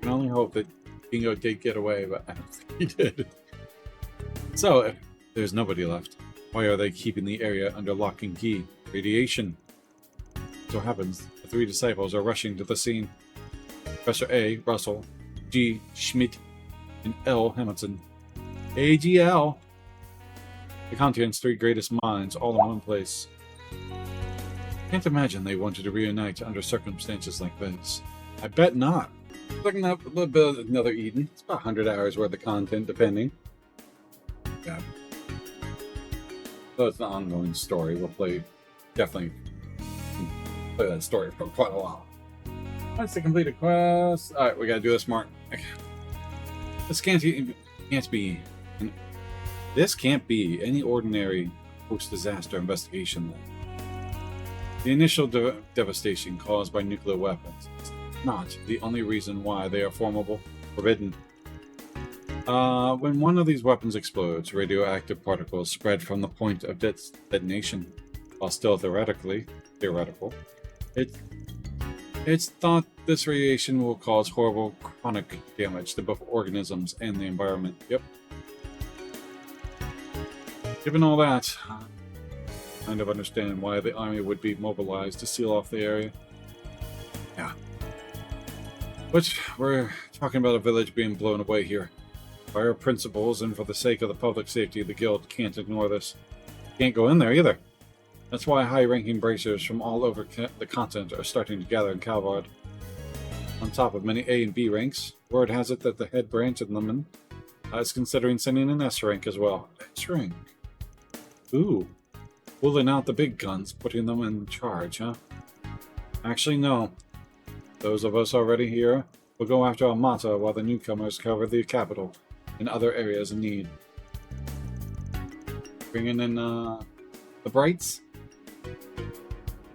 can only hope that Dingo did get away, but I don't think he did. So, if there's nobody left, why are they keeping the area under lock and key? Radiation. So happens, the three disciples are rushing to the scene. Professor A, Russell, G, Schmidt, and L, Hamilton. AGL! The continent's three greatest minds all in one place. Can't imagine they wanted to reunite under circumstances like this. I bet not. Looking up a little bit of another Eden. It's about 100 hours worth of content, depending. Yeah. So it's an ongoing story. We'll definitely play that story for quite a while. Once they complete a quest. Alright, we gotta do this more. This can't be any ordinary post-disaster investigation. The initial devastation caused by nuclear weapons is not the only reason why they are forbidden. When one of these weapons explodes, radioactive particles spread from the point of detonation. While still theoretical, it's thought this radiation will cause horrible chronic damage to both organisms and the environment. Yep. Given all that, I kind of understand why the army would be mobilized to seal off the area. Yeah. But we're talking about a village being blown away here. By our principles and for the sake of the public safety, the guild can't ignore this. Can't go in there either. That's why high-ranking bracers from all over the continent are starting to gather in Calvard. On top of many A and B ranks, word has it that the head branch of Lemon is considering sending an S rank as well. S rank? Ooh. Pulling out the big guns, putting them in charge, huh? Actually, no. Those of us already here will go after Almata while the newcomers cover the capital and other areas in need. Bringing in, the Brights?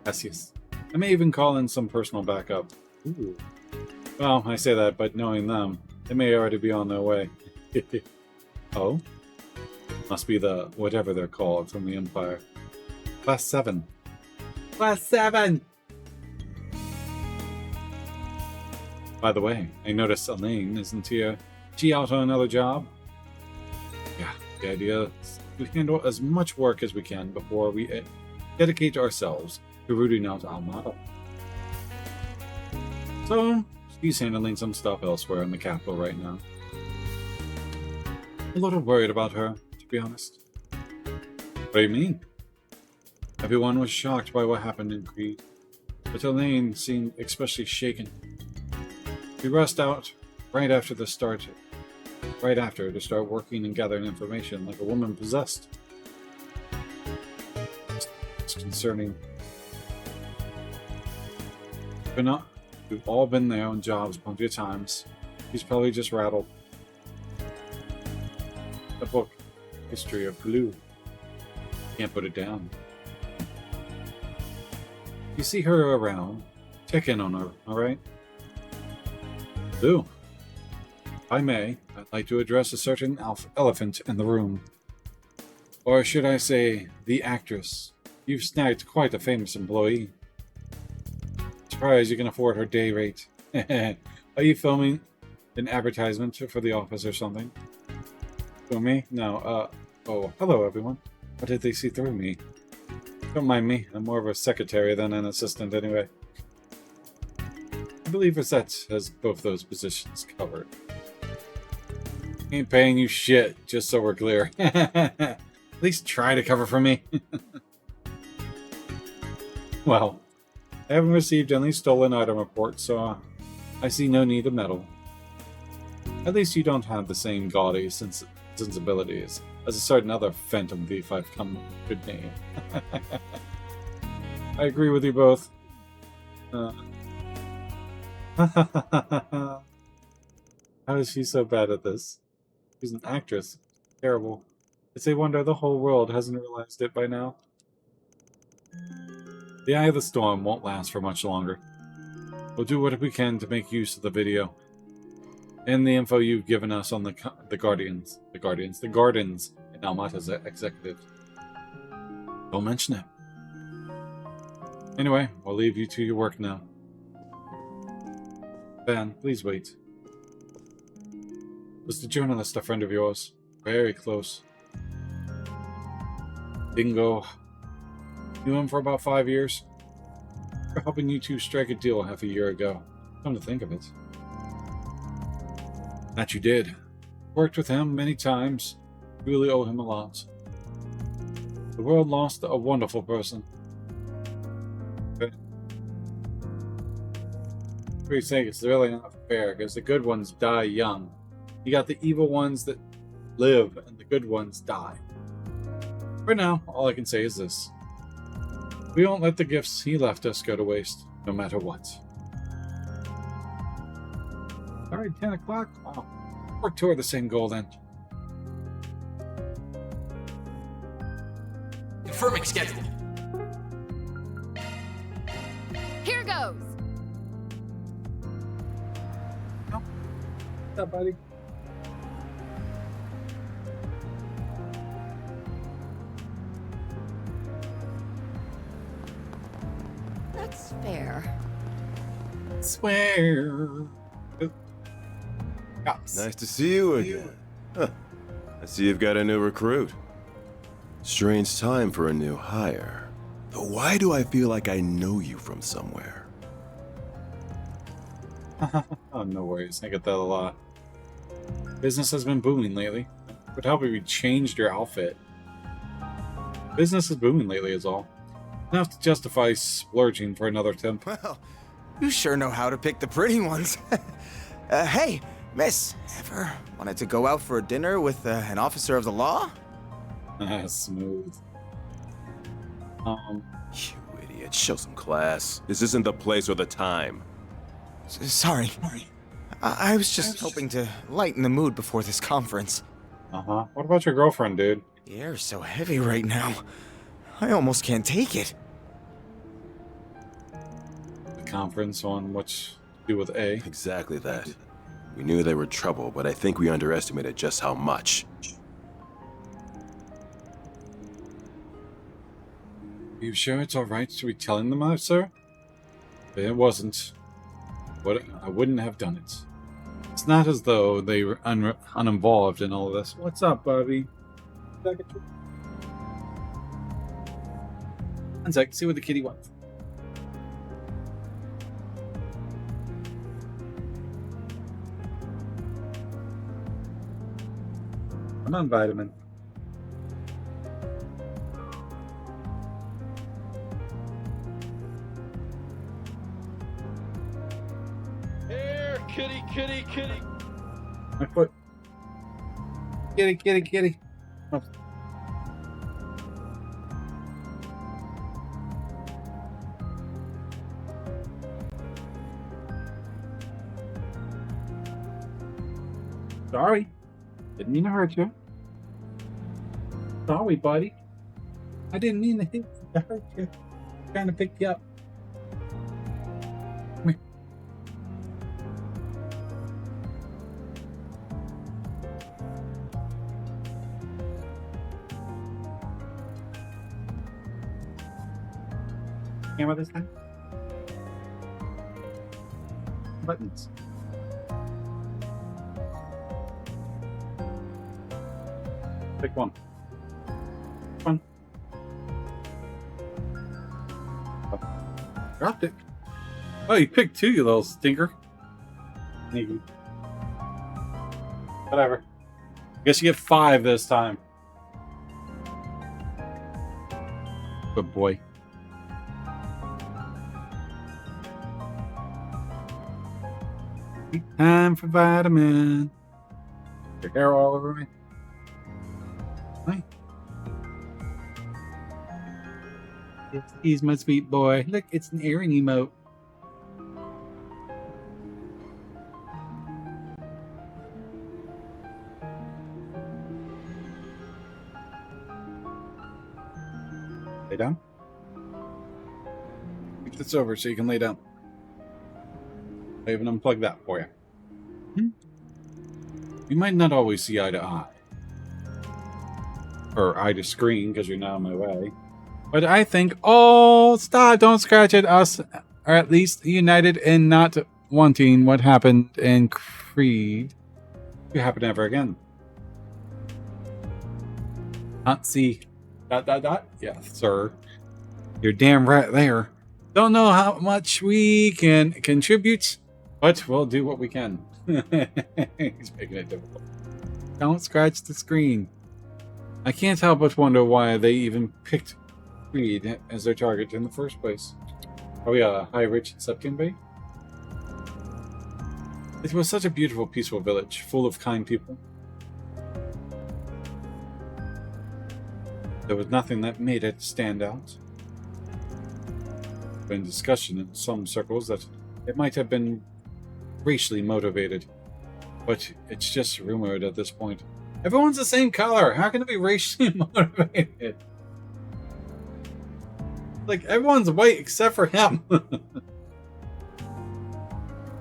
Yes. I may even call in some personal backup. Ooh. Well, I say that, but knowing them, they may already be on their way. Oh? Must be the whatever they're called from the Empire. Class 7. Class 7! By the way, I noticed Elaine isn't here. She out on another job? Yeah, the idea is to handle as much work as we can before we dedicate ourselves to rooting out Almata. So, she's handling some stuff elsewhere in the capital right now. A little worried about her, to be honest. What do you mean? Everyone was shocked by what happened in Creed, but Elaine seemed especially shaken. We rushed out right after to start working and gathering information like a woman possessed. It's concerning. We've all been there on jobs plenty of times. He's probably just rattled. The book, History of Blue. Can't put it down. You see her around, check in on her, alright? Do. If I may, I'd like to address a certain elephant in the room. Or should I say, the actress. You've snagged quite a famous employee. Surprised you can afford her day rate. Are you filming an advertisement for the office or something? For me? No, oh, hello everyone. What did they see through me? Don't mind me, I'm more of a secretary than an assistant anyway. I believe Rosette has both those positions covered. Ain't paying you shit, just so we're clear. At least try to cover for me. Well, I haven't received any stolen item reports, so I see no need to meddle. At least you don't have the same gaudy sensibilities as a certain other phantom thief I've come to name. I agree with you both. How is she so bad at this? She's an actress. Terrible. It's a wonder the whole world hasn't realized it by now. The eye of the storm won't last for much longer. We'll do what we can to make use of the video and the info you've given us on the Gardens and Almata's executives. Don't mention it. Anyway, we'll leave you to your work now. Van, please wait. Was the journalist a friend of yours? Very close. Dingo. Knew him for about 5 years. For helping you two strike a deal half a year ago. Come to think of it. That you did. Worked with him many times. Really owe him a lot. The world lost a wonderful person. What do you think? It's really not fair, because the good ones die young. You got the evil ones that live, and the good ones die. For now, all I can say is this. We won't let the gifts he left us go to waste, no matter what. Alright, 10 o'clock? Wow. We're toward the same goal then.
Confirming schedule.
Here goes.
What's up, buddy?
That's fair.
Swear.
Nice to see you again. Huh. I see you've got a new recruit. Strange time for a new hire. But why do I feel like I know you from somewhere?
Oh, no worries. I get that a lot. Business has been booming lately. It would help if you changed your outfit. Business is booming lately is all. Enough to justify splurging for another temp.
Well, you sure know how to pick the pretty ones. Hey, miss, ever wanted to go out for a dinner with an officer of the law?
Smooth.
You idiot, show some class. This isn't the place or the time.
Sorry. I was just hoping to lighten the mood before this conference.
Uh-huh. What about your girlfriend, dude?
The air's so heavy right now. I almost can't take it.
The conference on what to do with A?
Exactly that. We knew they were trouble, but I think we underestimated just how much.
you sure it's alright to be telling them that, sir? It wasn't. I wouldn't have done it. It's not as though they were uninvolved in all of this. What's up, Bobby? One sec, see what the kitty wants. I'm on vitamin.
Here, kitty, kitty, kitty.
My foot. Kitty, kitty, kitty. Oh. Sorry. Didn't mean to hurt you. Sorry, buddy. I didn't mean to hurt you. Trying to pick you up. Come here. Camera this time? Buttons. Pick one. One. Oh. Dropped it. Oh, you picked two, you little stinker. Maybe. Whatever. Guess you get 5 this time. Good boy. Time for vitamin. Your hair all over me. Hi. He's my sweet boy. Look, it's an Aaron emote. Lay down. Keep this over so you can lay down. I even unplug that for you. We might not always see eye to eye. Or eye to screen, because you're now in my way. But I think, oh, stop, don't scratch at us. Or at least united in not wanting what happened in Creed to happen ever again. Not see. ... Yeah, sir. You're damn right there. Don't know how much we can contribute, but we'll do what we can. He's making it difficult. Don't scratch the screen. I can't help but wonder why they even picked Creed as their target in the first place. Are we a high rich Septian Bay? It was such a beautiful, peaceful village, full of kind people. There was nothing that made it stand out. There's been discussion in some circles that it might have been racially motivated, but it's just rumored at this point. Everyone's the same color. How can it be racially motivated? Like, everyone's white except for him.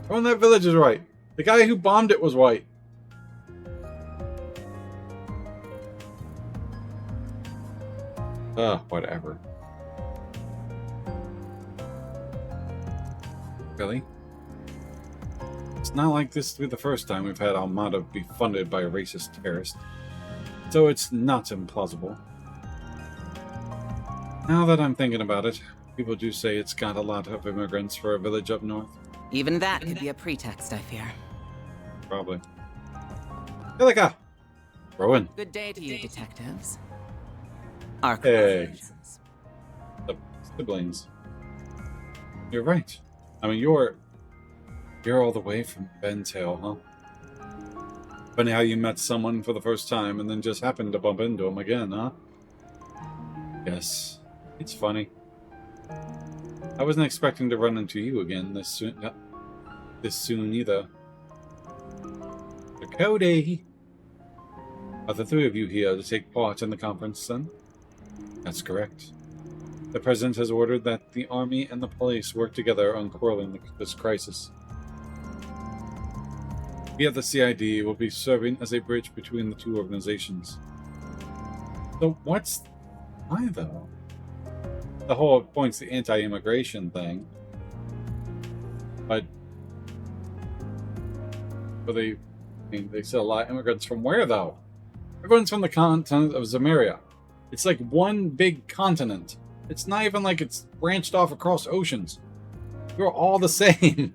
Everyone in that village is white. The guy who bombed it was white. Whatever. Really? It's not like this to be the first time we've had Armada be funded by a racist terrorist. So it's not implausible. Now that I'm thinking about it, people do say it's got a lot of immigrants for a village up north.
Even that could be a pretext, I fear.
Probably. Ilika! Rowan.
Good day to you, detectives.
Hey. The siblings. You're right. I mean, you're all the way from Bentale, huh? Funny how you met someone for the first time and then just happened to bump into him again, huh? Yes, it's funny. I wasn't expecting to run into you again this soon either. So Cody! Are the 3 of you here to take part in the conference, then? That's correct. The President has ordered that the Army and the police work together on quelling this crisis. We at the CID will be serving as a bridge between the 2 organizations. So why though? the whole point's the anti-immigration thing. But they, I mean, they said a lot of immigrants from where, though? Everyone's from the continent of Zemeria. It's like one big continent. It's not even like it's branched off across oceans. We're all the same.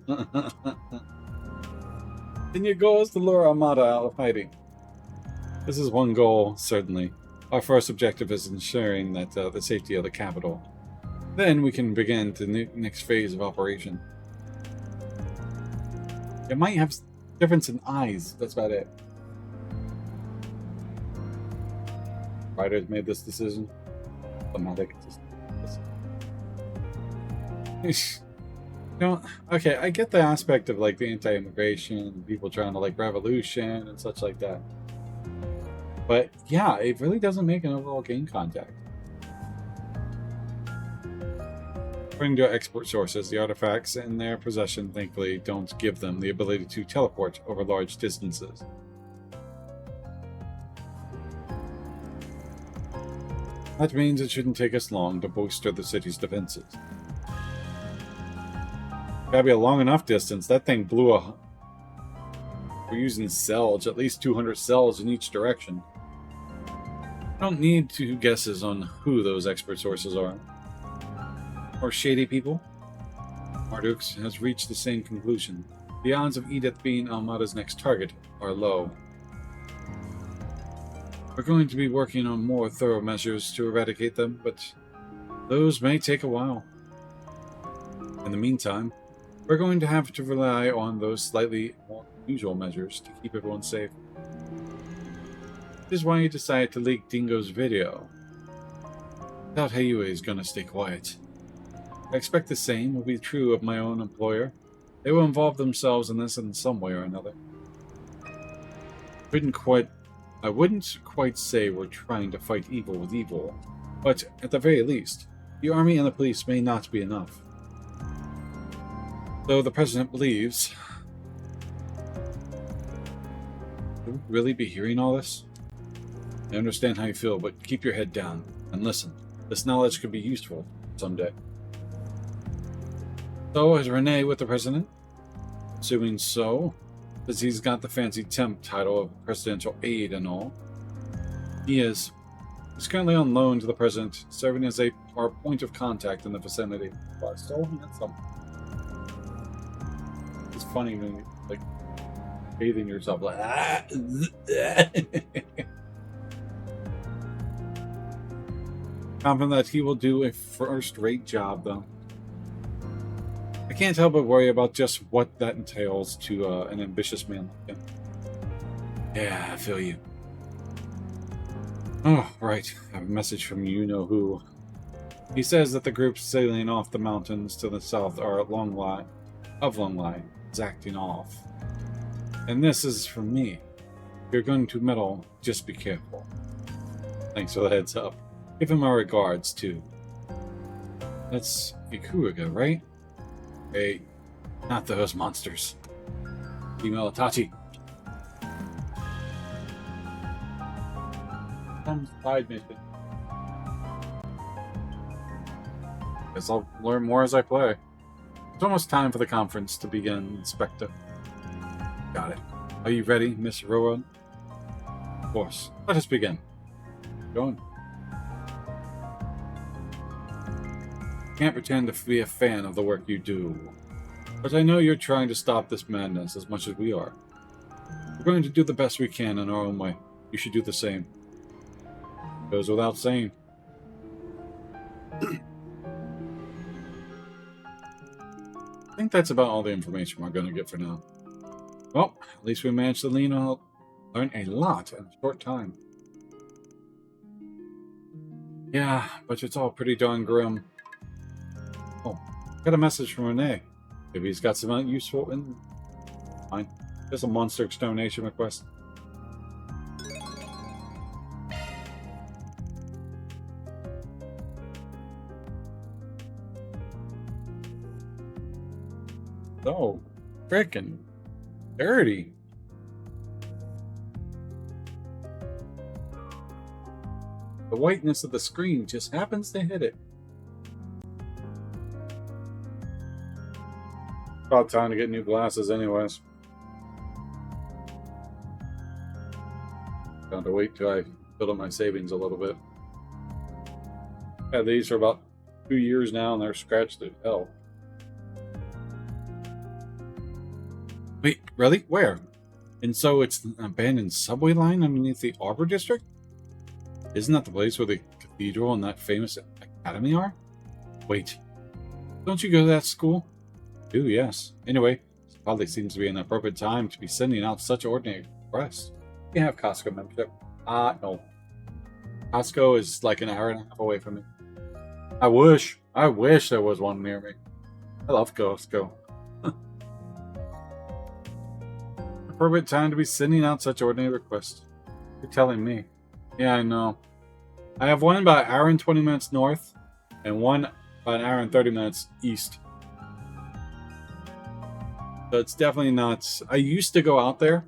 And your goal is to lure Armada out of hiding. This is one goal, certainly. Our first objective is ensuring that the safety of the capital. Then we can begin the next phase of operation. It might have difference in eyes. That's about it. Writers made this decision. Okay, I get the aspect of like the anti-immigration, people trying to like revolution and such like that. But yeah, it really doesn't make an overall game contact. According to expert sources, the artifacts in their possession thankfully don't give them the ability to teleport over large distances. That means it shouldn't take us long to bolster the city's defenses. Gotta be a long enough distance. That thing blew a... We're using cells, at least 200 cells in each direction. I don't need two guesses on who those expert sources are. Or shady people. Marduk has reached the same conclusion. The odds of Edith being Almada's next target are low. We're going to be working on more thorough measures to eradicate them, but those may take a while. In the meantime, we're going to have to rely on those slightly more unusual measures to keep everyone safe. This is why you decided to leak Dingo's video. I doubt Heiyue is going to stay quiet. I expect the same will be true of my own employer. They will involve themselves in this in some way or another. I wouldn't quite say we're trying to fight evil with evil, but at the very least, the army and the police may not be enough. Though the president believes... Will we really be hearing all this? I understand how you feel, but keep your head down and listen. This knowledge could be useful someday. So, is Renee with the president? Assuming so, since he's got the fancy temp title of presidential aide and all. He is. He's currently on loan to the president, serving as our point of contact in the vicinity. Wow, so handsome. It's funny when you, like, bathing yourself like, ah! Confident that he will do a first-rate job, though. I can't help but worry about just what that entails to an ambitious man like him. Yeah, I feel you. Oh, right. I have a message from you-know-who. He says that the groups sailing off the mountains to the south are at Longlai, is acting off. And this is from me. If you're going to meddle, just be careful. Thanks for the heads up. Give him our regards, too. That's Ikuruga, right? Hey, not those monsters. Email Itachi. Some side mission. Guess I'll learn more as I play. It's almost time for the conference to begin, Inspector. Got it. Are you ready, Miss Rowan? Of course. Let us begin. Go on. Can't pretend to be a fan of the work you do, but I know you're trying to stop this madness as much as we are. We're going to do the best we can in our own way. You should do the same. Goes without saying. I think that's about all the information we're going to get for now. Well, at least we managed to learn a lot in a short time. Yeah, but it's all pretty darn grim. Oh, got a message from Renee. Maybe he's got some useful in... Fine. Just a monster extermination request. So, frickin' dirty. The whiteness of the screen just happens to hit it. About time to get new glasses, anyways. Got to wait till I build up my savings a little bit. Had these for about 2 years now, and they're scratched to hell. Wait, really? Where? And so it's an abandoned subway line underneath the Arbor District? Isn't that the place where the cathedral and that famous academy are? Wait, don't you go to that school? I do, yes. Anyway, it probably seems to be an appropriate time to be sending out such ordinary requests. You have Costco membership? No. Costco is like an hour and a half away from me. I wish there was one near me. I love Costco. Appropriate time to be sending out such ordinary requests. You're telling me. Yeah, I know. I have one about an hour and 20 minutes north, and one about an hour and 30 minutes east. So it's definitely not... I used to go out there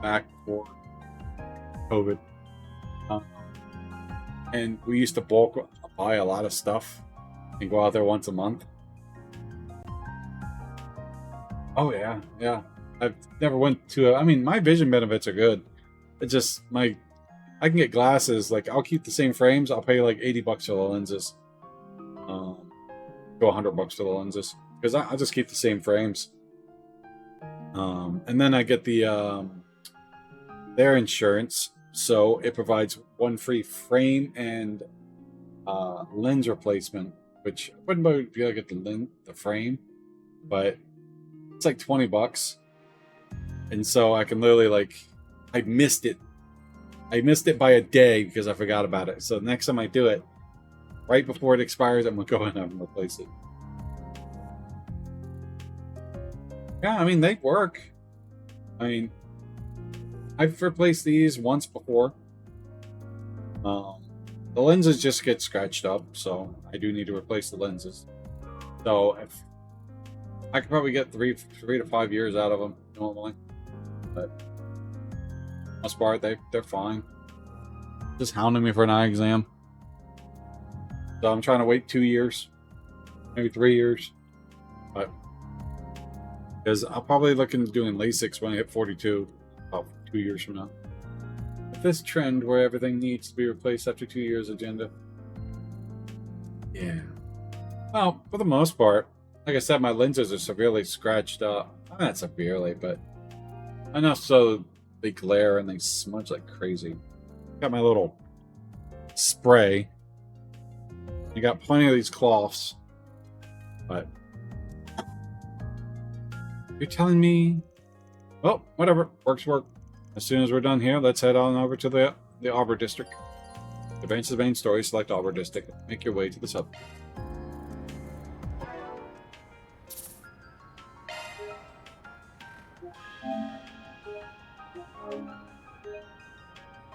back before COVID. And we used to bulk buy a lot of stuff and go out there once a month. Oh, yeah, yeah. I've never went to... I mean, my vision benefits are good. It's just I can get glasses. Like, I'll keep the same frames. I'll pay like $80 for the lenses. Go $100 for the lenses. Because I'll just keep the same frames. And then I get the their insurance. So it provides one free frame and lens replacement. Which I wouldn't be able to get the frame. But it's like $20. And so I can literally like... I missed it. I missed it by a day because I forgot about it. So next time I do it, right before it expires, I'm going to go in and replace it. Yeah, I mean, they work. I mean, I've replaced these once before. The lenses just get scratched up, so I do need to replace the lenses. So if I could probably get 3 to 5 years out of them normally. But most part, they're fine. Just hounding me for an eye exam. So I'm trying to wait 2 years, maybe 3 years. But because I'll probably look into doing LASIK when I hit 42, about 2 years from now. If this trend where everything needs to be replaced after 2 years agenda. Yeah. Well, for the most part, like I said, my lenses are severely scratched up. Not severely, but enough so they glare and they smudge like crazy. Got my little spray. I got plenty of these cloths. But you're telling me... Well, whatever. Works work. As soon as we're done here, let's head on over to the Arbor District. Advance the main story, select Arbor District. Make your way to the sub.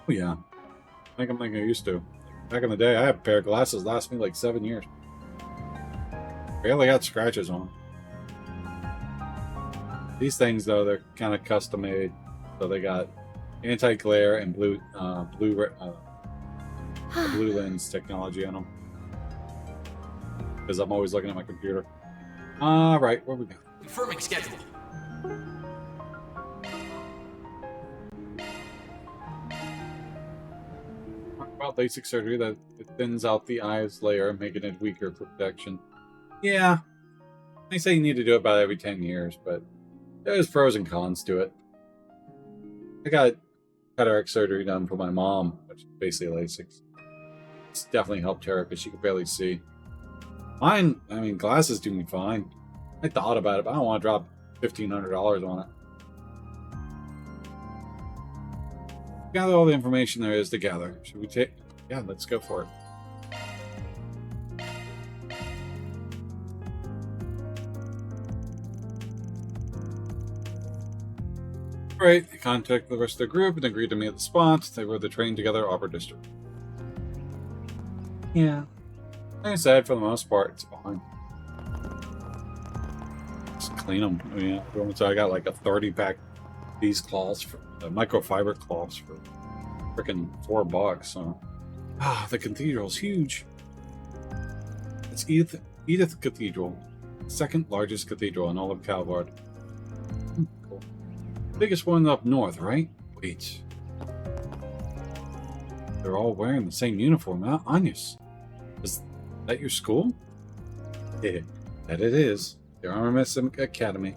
Oh yeah, I think I'm like I used to. Back in the day, I had a pair of glasses last me like 7 years. Barely got scratches on them. These things though, they're kind of custom made, so they got anti-glare and blue lens technology on them. Because I'm always looking at my computer. All right, where we go?
Confirming schedule.
About LASIK surgery that it thins out the eye's layer, making it weaker for protection. Yeah, they say you need to do it about every 10 years, but there's pros and cons to it. I got cataract surgery done for my mom, which is basically LASIK. It's definitely helped her because she could barely see. Mine, I mean, glasses do me fine. I thought about it, but I don't want to drop $1,500 on it. Gather all the information there is to gather. Should we take... Yeah, let's go for it. Alright, they contact the rest of the group and agreed to meet at the spot. They rode the train together, Arbor District. Yeah. Like I said, for the most part, it's fine. Just clean them. I mean, so I got like a 30-pack these cloths for microfiber cloths for freaking $4. So, the cathedral's huge. It's Edith Cathedral. second largest cathedral in all of Calvard. Cool. Biggest one up north, right? Wait. They're all wearing the same uniform, huh? Agnes. Is that your school? Yeah, that it is. The RMS Academy.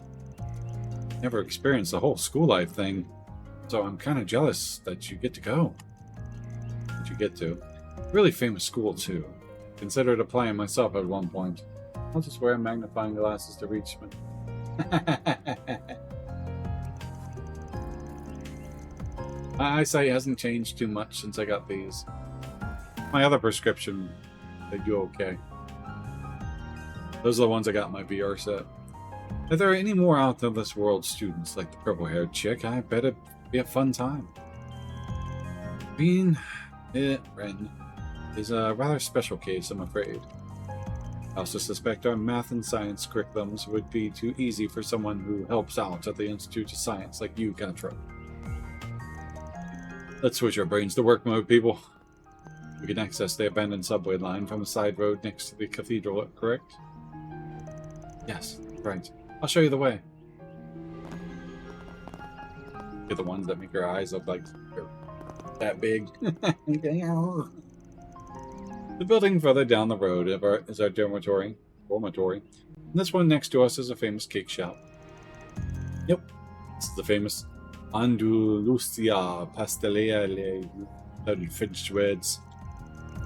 Never experienced the whole school life thing, so I'm kind of jealous that you get to go. That you get to. Really famous school, too. Considered applying myself at one point. I'll just wear magnifying glasses to reach me. My eyesight hasn't changed too much since I got these. My other prescription, they do okay. Those are the ones I got in my VR set. If there are any more out of this world students like the purple-haired chick, I bet it'd be a fun time. Being Ren is a rather special case, I'm afraid. I also suspect our math and science curriculums would be too easy for someone who helps out at the Institute of Science like you, Catra. Let's switch our brains to work mode, people. We can access the abandoned subway line from a side road next to the cathedral, correct? Yes, right. I'll show you the way. You're the ones that make your eyes look like they're that big. The building further down the road is our dormitory. And this one next to us is a famous cake shop. Yep, this is the famous Andalusia Pasteleria finished words.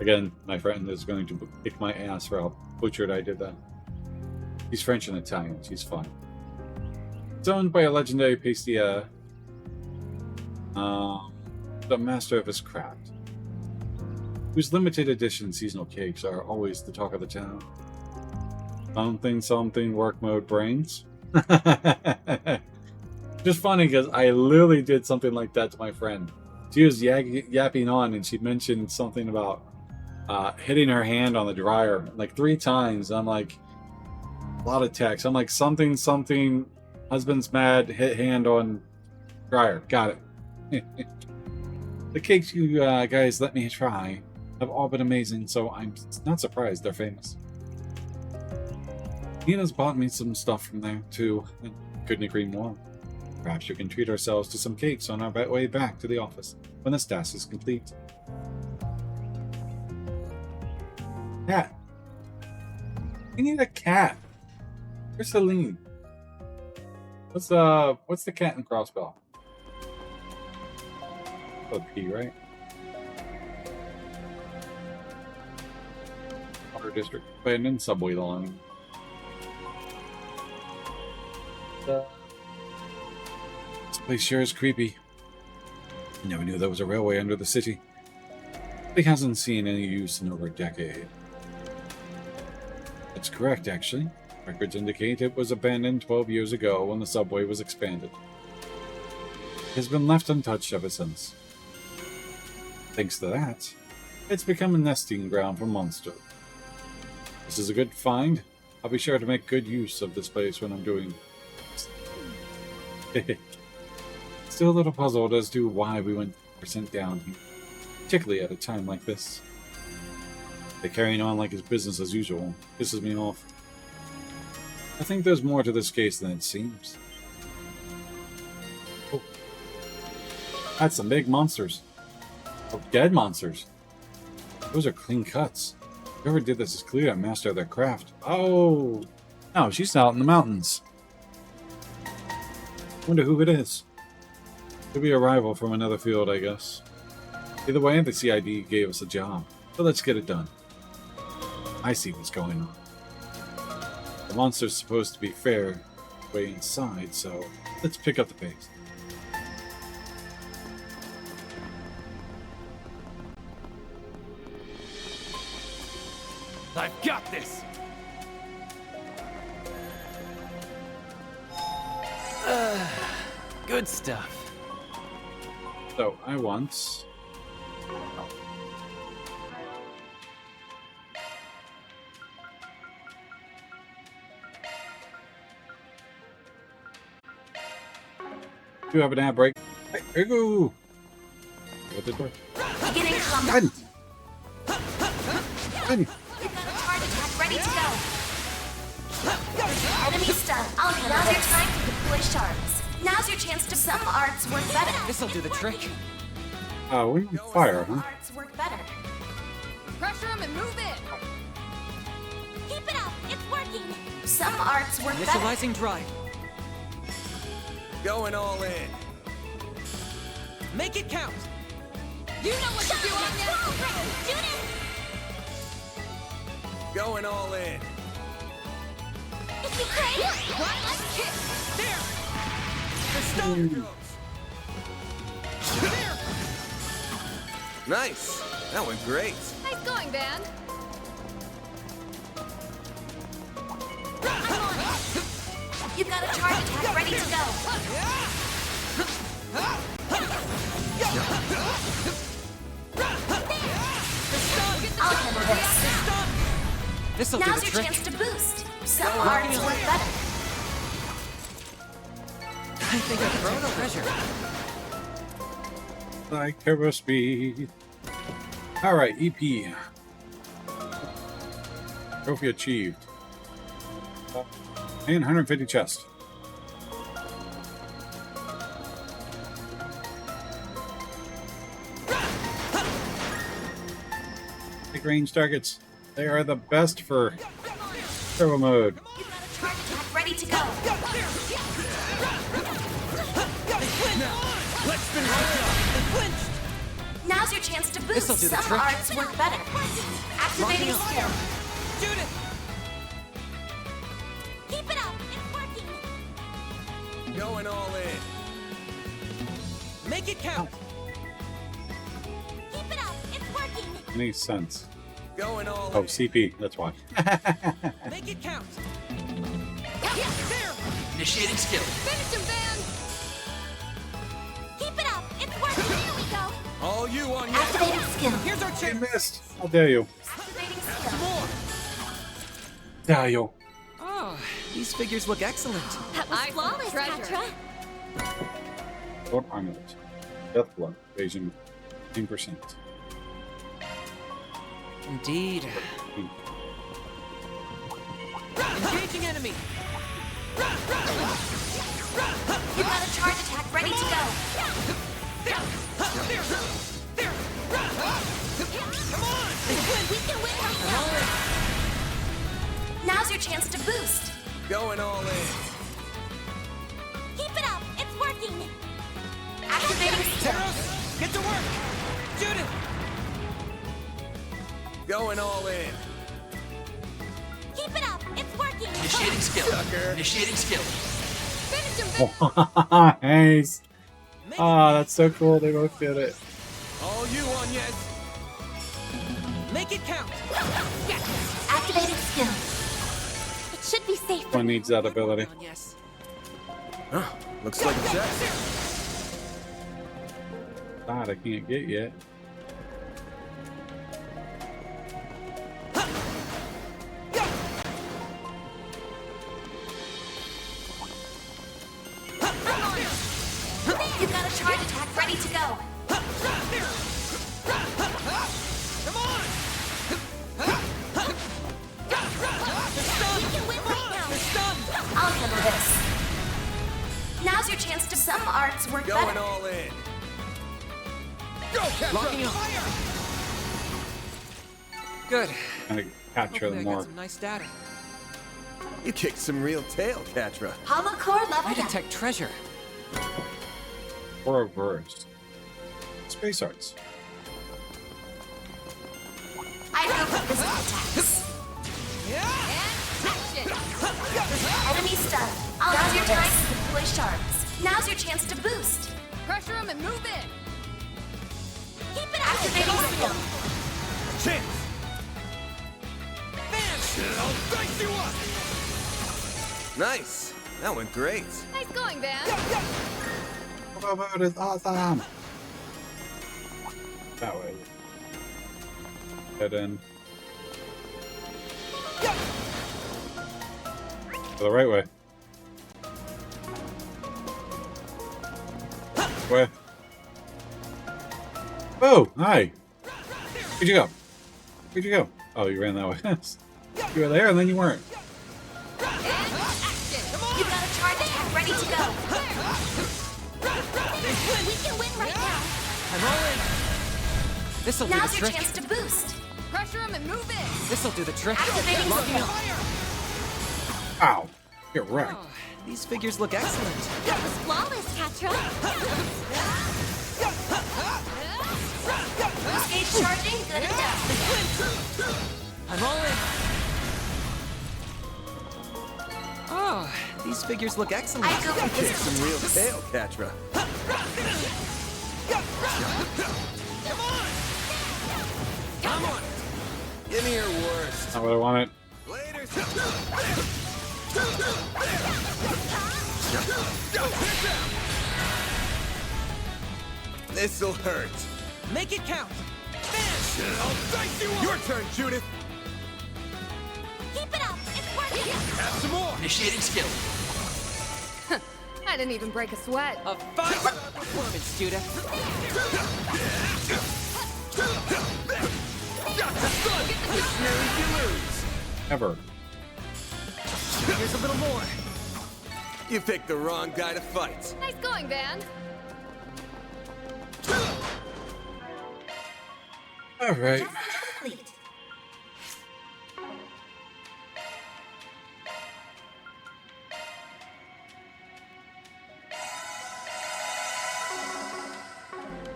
Again, my friend is going to kick my ass for how butchered I did that. He's French and Italian. He's fun. It's owned by a legendary pastelier, the master of his craft, whose limited edition seasonal cakes are always the talk of the town. Something work mode brains. Just funny because I literally did something like that to my friend. She was yapping on and she mentioned something about hitting her hand on the dryer like 3 times. I'm like, a lot of text. I'm like, something, husband's mad, hit hand on dryer. Got it. The cakes you guys let me try have all been amazing, so I'm not surprised they're famous. Nina's bought me some stuff from there, too, and couldn't agree more. Perhaps you can treat ourselves to some cakes on our way back to the office when this task is complete. Cat. We need a cat. Where's Celine? What's the cat and crossbow? Oh, P, right? Blacklight District, abandoned subway line. This place sure is creepy. I never knew there was a railway under the city. It hasn't seen any use in over a decade. That's correct, actually. Records indicate it was abandoned 12 years ago when the subway was expanded. It has been left untouched ever since. Thanks to that, it's become a nesting ground for monsters. This is a good find. I'll be sure to make good use of this place when I'm doing... Still a little puzzled as to why we were sent down here, particularly at a time like this. They're carrying on like it's business as usual. Pisses me off. I think there's more to this case than it seems. Oh. That's some big monsters. Oh, dead monsters. Those are clean cuts. Whoever did this is clearly a master of their craft. Oh! No, she's out in the mountains. Wonder who it is. Could be a rival from another field, I guess. Either way, the CID gave us a job, so let's get it done. I see what's going on. The monster's supposed to be fair way inside, so let's pick up the pace.
I've got this! Good stuff.
So, I want... Oh. Do have an ad break. Hey, go! What the door?
Beginning combat.
Done!
We've got a target pack ready to go. Enemy stun. Now's your time to deploy shards. Now's your chance to. Some arts work better.
This'll do the trick.
Oh, we on fire, huh?
Arts work better.
Pressure him and move in.
Keep it up. It's working. Some arts work better.
Initializing drive.
Going all in.
Make it count.
You know what to do, Anya.
Judith!
Going all in.
If you can.
Right, let's kick.
There. The stun goes. There.
Nice. That went great.
Nice going, band.
You've got a charge attack ready to go. I'll handle this.
This'll do
Now's
the
your
trick.
chance to boost. Some arts work better.
I think I throw no pressure.
Like turbo speed. Alright, EP. Trophy achieved. And 150 chest. Big range targets. They are the best for turbo mode.
You've got a charge attack ready to go.
Let's finish the job.
Now's your chance to boost.
This'll do the
Some
trick.
arts work better. Activating skill.
Judith.
Keep it up. It's working.
Going all in.
Make it count.
Keep it up. It's working.
Makes sense.
Going all
Oh,
in.
CP. That's why.
Make it count.
There.
Initiating skill.
Finish him, band.
Keep it up. It's working. Here we go.
All you on
Activating skill.
Here's our
You
chance.
missed. How dare you?
Activating skill.
More.
Dare you?
Oh, these figures look excellent.
That was flawless,
treasure.
Patra.
Lord Armament. Deathblood. Evasion 10%.
Indeed. Engaging enemy.
You've got a charge attack ready to go.
Come on.
We can win right now. Now's your chance to boost.
Going all in.
Keep it up. It's working. Activating skill.
Teros, get to work. Judith.
Going all in.
Keep it up. It's working.
Initiating skill.
Sucker.
Initiating skill.
Finish him, band.
Nice. Ah, that's so cool. They both did it.
All you on yes.
Make it count.
Activating skill. It should be safe.
One needs that ability.
Yes.
Huh. Looks like a chest.
God, I can't get yet.
You've got a charge attack ready to go.
Come on.
We can win right now.
The stun.
I'll handle this. Now's your chance to. Some arts work
Going
better.
all in. Go, Captain.
Locking up. Good.
Kind of capture
Hopefully I
more.
got some nice data.
You kicked some real tail, Catra.
Holocore
I
level up.
detect treasure.
Or reversed. Space arts.
I go for physical attacks. Enemy stun. Now's your time to deploy shards. Now's your chance to boost.
Pressure him and move in.
Keep it activating skill.
Chance.
I'll dice you up.
Nice. That went great.
Nice going, band.
Turbo mode is awesome. That way. Head in. Go the right way. Where? Oh, hi. Where'd you go? Where'd you go? Oh, you ran that way. You were there and then you weren't.
I'm all in. This'll do the
Now's your
trick.
chance to boost.
Pressure him and move in.
This'll do the trick.
Activating
Locking
skill.
up.
Ow. Get wrecked.
Oh, these figures look excellent.
That was flawless, Catra. Stage charging, good and done.
I'm all in. Oh, these figures look excellent.
I go for physical
Some real
attacks.
tail, Catra.
Come on.
Give me your worst.
Not what I wanted.
Later. This'll hurt.
Make it count.
I'll dice you up. Your turn, Judith.
Keep it up. It's working.
Have some more.
Initiating skill.
I didn't even break a sweat.
A 5-star performance, Judith.
Ever.
Here's a little more.
You picked the wrong guy to fight.
Nice going, band.
All right.
Complete.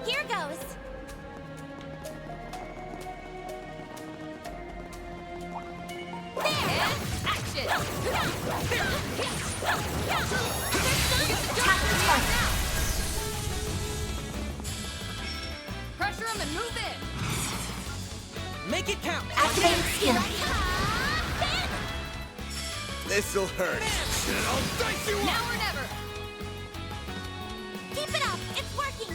Here goes.
Action. Pressure him and move in.
Make it count.
Activating skill.
This'll hurt. I'll dice you
Now
up.
or never.
Keep it up. It's working.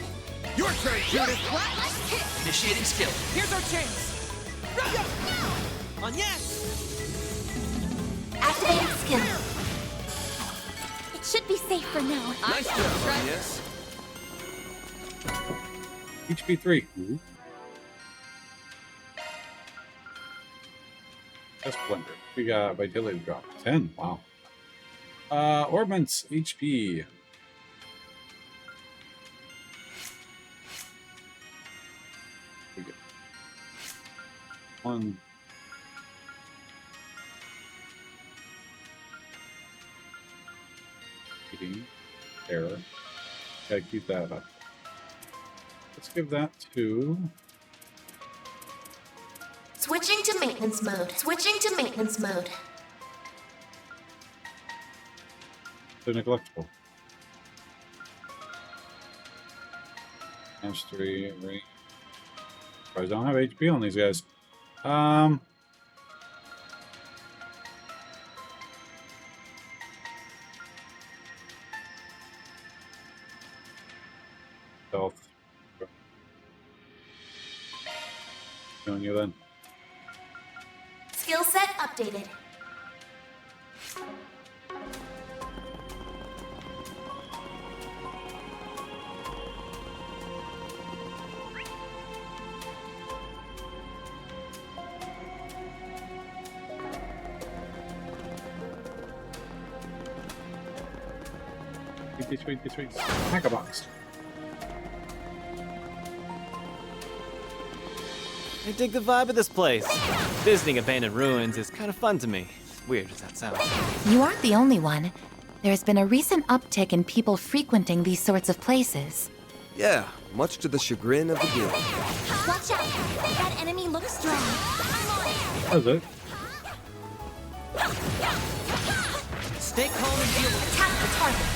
Your turn, Judith.
Blacklight kick.
Initiating skill.
Here's our chance. On yes.
Activating skill. It should be safe for now.
Nice job, yes.
HP 3. Ooh. That's Blender. We got Vitality drop. 10. Wow. Orbments HP. We get 1. Eating. Error. Gotta keep that up. Let's give that to...
Switching to maintenance mode. Switching to maintenance mode.
the neglectable. Times 3 range. I don't have HP on these guys. Health. Showing you then.
Skill set updated.
Sweet. Pack a box.
I dig the vibe of this place. Visiting abandoned ruins is kind of fun to me. Weird as that sounds.
You aren't the only one. There's been a recent uptick in people frequenting these sorts of places.
Yeah, much to the chagrin of the guild.
Watch out! That enemy looks strong.
How's it?
Stay calm and deal with it.
Tap the target.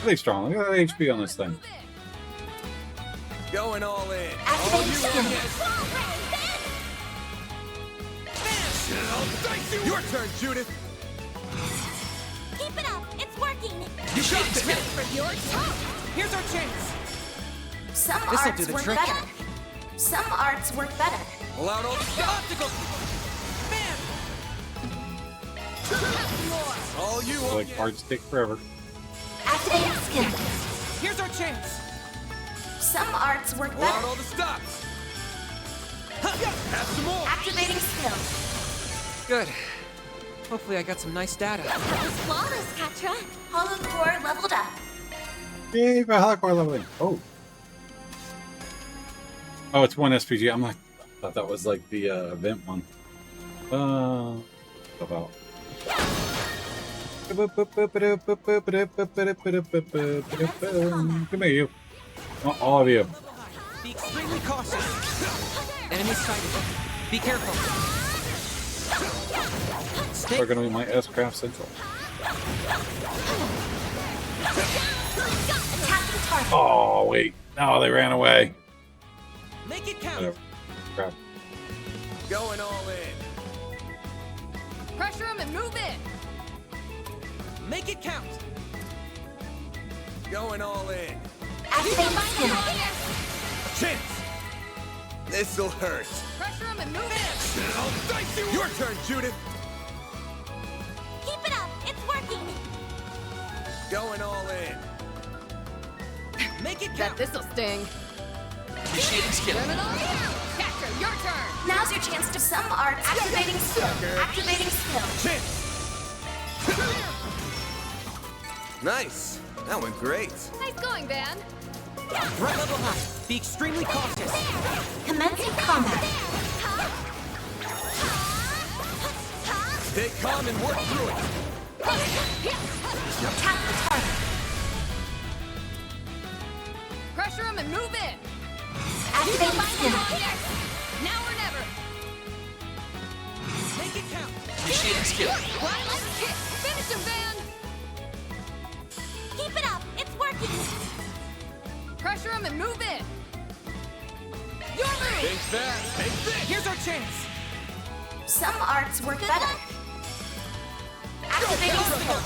Really strong. Look at that HP on this thing.
Going all in.
Activating skill.
Your turn, Judith.
Keep it up. It's working.
You shot the hit for yours. Here's our chance.
Some
This'll do
arts
the
work
trick.
better. Some arts work better.
Pull out all the
Optical. Bam.
all you want.
Like parts take forever.
Activating skill.
Here's our chance.
Some arts work
Pull out
better.
all the stops. Have some more.
Activating skill.
Good. Hopefully I got some nice data.
That was flawless, Katra. Hollow core leveled up.
Yay, for Holocore leveling. Oh, Oh, it's one SPG. I'm like, I thought that was like the event one. About. Come here, you. All of you.
Be extremely cautious. Enemy sighted. Be careful.
We're gonna be my S-Craft Central. Oh wait, no, they ran away.
Make it count.
Whatever. Crap.
Going all in.
Pressure him and move in.
Make it count.
Going all in.
Chance.
This'll hurt.
Pressure him and move in.
I'll dice you. Your turn, Judith.
Keep it up. It's working.
Going all in.
Make it
Bet
count.
this'll sting.
Initiating skill.
Catcher, your turn.
Now's your chance to some arts. Activating skill. Activating skill.
Nice. That went great.
Nice going, Van.
Threat level high. Be extremely cautious.
Commencing combat.
Stay calm and work through it.
Attack the target.
Pressure him and move in.
Activating skill.
Now or never.
Make it count.
Initiating skill.
Blacklight kick. Finish him, Van.
Keep it up. It's working.
Pressure him and move in. Your move.
Think fast. Think this.
Here's our chance.
Some arts work better. Activating skill.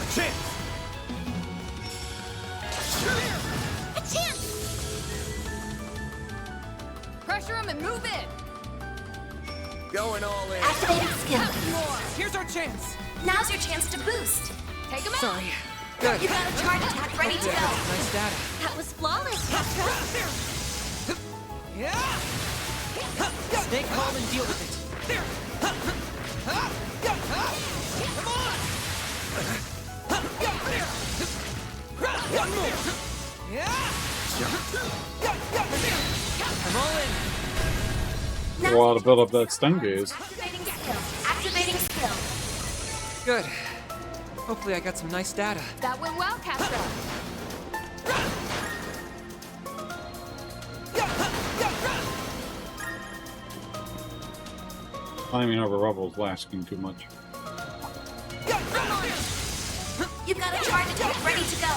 A chance.
A chance.
Pressure him and move in.
Going all in.
Activating skill.
More.
Here's our chance.
Now's your chance to boost.
Take him out.
Sorry. Good.
You got a charge attack ready to go.
Nice data.
That was flawless, Castra.
Yeah. Stay calm and deal with it. There. Come on. One more. Yeah. I'm all in.
A while to build up that stun gaze.
Activating skill. Activating skill.
Good. Hopefully I got some nice data.
That went well, Castra.
Climbing over rubble is asking too much.
You've got a charge attack ready to go.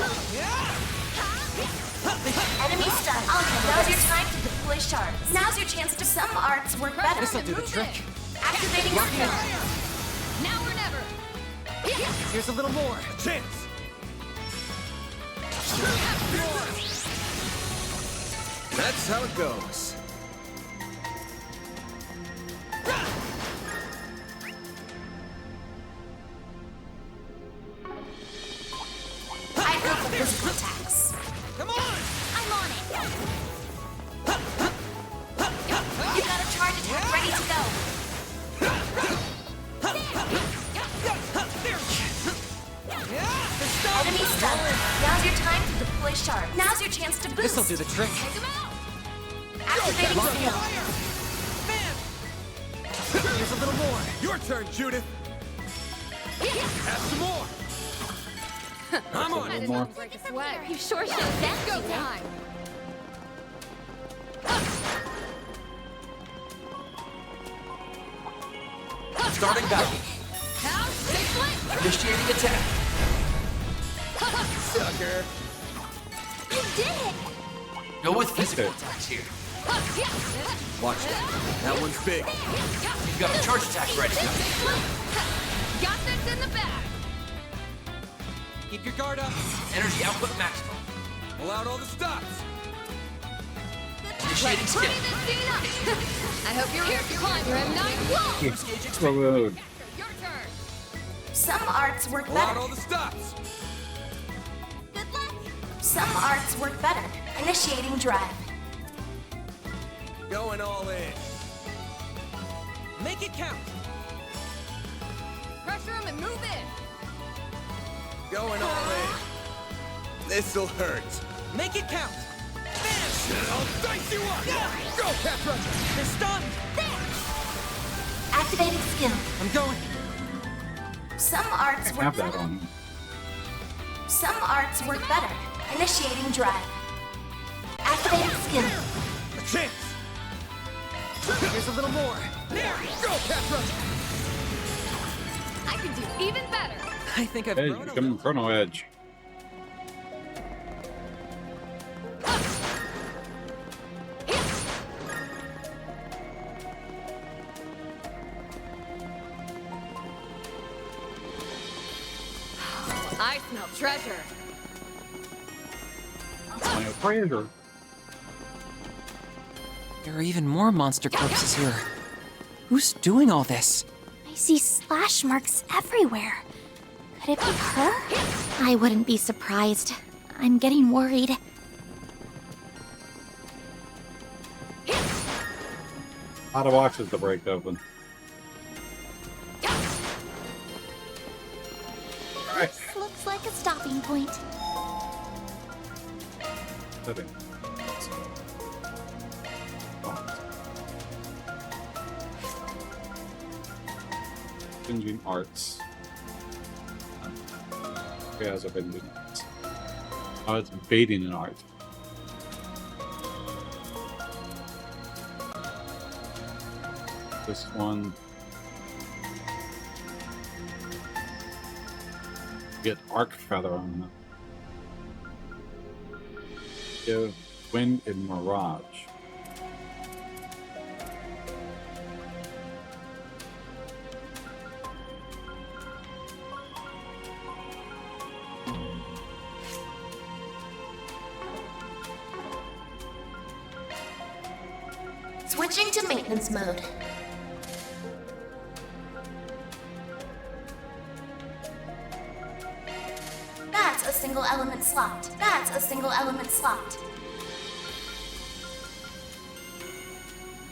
Enemy stun. Now's your time to deploy shards. Now's your chance to some arts work better.
This'll do the trick.
Activating skill.
Now or never.
Here's a little more.
Chance. That's how it goes.
I go for physical attacks.
Come on.
I'm on it. You got a charge attack ready to go. Enemy stun. Now's your time to deploy shards. Now's your chance to boost.
This'll do the trick.
Take him out.
Activating skill.
Here's a little more.
Your turn, Judith. Have some more. I'm on it.
More.
Break a sweat. You sure should. That's go time.
Starting battle.
Now, stay flat.
Initiating attack.
Sucker.
You did it.
Go with physical attacks here.
Watch that. That one's big.
You've got a charge attack ready.
Got this in the bag.
Keep your guard up.
Energy output maximum.
Pull out all the stops.
Initiating skill.
Pretty this scene up. I hope you're here to climb your M9 wall.
Explode.
Your turn.
Some arts work
Pull out
better.
all the stops.
Good luck. Some arts work better. Initiating drive.
Going all in.
Make it count.
Pressure him and move in.
Going all in. This'll hurt.
Make it count. Finish. I'll dice you up! Go, Catcruncher! They're stunned!
Activating skill.
I'm going.
Some arts work
Have that
better.
on.
Some arts work better. Initiating drive. Activating skill.
A chance! Here's a little more. Go, Catcruncher!
I can do even better.
I think I've
Hey,
grown a
becoming
little.
Chrono Edge.
I smell treasure.
My treasure.
There are even more monster corpses here. Who's doing all this?
I see slash marks everywhere. Could it be her? I wouldn't be surprised. I'm getting worried.
A lot of boxes to break open.
This looks like a stopping point.
Setting. Binging arts. Yeah, it's a binging arts. Oh, it's baiting an art. This one. Get arc feather on them. Give wind and mirage.
Switching to maintenance mode. That's a single element slot. That's a single element slot.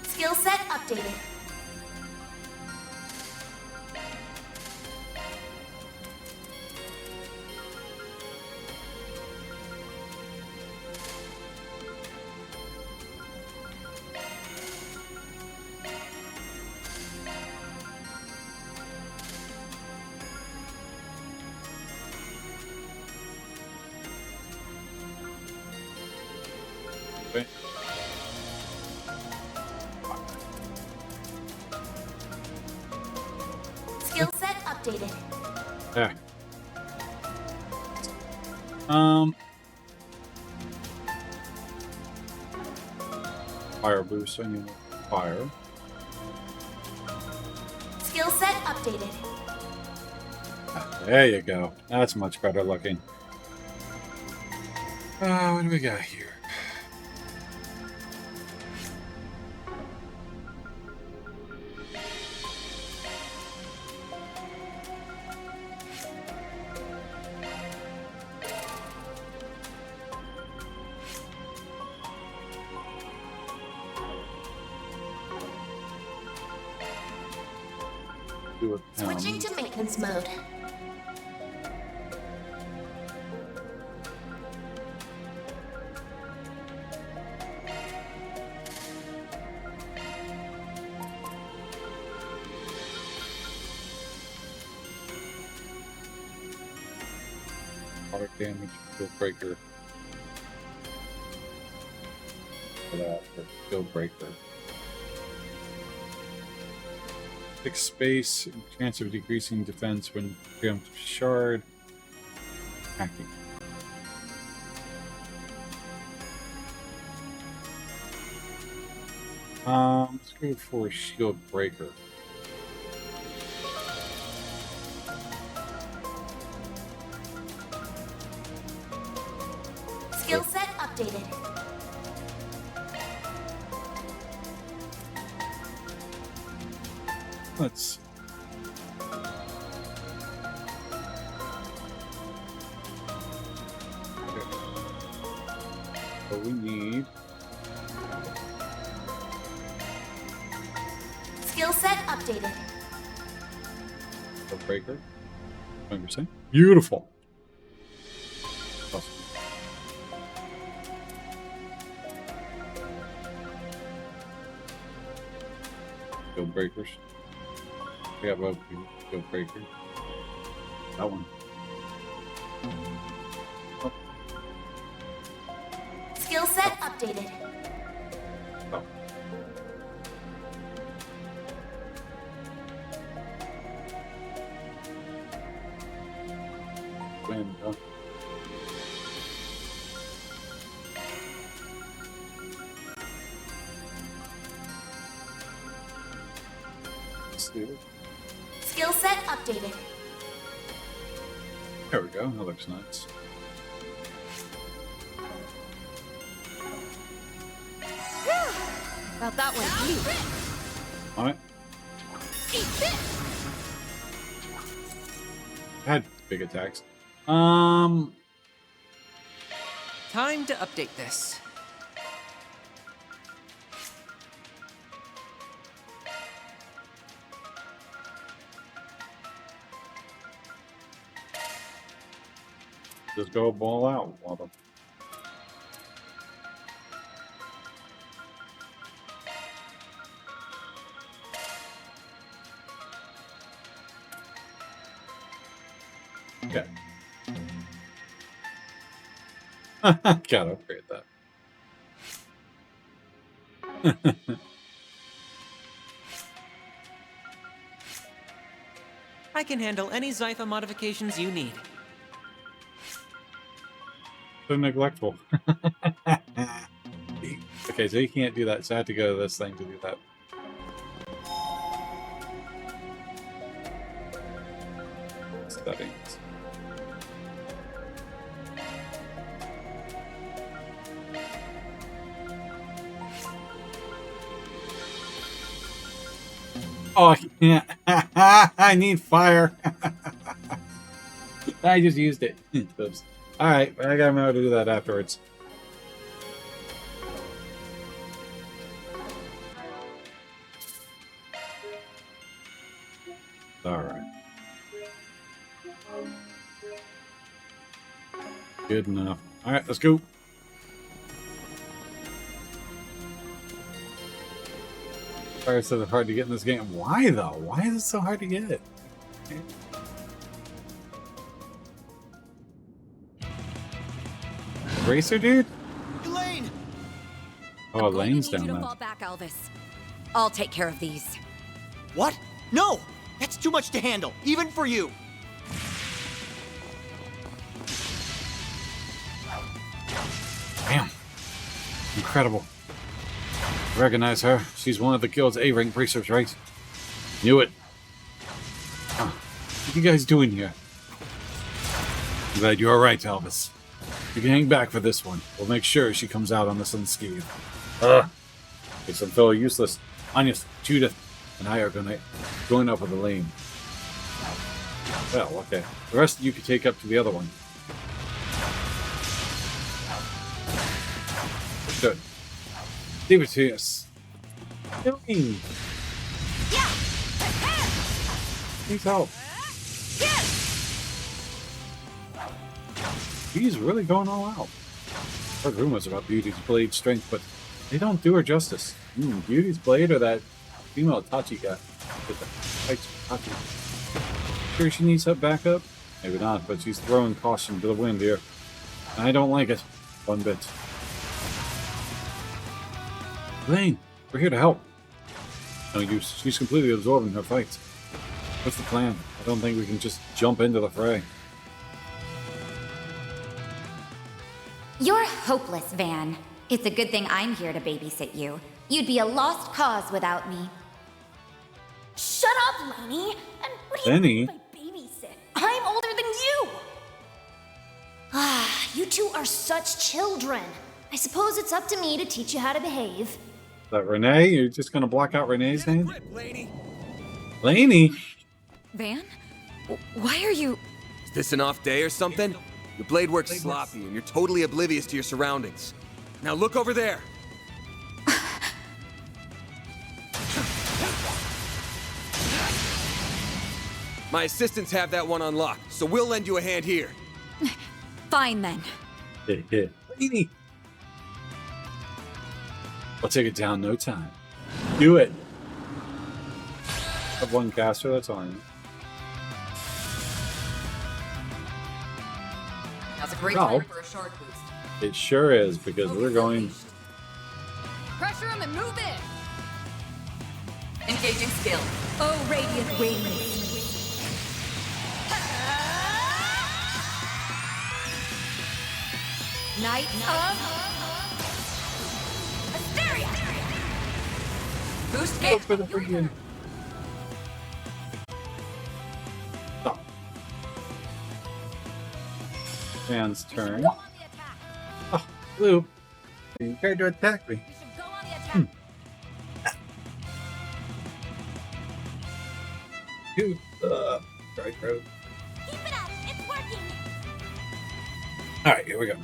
Skill set updated.
Okay.
Skill set updated.
There. Fire boost. I need fire.
Skill set updated.
There you go. That's much better looking. What do we got here? Do it.
Switching to maintenance mode.
Product damage, skill breaker. For that, for skill breaker. Fixed space, chance of decreasing defense when preemptive shard. Hacking. Let's go for shield breaker.
Skill set updated.
Let's. Okay. So we need.
Skill set updated.
A breaker. 20%. Beautiful. Awesome. Go breakers. We got both go breakers. That one.
Skill set updated.
Oh. Wind, huh?
Skill set updated.
There we go. That looks nice.
About that one.
Alright. Had big attacks.
Time to update this.
Just go ball out, mother. Okay. Gotta upgrade that.
I can handle any Zypha modifications you need.
So neglectful. Okay, so you can't do that, so I have to go to this thing to do that. Settings. Oh, I can't. I need fire. I just used it. Oops. Alright, I gotta remember to do that afterwards. Alright. Good enough. Alright, let's go. Sorry it's so hard to get in this game. Why though? Why is it so hard to get? Racer dude?
Elaine!
Oh, Elaine's down
You to
there.
fall back, Elvis. I'll take care of these.
What? No! That's too much to handle, even for you.
Damn. Incredible. Recognize her. She's one of the guild's A-rank bracers, right? Knew it. Huh. What are you guys doing here? I'm glad you're alright, Elvis. You can hang back for this one. We'll make sure she comes out on this unscathed. Makes them feel useless. Anya, Judith, and I are gonna join up with Elaine. Well, okay. The rest you could take up to the other one. Good. Leave it to us. Doing. Needs help. He's really going all out. Heard rumors about Beauty's blade strength, but they don't do her justice. Beauty's blade or that female Tachi got with the fights with Tachi. Sure she needs help backup? Maybe not, but she's throwing caution to the wind here. And I don't like it. One bit. Elaine, we're here to help. No use. She's completely absorbed in her fights. What's the plan? I don't think we can just jump into the fray.
You're hopeless, Van. It's a good thing I'm here to babysit you. You'd be a lost cause without me.
Shut up, Lainey! And what do you
Lenny?
mean by babysit? I'm older than you! Ah, you two are such children. I suppose it's up to me to teach you how to behave.
Is that Renee? You're just gonna block out Renee's name? Laney?
Van? Why are you...
Is this an off day or something? Your blade works sloppy and you're totally oblivious to your surroundings. Now look over there. My assistants have that one on lock, so we'll lend you a hand here.
Fine then.
Laney! We'll take it down no time. Do it. have one caster, that's all I need.
That's a great
No.
time for a shark boost.
It sure is, because we're going...
Pressure him and move in.
Engaging skill. Oh, radiant wings. Knight of Asteria. Boost
Go
gauge.
for the freaking... Stop. Man's turn. Oh, Blue. You tried to attack me. Dude, right, bro. Alright, here we go.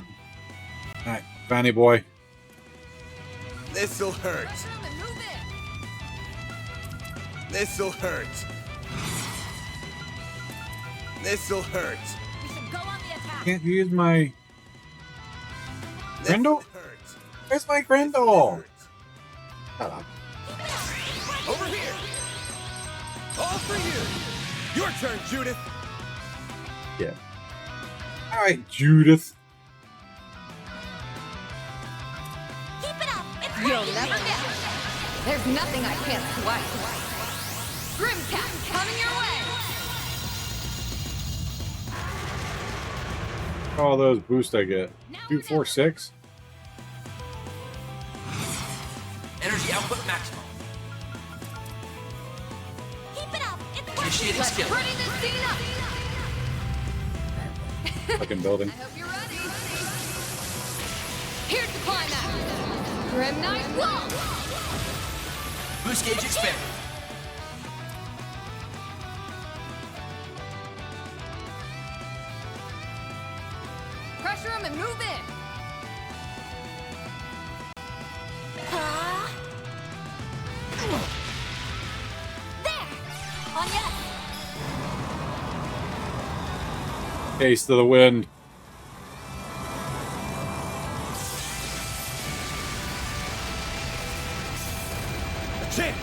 Alright, Vanny boy.
This'll hurt. This'll hurt. This'll hurt.
Can't use my Grendel? Where's my Grendel? Shut up.
Over here. All for you. Your turn, Judith.
Yeah. Alright, Judith.
You'll never get. There's nothing I can't swipe. Grimcat coming your way.
All those boosts I get. 2, 4, 6.
Energy output maximum. Initiating skill.
Ready this scene up.
Fucking building.
I hope you're ready. Here's the climax. Grim Knight Wall.
Boost gauge expanded.
Pressure him and move in.
On yes.
Taste of the wind.
A chance.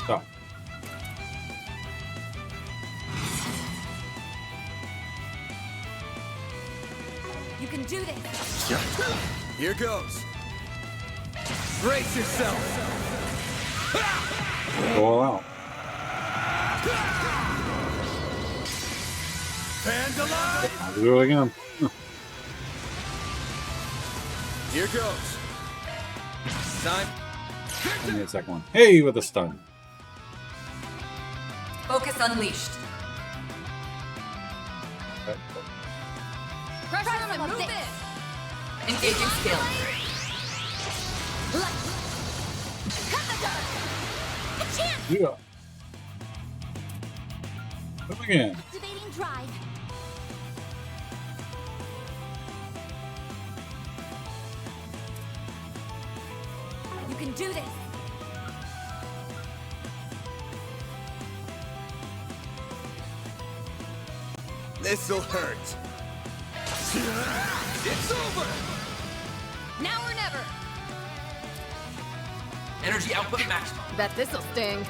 Stop.
You can do this.
Here goes. Brace yourself.
Go all out.
Vandalize.
I'll do it again.
Here goes. Time.
Give me a second one. Hey, with a stun.
Focus unleashed.
Okay.
Pressure him and move in.
Engaging skill.
Yeah. Come again.
Activating drive.
You can do this.
This'll hurt. It's over.
Now or never.
Energy output maximum.
Bet this'll sting.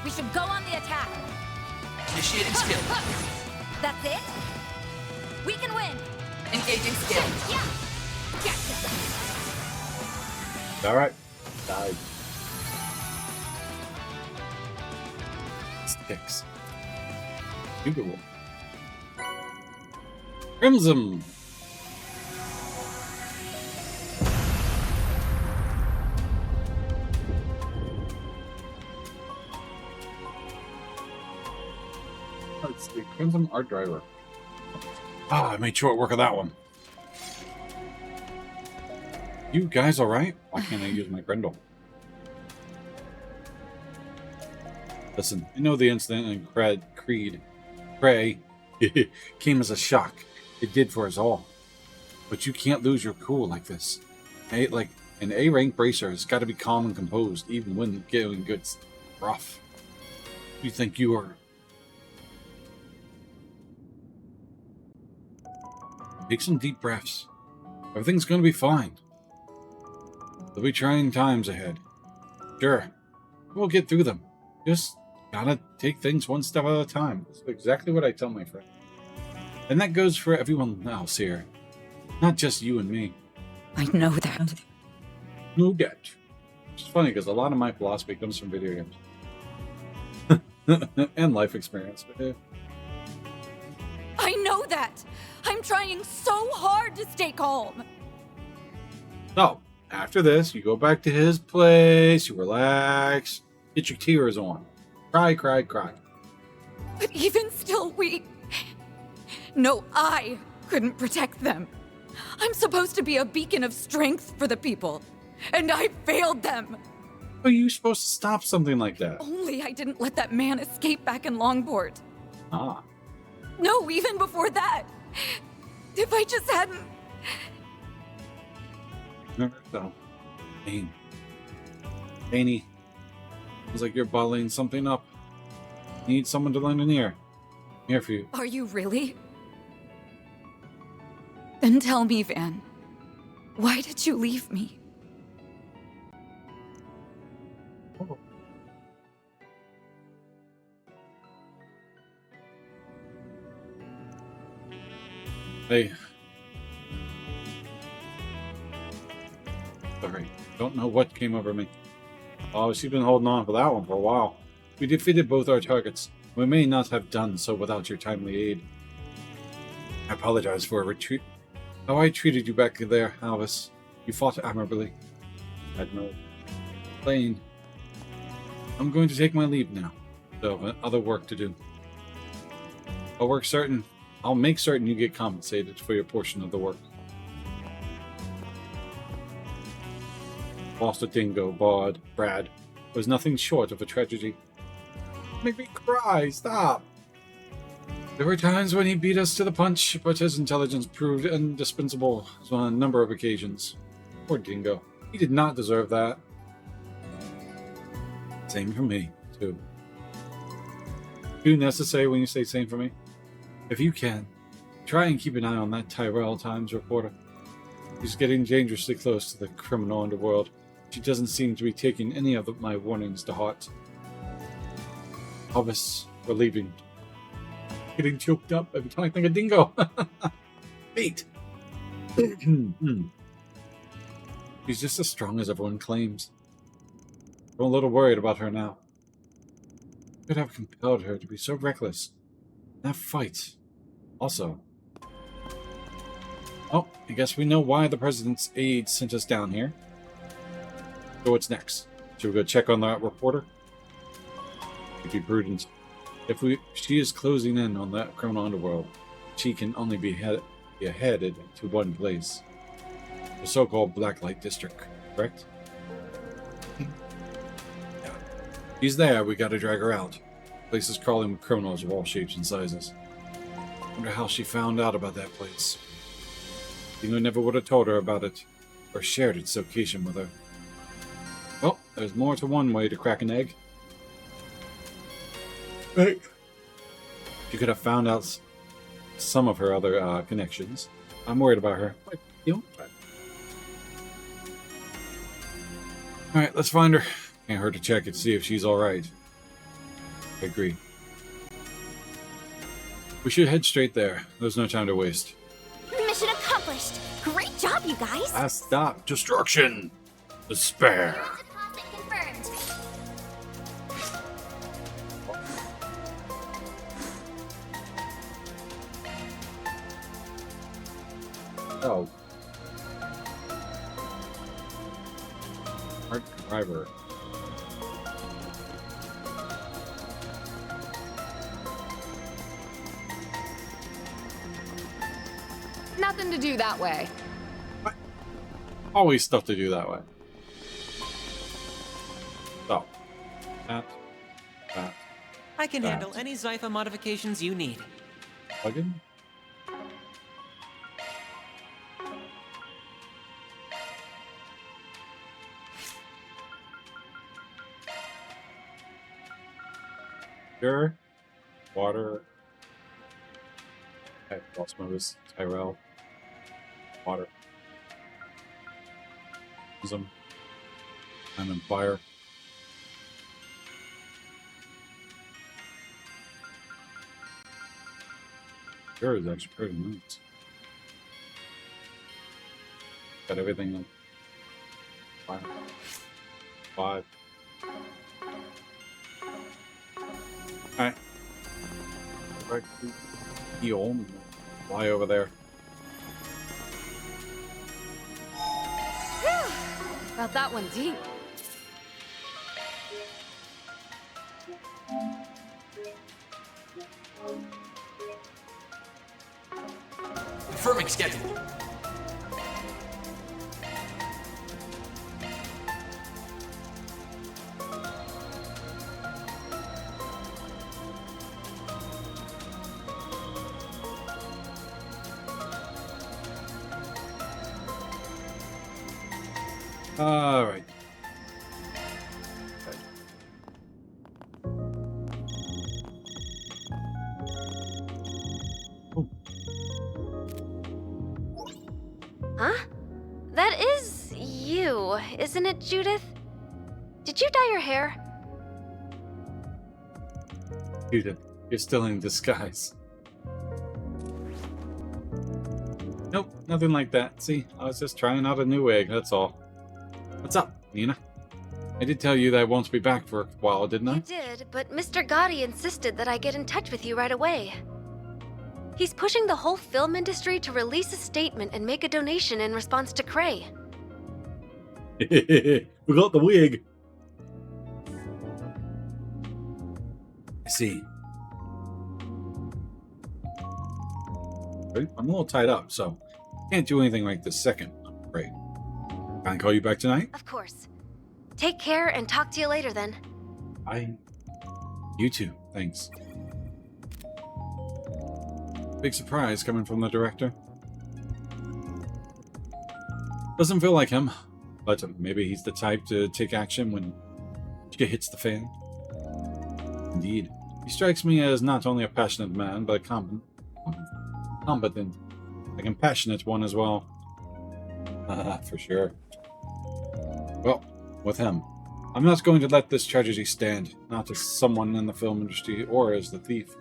We should go on the attack.
Initiating skill.
That's it? We can win. Engaging skill.
Yeah.
Alright. Died. Sticks. Beautiful. Crimson. Let's see. Crimson Art Driver. Ah, I made short work of that one. You guys alright? Why can't I use my Grendel? Listen, I know the incident in Creed. Cray came as a shock. It did for us all. But you can't lose your cool like this. Like an A-rank bracer has got to be calm and composed, even when getting gets rough. You think you are... Take some deep breaths. Everything's going to be fine. There'll be trying times ahead. Sure, we'll get through them. Just gotta take things one step at a time. That's exactly what I tell my friend. And that goes for everyone else here. Not just you and me.
I know that.
No doubt. Which is funny because a lot of my philosophy comes from video games. And life experience. But,
I know that! I'm trying so hard to stay calm!
So, after this, you go back to his place, you relax, get your tears on. Cry, cry, cry.
But even still, I couldn't protect them. I'm supposed to be a beacon of strength for the people, and I failed them!
How are you supposed to stop something like that?
Only I didn't let that man escape back in Longport.
Ah.
No, even before that. If I just hadn't...
No. Pain. Painy. Feels like you're bottling something up. Need someone to lend an ear. I'm here for you.
Are you really? Then tell me, Van. Why did you leave me?
Oh. Hey. Sorry. Don't know what came over me. Oh, she's been holding on for that one for a while. We defeated both our targets. We may not have done so without your timely aid. I apologize for a retreat. How I treated you back there, Alvis. You fought admirably. Admiral. Lane. I'm going to take my leave now. So, I have other work to do. I'll make certain you get compensated for your portion of the work. Lost a dingo, Brad, was nothing short of a tragedy. Make me cry, stop! There were times when he beat us to the punch, but his intelligence proved indispensable on a number of occasions. Poor dingo. He did not deserve that. Same for me, too. Do necessary when you say same for me? If you can, try and keep an eye on that Tyrell Times reporter. She's getting dangerously close to the criminal underworld. She doesn't seem to be taking any of my warnings to heart. Alvis, we're leaving. Getting choked up every time I think of dingo. Wait. She's just as strong as everyone claims. I'm a little worried about her now. What could have compelled her to be so reckless? That fight. Also. Oh, I guess we know why the president's aide sent us down here. So what's next? Should we go check on that reporter? Be prudent. If she is closing in on that criminal underworld, she can only be headed to one place. The so-called Blacklight District, correct? Yeah. She's there, we gotta drag her out. The place is crawling with criminals of all shapes and sizes. Wonder how she found out about that place. Dingo never would have told her about it, or shared its location with her. Well, there's more to one way to crack an egg. Hey. She could have found out some of her other connections. I'm worried about her. Alright, let's find her. Can't hurt to check and see if she's alright. I agree. We should head straight there. There's no time to waste.
Mission accomplished! Great job, you guys!
Stop. Destruction! Despair!
Confirmed.
Oh. Hard driver.
Nothing to do that way.
Always stuff to do that way. So. That.
I can handle any Zypha modifications you need.
Plugin? Sure. Water. I lost my list. Tyrell. Water. Time and fire. Sure is actually pretty nice. Got everything on fire. 5. Alright. Right. Heal. Fly over there.
Got that one deep.
Confirming schedule.
All right.
Huh? That is you, isn't it, Judith? Did you dye your hair?
Judith, you're still in disguise. Nope, nothing like that. See, I was just trying out a new wig, that's all. What's up, Nina? I did tell you that I won't be back for a while, didn't I?
You did, but Mr. Gotti insisted that I get in touch with you right away. He's pushing the whole film industry to release a statement and make a donation in response to Cray.
We got the wig. I see. I'm a little tied up, so can't do anything right this second. Great. Can I call you back tonight?
Of course. Take care and talk to you later then.
You too. Thanks. Big surprise coming from the director. Doesn't feel like him, but maybe he's the type to take action when shit hits the fan. Indeed. He strikes me as not only a passionate man, but a competent, a compassionate one as well. For sure. Well, with him, I'm not going to let this tragedy stand, not as someone in the film industry or as the thief.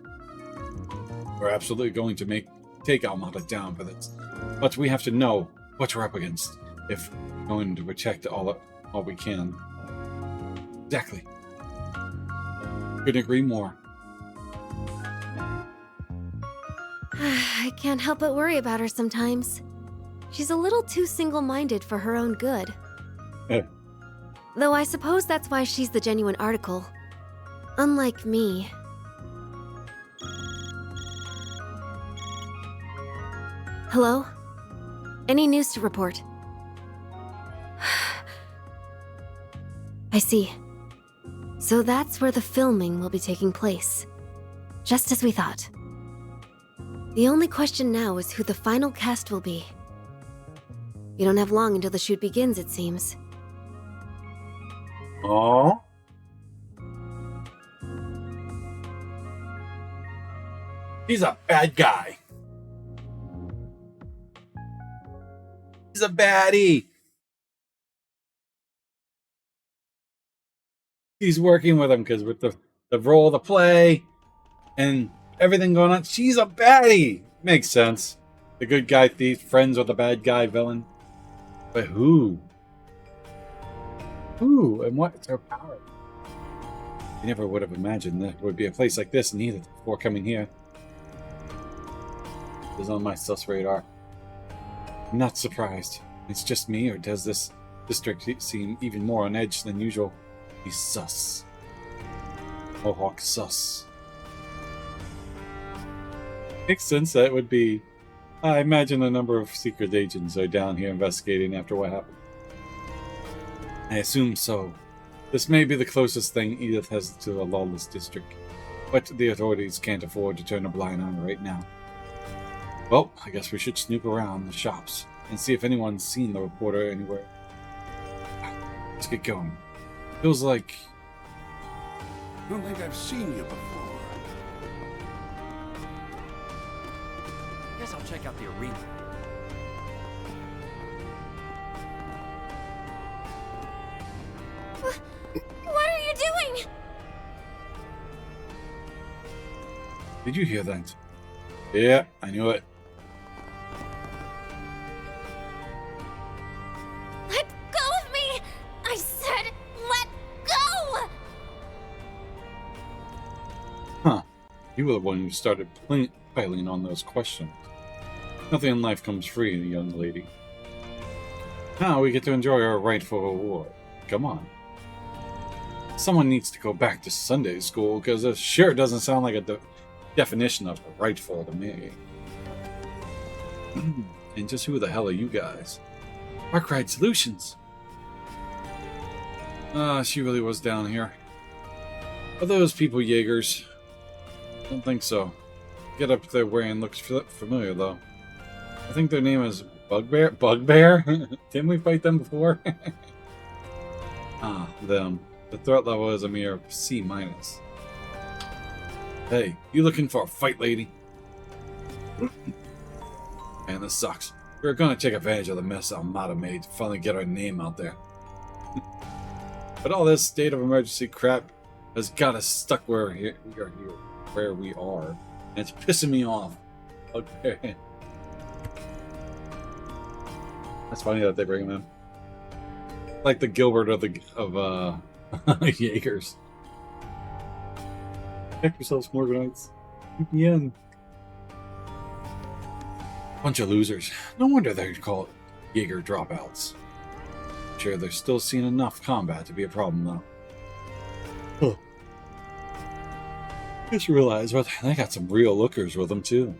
We're absolutely going to take Almada down for this, but we have to know what we're up against if we're going to protect all we can. Exactly. Couldn't agree more.
I can't help but worry about her sometimes. She's a little too single-minded for her own good. Though I suppose that's why she's the genuine article. Unlike me. Hello? Any news to report? I see. So that's where the filming will be taking place. Just as we thought. The only question now is who the final cast will be. You don't have long until the shoot begins, it seems.
Oh. He's a bad guy. He's a baddie. He's working with him because with the role of the play and everything going on, she's a baddie. Makes sense. The good guy thief, friends with the bad guy villain. But who? Who and what's her power? I never would have imagined there would be a place like this in Edith before coming here. It was on my sus radar. I'm not surprised. It's just me, or does this district seem even more on edge than usual? He's sus. Mohawk sus. Makes sense that would be. I imagine a number of secret agents are down here investigating after what happened. I assume so. This may be the closest thing Edith has to a lawless district, but the authorities can't afford to turn a blind eye right now. Well, I guess we should snoop around the shops and see if anyone's seen the reporter anywhere. Let's get going. Feels like...
I don't think I've seen you before.
Guess I'll check out the arena.
What are you doing?
Did you hear that? Yeah, I knew it.
Let go of me! I said, let go!
Huh. You were the one who started piling on those questions. Nothing in life comes free, young lady. Now we get to enjoy our rightful reward. Come on. Someone needs to go back to Sunday school, because this sure doesn't sound like a definition of rightful to me. And just who the hell are you guys? Blacklight Solutions. She really was down here. Are those people Jaegers? Don't think so. Get up their way and looks familiar, though. I think their name is Bugbear? Bugbear? Didn't we fight them before? Them. The threat level is a mere C-. Hey, you looking for a fight, lady? Man, this sucks. We're gonna take advantage of the mess Armada made to finally get our name out there. But all this state of emergency crap has got us stuck where we are, and it's pissing me off. Okay. That's funny that they bring him in. Like the Gilbert of Jaegers. Check yourselves, Morganites. Keep me in. Bunch of losers. No wonder they're called Jaeger dropouts. Sure, they're still seeing enough combat to be a problem, though. Huh. Just realized, well, they got some real lookers with them, too.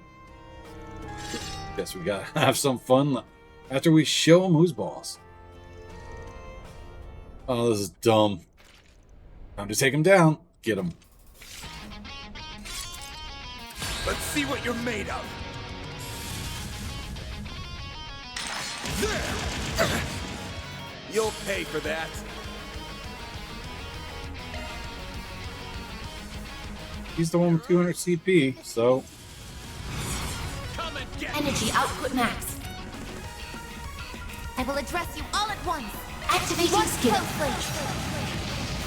Guess we gotta have some fun after we show them who's boss. Oh, this is dumb. Time to take him down. Get him.
Let's see what you're made of. You'll pay for that.
He's the one with 200 CP, so...
Energy output max. I will address you all at once. Activating skill.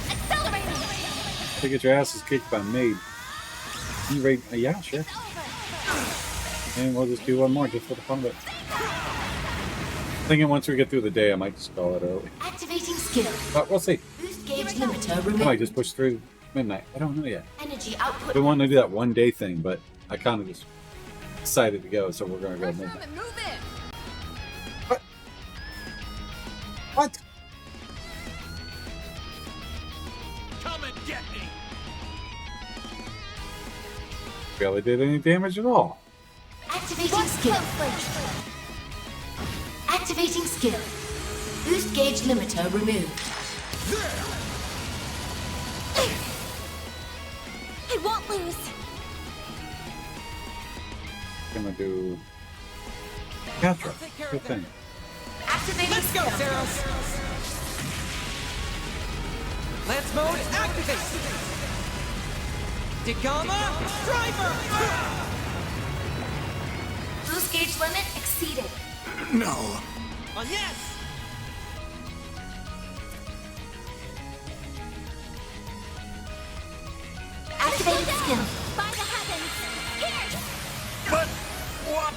Accelerating.
To get your asses kicked by Maid. You ready? Yeah, sure. And we'll just do one more just for the fun of it. Thinking once we get through the day, I might just call it early.
Activating skill.
But we'll see.
Boost gauge limiter
I
removed.
might just push through midnight. I don't know yet.
Energy output.
We wanted to do that one day thing, but I kind of just decided to go, so we're gonna go midnight. What? What?
Come and get me.
Barely did any damage at all.
Activating skill. Activating skill. Boost gauge limiter removed. I won't lose.
Gonna do Catra. Good thing.
Activating
Let's go, Zeros! Lance mode, activate! Degama, driver!
Boost gauge limit exceeded.
No.
On yes!
Activating skill.
By the heavens! Here!
But what?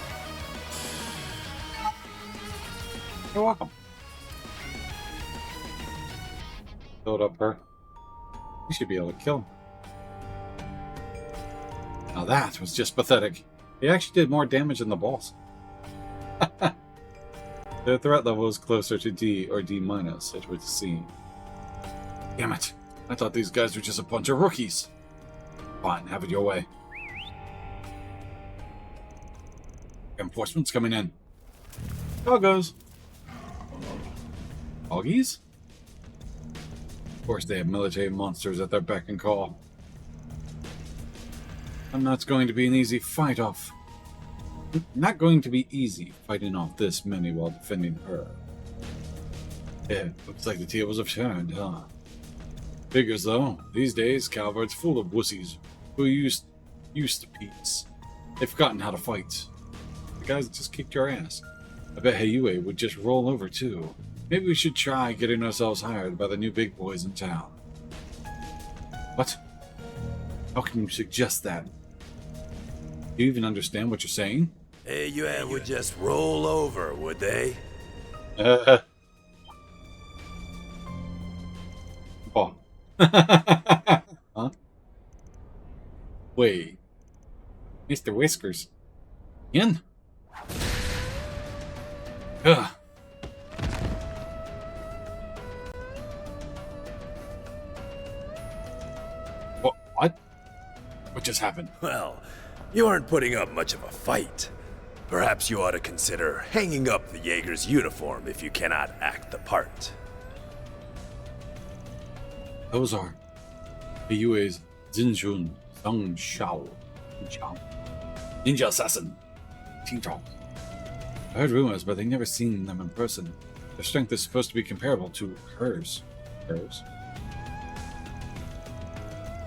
You're welcome. Build up her. You should be able to kill him. Now that was just pathetic. He actually did more damage than the boss. The threat level is closer to D or D-, it would seem. Damn it. I thought these guys were just a bunch of rookies. Fine, have it your way. Reinforcements coming in. Doggos. Doggies? Of course they have military monsters at their beck and call. I'm not going to be an easy fight-off. Not going to be easy fighting off this many while defending her. Yeah, looks like the tables have turned, huh? Figures though, these days Calvard's full of wussies who used to peace. They've forgotten how to fight. The guys just kicked your ass. I bet Heyue would just roll over too. Maybe we should try getting ourselves hired by the new big boys in town. What? How can you suggest that? Do you even understand what you're saying?
Hey, you would just roll over, would they?
Oh. Huh? Wait. Mr. Whiskers. In? Ugh. What? What just happened?
Well, you aren't putting up much of a fight. Perhaps you ought to consider hanging up the Jaeger's uniform if you cannot act the part.
Those are Yue's Jinjun Song Shao. Ninja assassin. Qingzhao. I heard rumors, but I've never seen them in person. Their strength is supposed to be comparable to hers. Hers?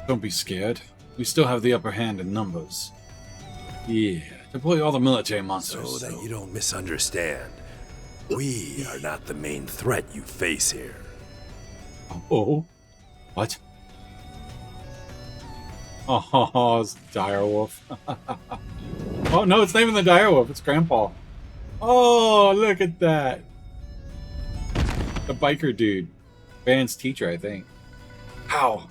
Don't be scared. We still have the upper hand in numbers. Yeah, deploy all the military monsters.
So that you don't misunderstand, we are not the main threat you face here.
Oh? What? Oh, it's Direwolf. Oh no, it's not even the Direwolf, it's Grandpa. Oh, look at that. The biker dude. Van's teacher, I think. Ow.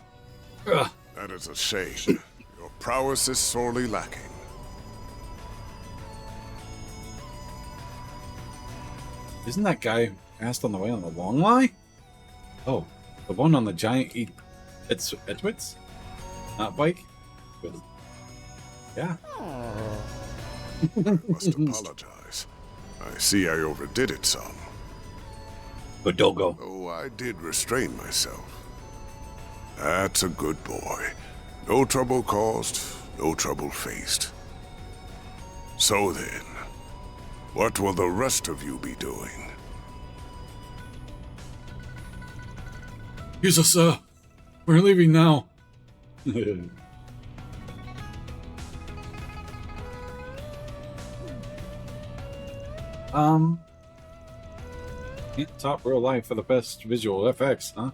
Ugh.
That is a shame. Your prowess is sorely lacking.
Isn't that guy passed on the way on the long line? Oh, the one on the giant Edwitz? Not bike? Yeah.
I must apologize. I see I overdid it some.
But don't go.
Oh, I did restrain myself. That's a good boy. No trouble caused, no trouble faced. So then, what will the rest of you be doing?
Yes, sir. We're leaving now. Top real life for the best visual FX, huh?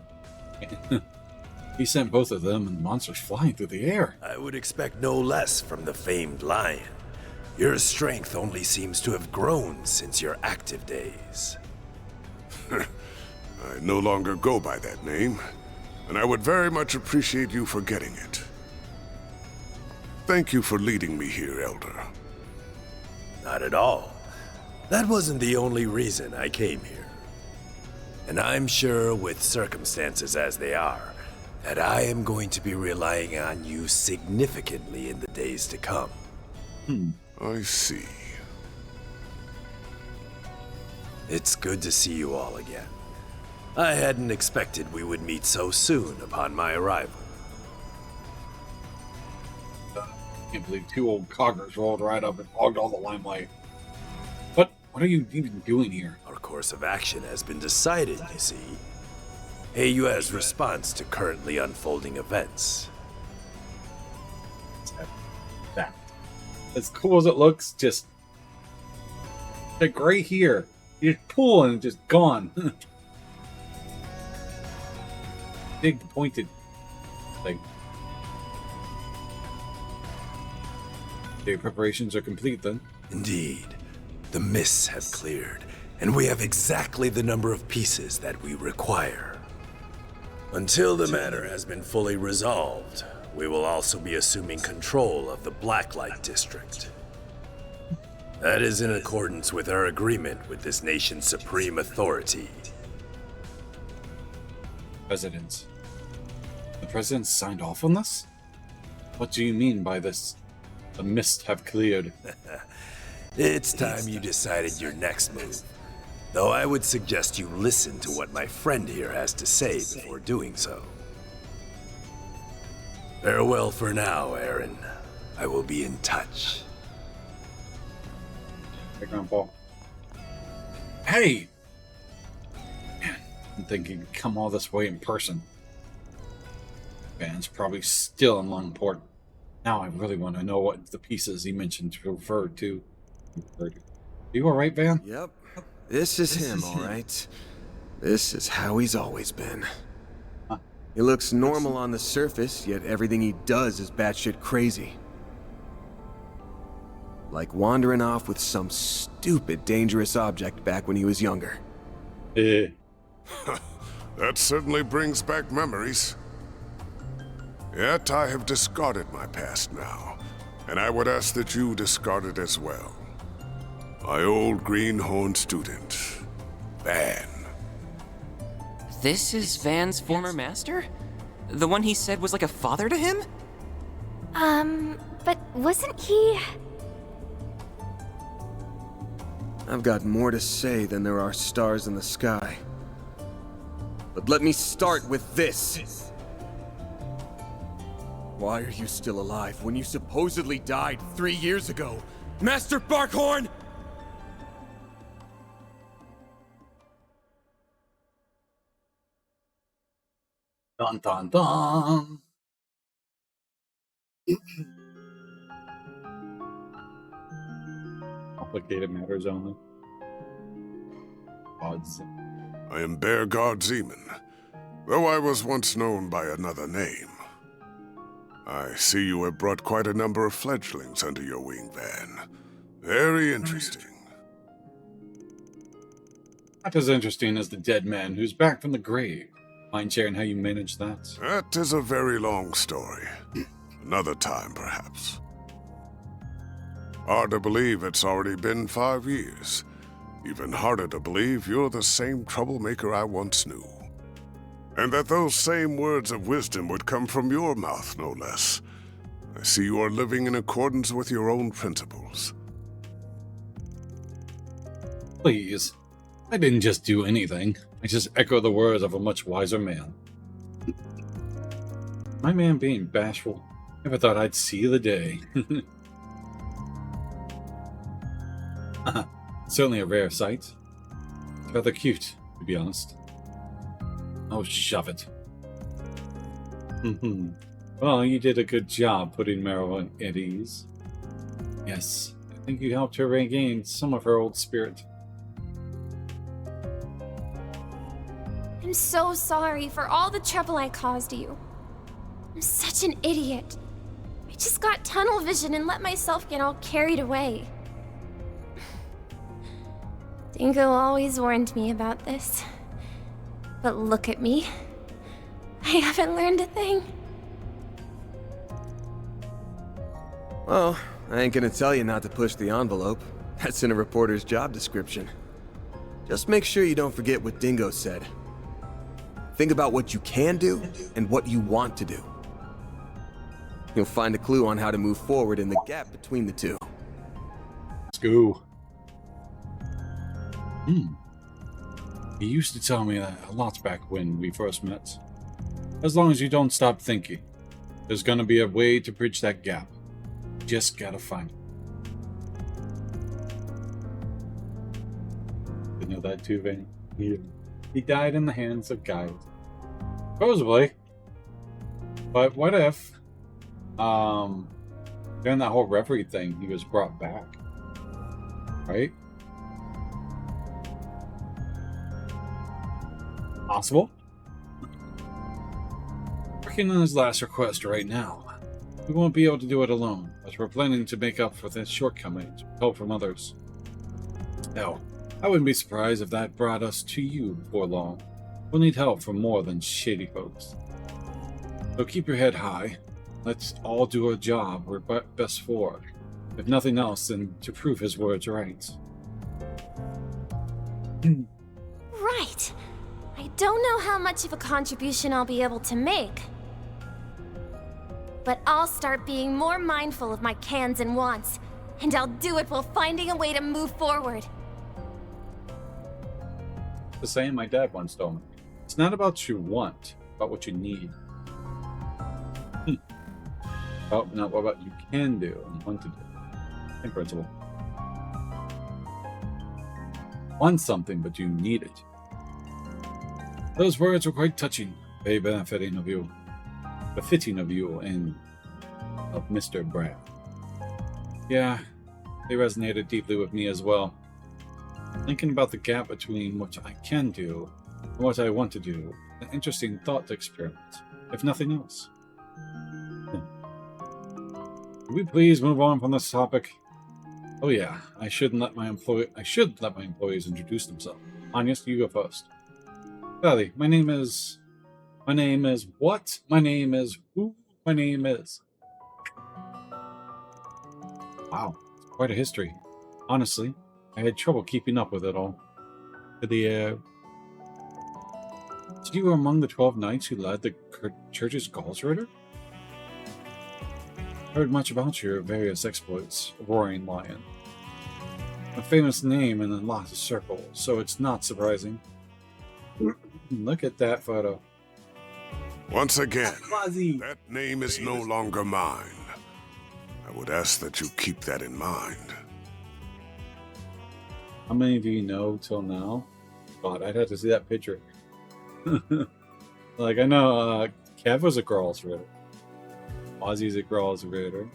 He sent both of them and the monsters flying through the air.
I would expect no less from the famed lion. Your strength only seems to have grown since your active days.
I no longer go by that name, and I would very much appreciate you forgetting it. Thank you for leading me here, Elder.
Not at all. That wasn't the only reason I came here. And I'm sure, with circumstances as they are, that I am going to be relying on you significantly in the days to come.
I see.
It's good to see you all again. I hadn't expected we would meet so soon upon my arrival.
Can't believe two old coggers rolled right up and hogged all the limelight. What are you even doing here?
Our course of action has been decided, you see. AU's response to currently unfolding events.
That. As cool as it looks, just like right here. You just pull and it's just gone. Big pointed thing. Your preparations are complete then?
Indeed. The mists have cleared, and we have exactly the number of pieces that we require. Until the matter has been fully resolved, we will also be assuming control of the Blacklight District. That is in accordance with our agreement with this nation's supreme authority.
President. The president signed off on this? What do you mean by this? The mist have cleared.
It's time you decided your next move. Though I would suggest you listen to what my friend here has to say before doing so. Farewell for now, Aaron. I will be in touch.
Hey, Grandpa. Hey! Man, I'm thinking come all this way in person. Van's probably still in Longport. Now I really want to know what the pieces he mentioned referred to. You alright, Van?
Yep. This is him, alright.
This is how he's always been. He looks normal on the surface, yet everything he does is batshit crazy. Like wandering off with some stupid, dangerous object back when he was younger.
That certainly brings back memories. Yet I have discarded my past now, and I would ask that you discard it as well. My old greenhorn student, Van.
This is Van's former master? The one he said was like a father to him?
But wasn't he...
I've got more to say than there are stars in the sky. But let me start with this. Why are you still alive when you supposedly died 3 years ago? Master Barkhorn!
Dun dun dun. Complicated matters only. Odds.
I am Bear Guard Zeman, though I was once known by another name. I see you have brought quite a number of fledglings under your wing, Van. Very interesting.
Not as interesting as the dead man who's back from the grave. Mind sharing how you manage that?
That is a very long story. Another time, perhaps. Hard to believe it's already been 5 years. Even harder to believe you're the same troublemaker I once knew. And that those same words of wisdom would come from your mouth, no less. I see you are living in accordance with your own principles.
Please. I didn't just do anything. I just echo the words of a much wiser man. My man being bashful. Never thought I'd see the day. Certainly a rare sight. Rather cute, to be honest. Oh, shove it. Well, you did a good job putting Meryl at ease. Yes, I think you helped her regain some of her old spirit.
I'm so sorry for all the trouble I caused you. I'm such an idiot. I just got tunnel vision and let myself get all carried away. Dingo always warned me about this. But look at me. I haven't learned a thing.
Well, I ain't gonna tell you not to push the envelope. That's in a reporter's job description. Just make sure you don't forget what Dingo said. Think about what you can do and what you want to do. You'll find a clue on how to move forward in the gap between the two.
Let's go. He used to tell me that a lot back when we first met. As long as you don't stop thinking, there's gonna be a way to bridge that gap. Just gotta find it. You know that too, Van? He died in the hands of guides. Supposedly. But what if, during that whole referee thing, he was brought back? Right? Possible? Working on his last request right now. We won't be able to do it alone, as we're planning to make up for this shortcomings with help from others. Hell, I wouldn't be surprised if that brought us to you before long. We'll need help from more than shady folks. So keep your head high. Let's all do a job we're best for. If nothing else, then to prove his words right.
Right. I don't know how much of a contribution I'll be able to make. But I'll start being more mindful of my cans and wants. And I'll do it while finding a way to move forward.
The same my dad once told me. It's not about what you want, about what you need. Not what you can do and want to do. Same principle. Want something, but you need it. Those words were quite touching, very befitting of you and of Mr. Brad. Yeah, they resonated deeply with me as well. Thinking about the gap between what I can do what I want to do. An interesting thought experiment, if nothing else. Could we please move on from this topic? Oh yeah, I should let my employees introduce themselves. Agnes, you go first. Sally, my name is what? My name is who? My name is... Wow, it's quite a history. Honestly, I had trouble keeping up with it all. Did you were among the 12 knights who led the church's Gauls Ritter? Heard much about your various exploits, Roaring Lion. A famous name in a lot of circles, so it's not surprising. Look at that photo.
Once again, that name is no longer mine. I would ask that you keep that in mind.
How many do you know till now? God, I'd have to see that picture. Like, I know Kev was a Gauls Ritter. Ozzy's a Gauls Ritter.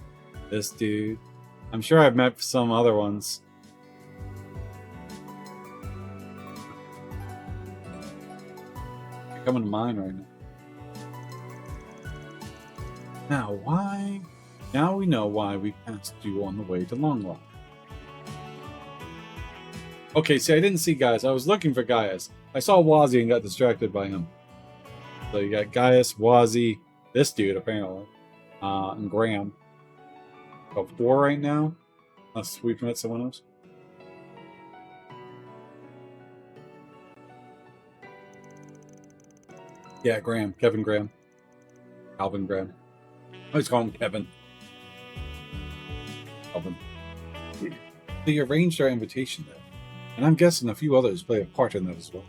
This dude. I'm sure I've met some other ones. They're coming to mind right now. Now we know why we passed you on the way to Longlock. Okay, see, I didn't see Gaius. I was looking for Gaius. I saw Wazzy and got distracted by him. So you got Gaius, Wazzy, this dude apparently, and Graham. So 4 right now, unless we've met someone else. Yeah, Graham, Kevin Graham, Calvin Graham. I always call him Kevin. Calvin. They arranged our invitation there, and I'm guessing a few others play a part in that as well.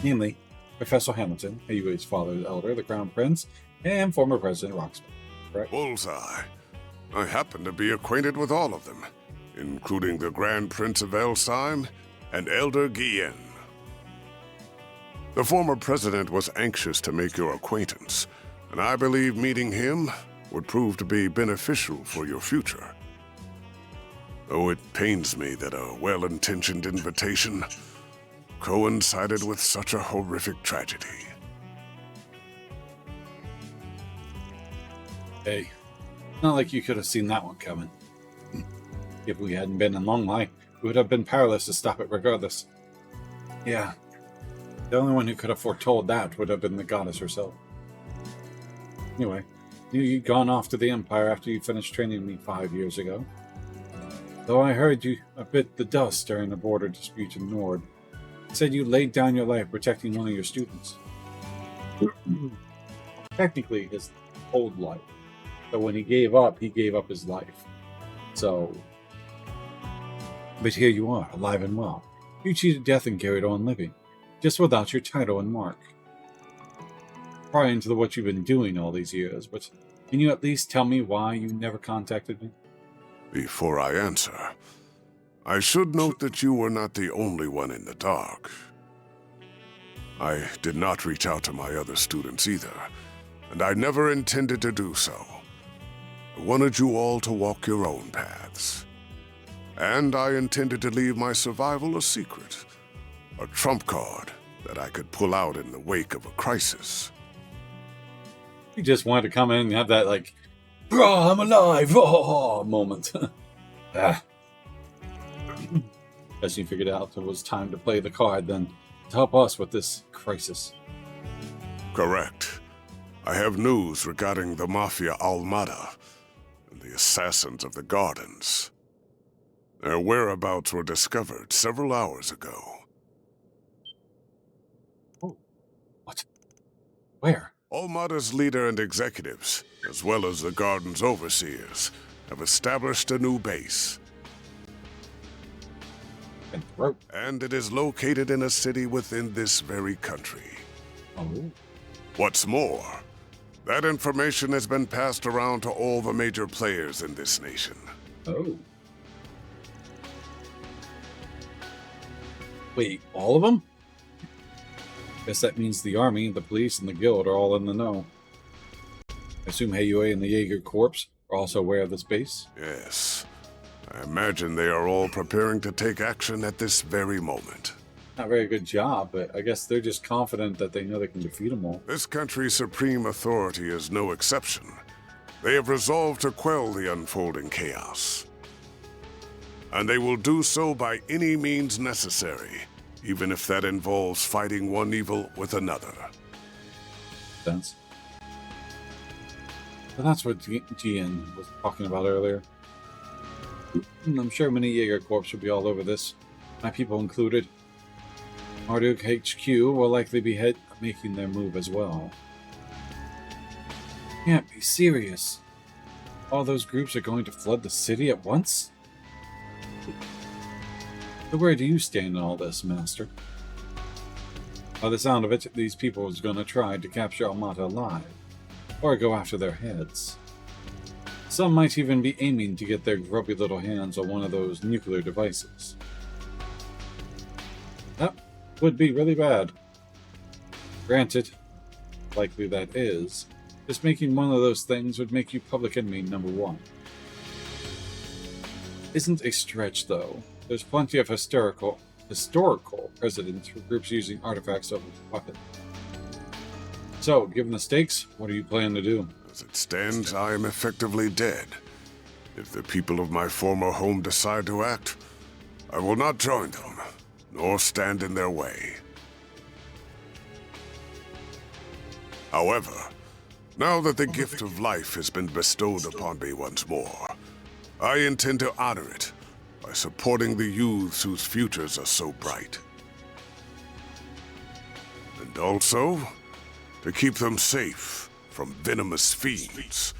Namely, Professor Hamilton, AUA's father's elder, the Crown Prince, and former President Roxman. Correct?
Bullseye. I happen to be acquainted with all of them, including the Grand Prince of Elsheim and Elder Guillen. The former president was anxious to make your acquaintance, and I believe meeting him would prove to be beneficial for your future. Though it pains me that a well-intentioned invitation coincided with such a horrific tragedy.
Hey, not like you could have seen that one coming. If we hadn't been in Longline, we would have been powerless to stop it regardless. Yeah, the only one who could have foretold that would have been the goddess herself. Anyway, you'd gone off to the Empire after you finished training me 5 years ago. Though I heard you a bit the dust during the border dispute in Nord. Said you laid down your life protecting one of your students. Technically, his old life. So when he gave up his life. So, but here you are, alive and well. You cheated death and carried on living, just without your title and mark. Prying into what you've been doing all these years, but can you at least tell me why you never contacted me?
Before I answer, I should note that you were not the only one in the dark. I did not reach out to my other students either, and I never intended to do so. I wanted you all to walk your own paths. And I intended to leave my survival a secret, a trump card that I could pull out in the wake of a crisis.
You just wanted to come in and have that, like, "Rah, I'm alive!" Rah, moment. As you figured out it was time to play the card, then to help us with this crisis.
Correct. I have news regarding the Mafia Almada and the assassins of the Gardens. Their whereabouts were discovered several hours ago.
Oh, what? Where?
Almada's leader and executives, as well as the Garden's overseers, have established a new base. And it is located in a city within this very country.
Oh.
What's more, that information has been passed around to all the major players in this nation.
Oh. Wait, all of them? Guess that means the army, the police, and the guild are all in the know. I assume Heiyue and the Jaeger Corps are also aware of this base?
Yes. I imagine they are all preparing to take action at this very moment.
Not a very good job, but I guess they're just confident that they know they can defeat them all.
This country's supreme authority is no exception. They have resolved to quell the unfolding chaos. And they will do so by any means necessary, even if that involves fighting one evil with another.
Sense. But that's what Gian was talking about earlier. I'm sure many Jaeger Corps will be all over this, my people included. Marduk HQ will likely be making their move as well. Can't be serious. All those groups are going to flood the city at once? So where do you stand in all this, Master? By the sound of it, these people are going to try to capture Almata alive, or go after their heads. Some might even be aiming to get their grubby little hands on one of those nuclear devices. That would be really bad. Granted, likely that is, just making one of those things would make you public enemy #1. Isn't a stretch, though. There's plenty of historical precedents for groups using artifacts of a weapon. So, given the stakes, what do you plan to do?
As it stands, I am effectively dead. If the people of my former home decide to act, I will not join them, nor stand in their way. However, now that the gift of life has been bestowed upon me once more, I intend to honor it by supporting the youths whose futures are so bright. And also, to keep them safe from venomous fiends,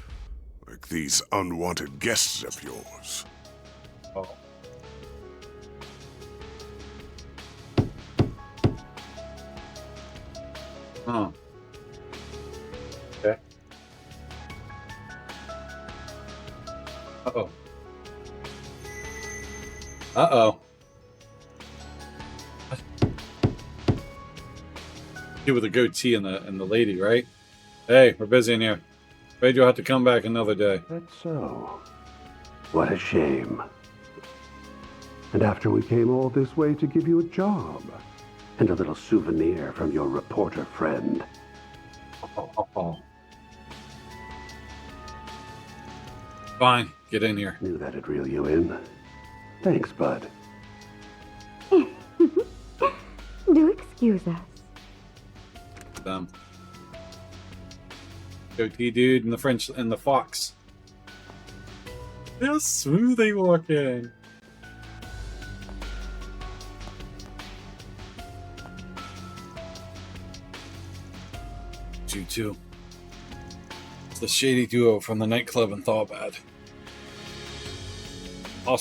like these unwanted guests of yours.
Oh. Huh. Okay. Uh-oh. Uh-oh. You with the goatee and the lady, right? Hey, we're busy in here. Afraid you'll have to come back another day.
That's so. What a shame. And after we came all this way to give you a job and a little souvenir from your reporter friend.
Oh. Fine, get in here.
Knew that'd reel you in. Thanks, bud.
Do excuse us.
Them. Goatee dude and the French and the fox. How smooth they walk in. You too. It's the shady duo from the nightclub in Thawbad. I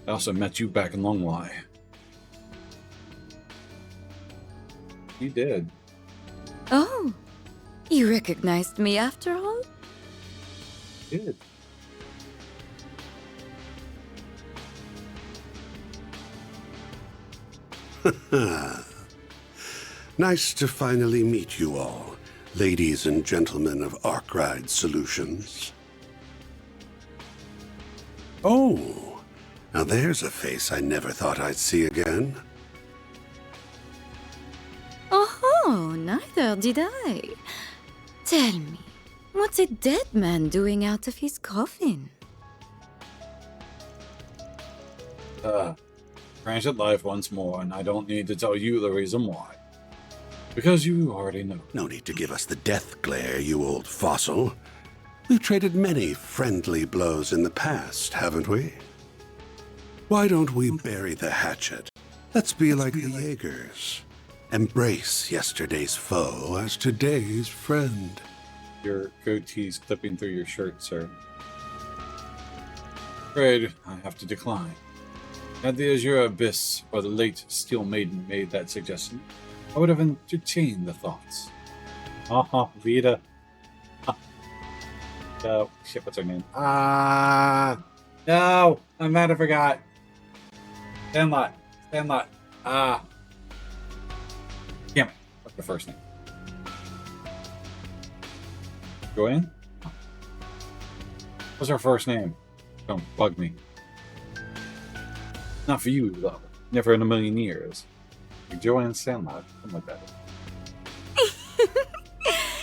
also met you back in Longlai. You did.
Oh, you recognized me after all?
Did.
Nice to finally meet you all, ladies and gentlemen of Arkride Solutions. Oh, now there's a face I never thought I'd see again.
Oh, neither did I. Tell me, what's a dead man doing out of his coffin?
Granted life once more, and I don't need to tell you the reason why. Because you already know.
No need to give us the death glare, you old fossil. We've traded many friendly blows in the past, haven't we? Why don't we bury the hatchet? Let's be like the Jaegers. Embrace yesterday's foe as today's friend.
Your goatee's clipping through your shirt, sir. Afraid I have to decline. Had the Azure Abyss or the late Steel Maiden made that suggestion, I would have entertained the thoughts. Vita. Shit, what's her name? No! I'm mad I forgot. Sandlot. Damn it. What's her first name? Joanne? What's her first name? Don't bug me. Not for you, though. Never in a million years. Like Joanne Sandlot, something like that.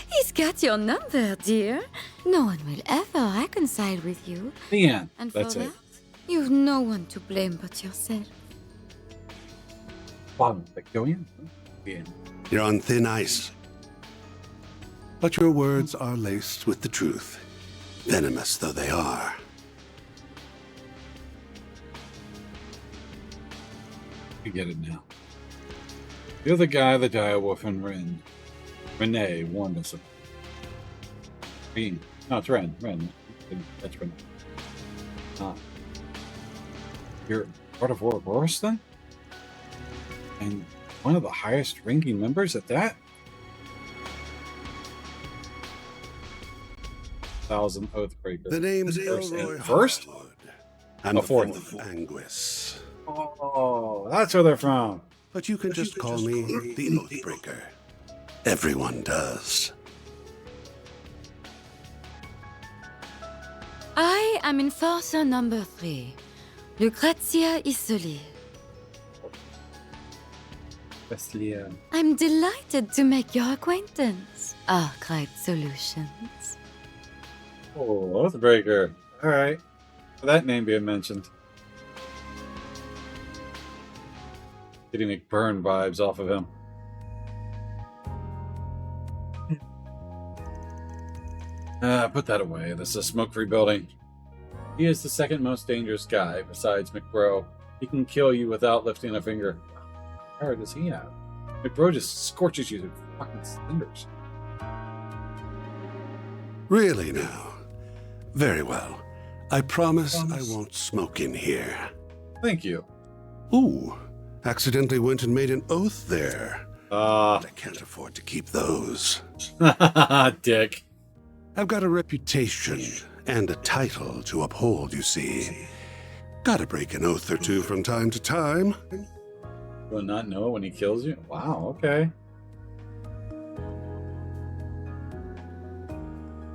He's got your number, dear. No one will ever reconcile with you.
The end.
And
That's
for
it.
that, you've no one to blame but yourself.
Bottom, like Joanne. The end.
You're on thin ice. But your words are laced with the truth, venomous though they are.
You get it now. You're the guy the direwolf and Renee warned us of. No, it's Ren. That's Renee. You're part of Ouroboros then? And one of the highest ranking members at that? 1,000 Oathbreaker.
The name's
first.
Elroy
First?
Harwood. I'm the
fourth.
fourth of Anguis.
Oh, that's where they're from.
But you can just call me the Oathbreaker. Everyone does.
I am Enforcer number 3, Lucrezia Isoli. I'm delighted to make your acquaintance, Arkwright Solutions.
Oh, Oathbreaker. All right. That name being mentioned. Getting like burn vibes off of him. Put that away. This is a smoke-free building. He is the second most dangerous guy besides McBro. He can kill you without lifting a finger. How hard does he have? McBro just scorches you to fucking cinders.
Really now? Very well. I promise I won't smoke in here.
Thank you.
Ooh, accidentally went and made an oath there. But I can't afford to keep those.
Dick.
I've got a reputation and a title to uphold, you see. Gotta break an oath or two from time to time.
Will not know when he kills you? Wow, okay.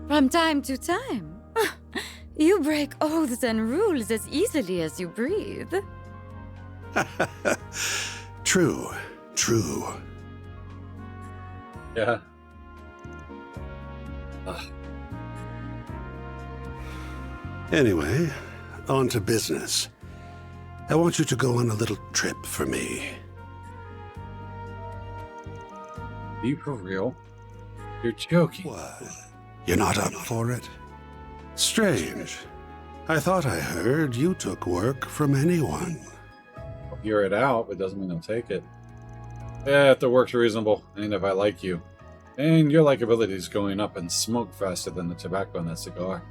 From time to time. You break oaths and rules as easily as you breathe.
True.
Yeah.
Anyway, on to business. I want you to go on a little trip for me.
Are you for real? You're joking.
What? You're not up for it? Strange. I thought I heard you took work from anyone.
I'll hear it out, but doesn't mean I'll take it. Yeah, if the work's reasonable, and if I like you. And your likability is going up in smoke faster than the tobacco in that cigar.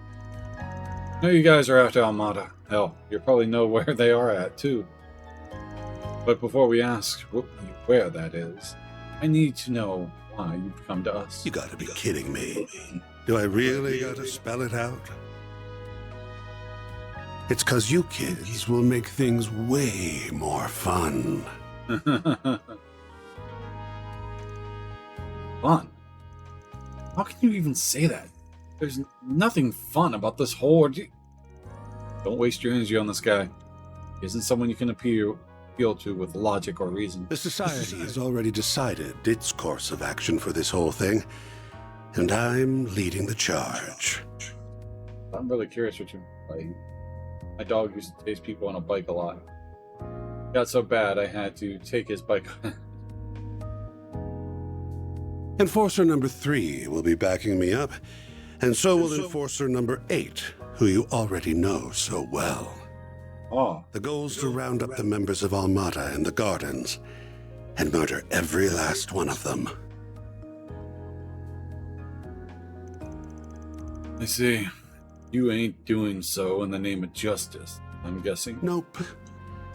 I know you guys are after Almada. Hell, you probably know where they are at, too. But before we ask where that is, I need to know why you've come to us.
You gotta be kidding me. Do I really gotta spell it out? It's 'cause you kids will make things way more fun.
Fun? How can you even say that? There's nothing fun about this whole... Don't waste your energy on this guy. He isn't someone you can appeal to with logic or reason.
The Society has already decided its course of action for this whole thing, and I'm leading the charge.
I'm really curious what you like. My dog used to chase people on a bike a lot. Got so bad I had to take his bike.
Enforcer number 3 will be backing me up, and so will Enforcer number 8, who you already know so well.
Oh.
The goal's to round up the members of Almada in the gardens and murder every last one of them.
I see. You ain't doing so in the name of justice, I'm guessing.
Nope.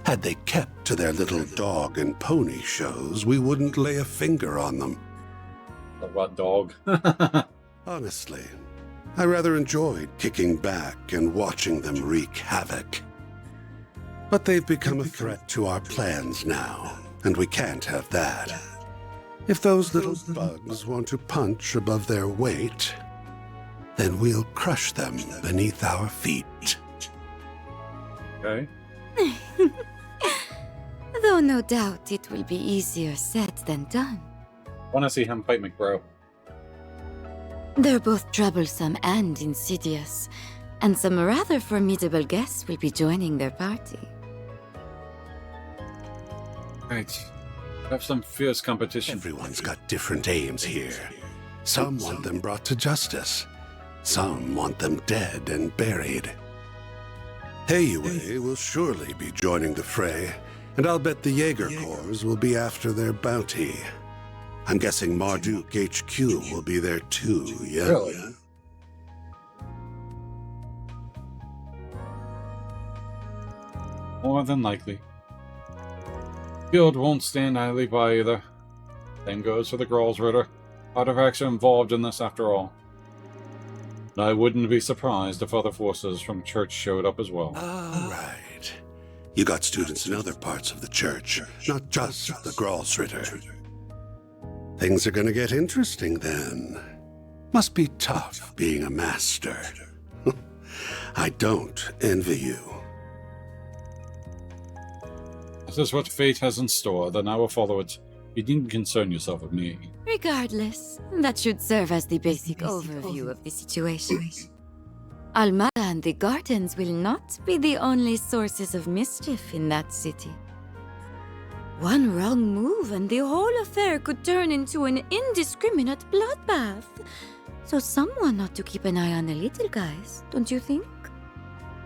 Had they kept to their little dog and pony shows, we wouldn't lay a finger on them.
What dog?
Honestly, I rather enjoyed kicking back and watching them wreak havoc. But they've become a threat to our plans now, and we can't have that. If those little bugs want to punch above their weight, then we'll crush them beneath our feet.
Okay.
Though no doubt it will be easier said than done.
Want to see him fight McBro.
They're both troublesome and insidious, and some rather formidable guests will be joining their party.
Right. Have some fierce competition.
Everyone's got different aims here. Some want them brought to justice. Some want them dead and buried. Heiyue will surely be joining the fray, and I'll bet the Jaeger Corps will be after their bounty. I'm guessing Marduk HQ will be there too, yeah?
Really? More than likely. Guild won't stand idly by either. Same goes for the Grolsritter. Artifacts are involved in this after all. And I wouldn't be surprised if other forces from church showed up as well.
Right. You got students in other parts of the church, not just the Grolsritter. Things are gonna get interesting then. Must be tough being a master. I don't envy you.
If this is what fate has in store, then I will follow it. You needn't concern yourself with me.
Regardless, that should serve as the basic overview of the situation. Almada and the gardens will not be the only sources of mischief in that city. One wrong move and the whole affair could turn into an indiscriminate bloodbath. So someone ought to keep an eye on the little guys, don't you think?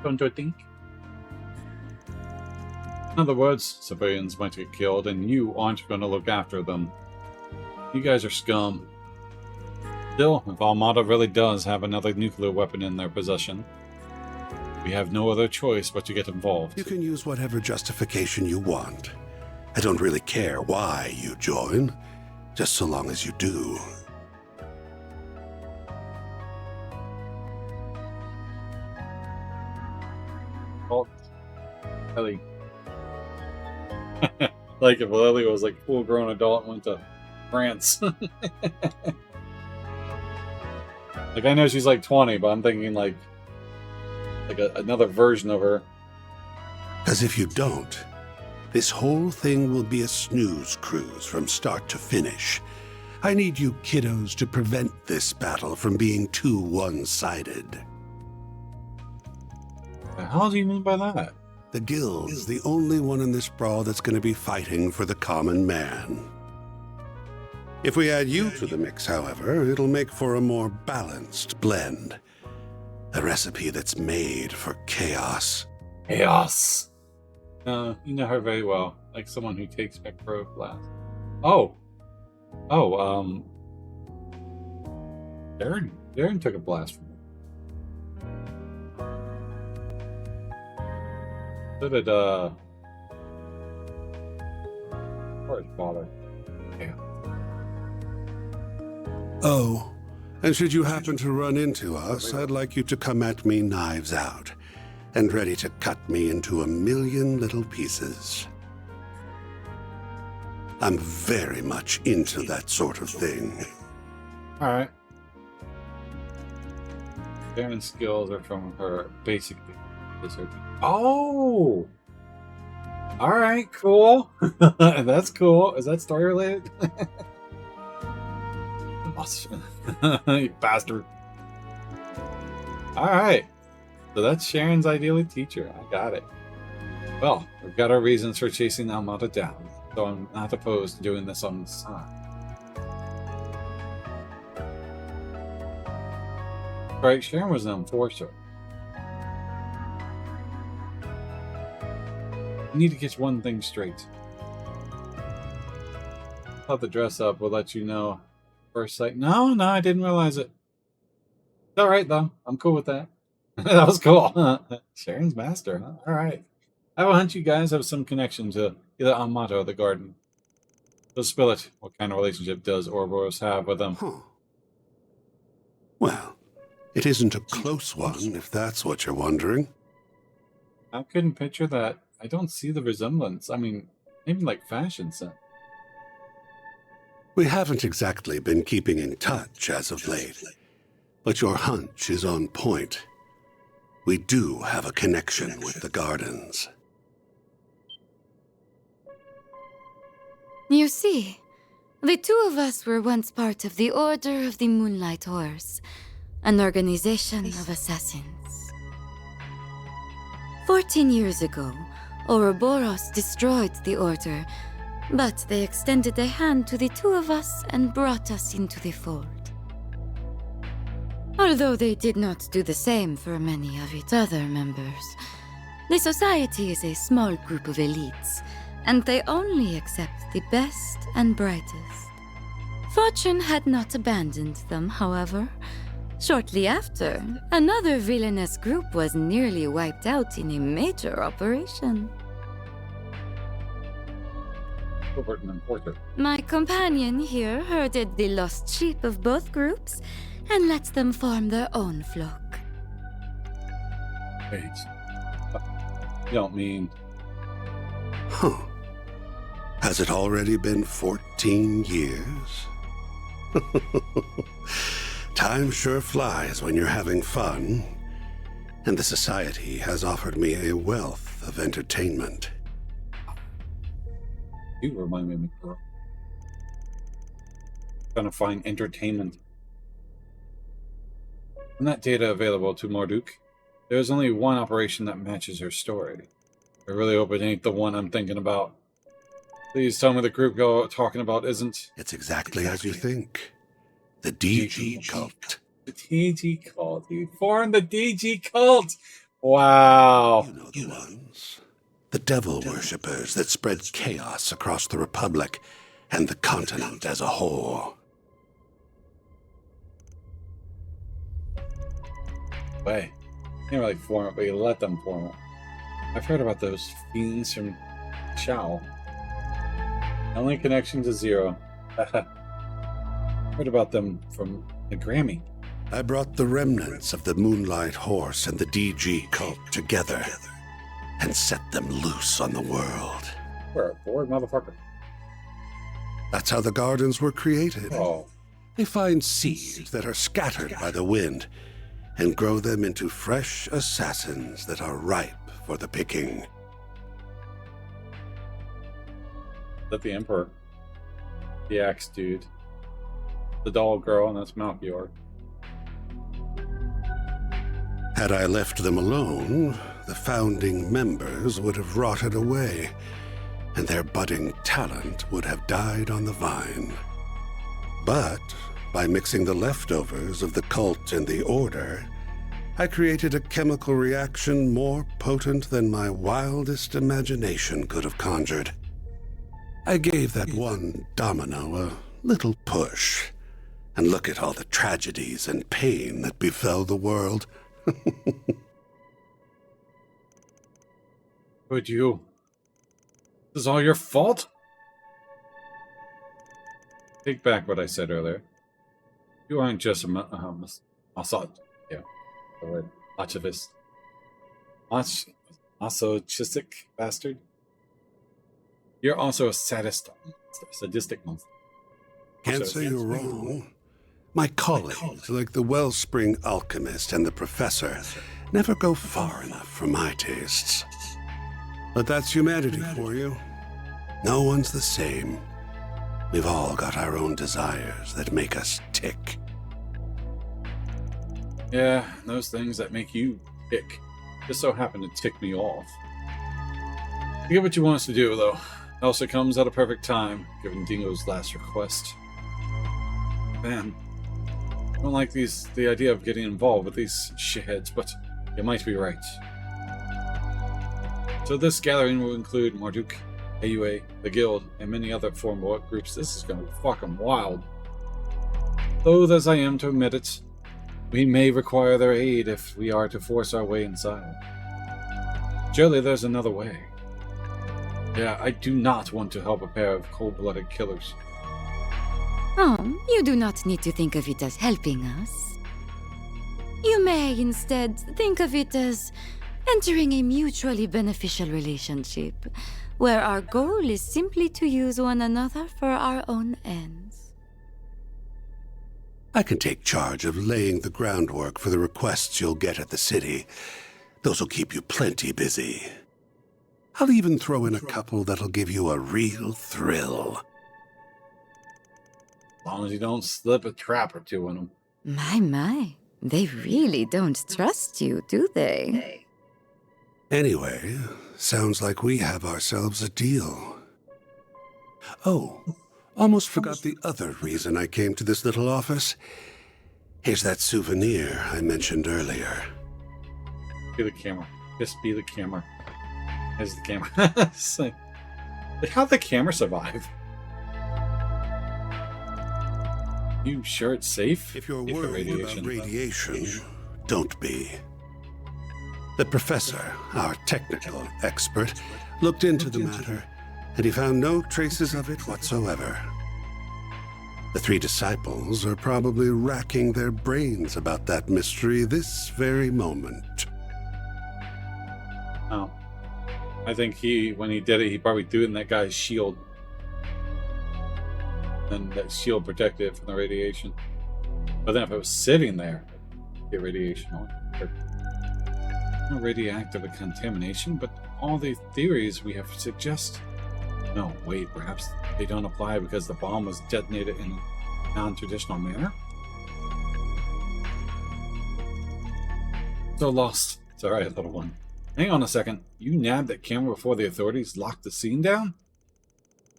Don't you think? In other words, civilians might get killed and you aren't going to look after them. You guys are scum. Still, if Almada really does have another nuclear weapon in their possession, we have no other choice but to get involved.
You can use whatever justification you want. I don't really care why you join, just so long as you do.
Oh, Ellie. Like if Lily was like full-grown adult and went to France. Like I know she's like 20, but I'm thinking like another version of her.
Because if you don't, this whole thing will be a snooze cruise from start to finish. I need you kiddos to prevent this battle from being too one-sided.
The hell do you mean by that?
The guild is the only one in this brawl that's going to be fighting for the common man. If we add you to the mix, however, it'll make for a more balanced blend. A recipe that's made for chaos.
Chaos! You know her very well. Like someone who takes Spectro blast. Oh! Darren took a blast from her. So did, Forrest father. Yeah.
Oh, and should you happen to run into us, I'd like you to come at me knives out, and ready to cut me into a million little pieces. I'm very much into that sort of thing.
Alright. Darren's skills are from her basic research. Oh! Alright, cool. That's cool. Is that story related? You bastard. Alright. So that's Sharon's ideally teacher. I got it. Well, we've got our reasons for chasing Almada down, so I'm not opposed to doing this on the side. Right, Sharon was an enforcer. I need to get one thing straight. Thought the dress up will let you know first sight. No, I didn't realize it. It's alright though. I'm cool with that. That was cool. Sharon's master, huh? Alright. I have a hunch you guys have some connection to either Almada or the garden. So spill it. What kind of relationship does Ouroboros have with them?
Well, it isn't a close one, if that's what you're wondering.
I couldn't picture that. I don't see the resemblance. I mean, even like fashion sense.
We haven't exactly been keeping in touch as of late, but your hunch is on point. We do have a connection with the gardens.
You see, the two of us were once part of the Order of the Moonlight Horse, an organization of assassins. 14 years ago, Ouroboros destroyed the Order, but they extended a hand to the two of us and brought us into the fold. Although they did not do the same for many of its other members, the society is a small group of elites, and they only accept the best and brightest. Fortune had not abandoned them, however. Shortly after, another villainous group was nearly wiped out in a major operation. My companion here herded the lost sheep of both groups and let them form their own flock.
Wait. You don't mean...
Huh. Has it already been 14 years? Time sure flies when you're having fun, and the society has offered me a wealth of entertainment.
You remind me of McGraw. Trying to find entertainment. From that data available to Marduk, there's only one operation that matches her story. I really hope it ain't the one I'm thinking about. Please tell me the group you're talking about isn't.
It's exactly as you think. The DG cult.
The DG cult. You formed the DG cult. Wow.
You know the ones. The devil worshippers that spread chaos across the Republic and the continent as a whole.
Way. Can't really form it, but you let them form it. I've heard about those fiends from Chow. Only connection to Zero. Heard about them from the Grammy.
I brought the remnants of the Moonlight Horse and the DG cult together and set them loose on the world.
We're a bored motherfucker.
That's how the gardens were created.
Oh.
They find seeds that are scattered by the wind and grow them into fresh assassins that are ripe for the picking.
Is that the Emperor? The axe dude. The doll girl, and that's Malchior.
Had I left them alone, the founding members would have rotted away, and their budding talent would have died on the vine. But by mixing the leftovers of the cult and the Order, I created a chemical reaction more potent than my wildest imagination could have conjured. I gave that one domino a little push, and look at all the tragedies and pain that befell the world.
But you... This is all your fault? Take back what I said earlier. You aren't just a yeah, the word masochistic bastard. You're also a sadistic monster.
Can't say you're wrong. My colleagues, like the Wellspring Alchemist and the Professor, never go far enough for my tastes. But that's humanity for you. No one's the same. We've all got our own desires that make us tick.
Yeah, those things that make you tick just so happen to tick me off. You get what you want us to do, though. It also comes at a perfect time, given Dingo's last request. Man, I don't like the idea of getting involved with these shitheads, but you might be right. So this gathering will include Marduk, AUA, the Guild, and many other formal groups. This is going to be fucking wild. Loath as I am to admit it, we may require their aid if we are to force our way inside. Surely there's another way. Yeah, I do not want to help a pair of cold-blooded killers.
Oh, you do not need to think of it as helping us. You may instead think of it as entering a mutually beneficial relationship, where our goal is simply to use one another for our own ends.
I can take charge of laying the groundwork for the requests you'll get at the city. Those will keep you plenty busy. I'll even throw in a couple that'll give you a real thrill.
As long as you don't slip a trap or two in them.
My. They really don't trust you, do they?
Anyway, sounds like we have ourselves a deal. Oh, almost forgot the other reason I came to this little office. Here's that souvenir I mentioned earlier.
Be the camera. Just be the camera. There's the camera. How'd the camera survive? You sure it's safe?
If you're worried about radiation, don't be. The professor, our technical expert, looked into the matter, and he found no traces of it whatsoever. The three disciples are probably racking their brains about that mystery this very moment.
Oh. I think when he did it, he probably threw it in that guy's shield. And that shield protected it from the radiation. But then if it was sitting there, get radiation on it. No radioactive contamination, but all the theories we have suggest... No, wait, perhaps they don't apply because the bomb was detonated in a non-traditional manner? So lost. It's alright, little one. Hang on a second. You nabbed that camera before the authorities locked the scene down?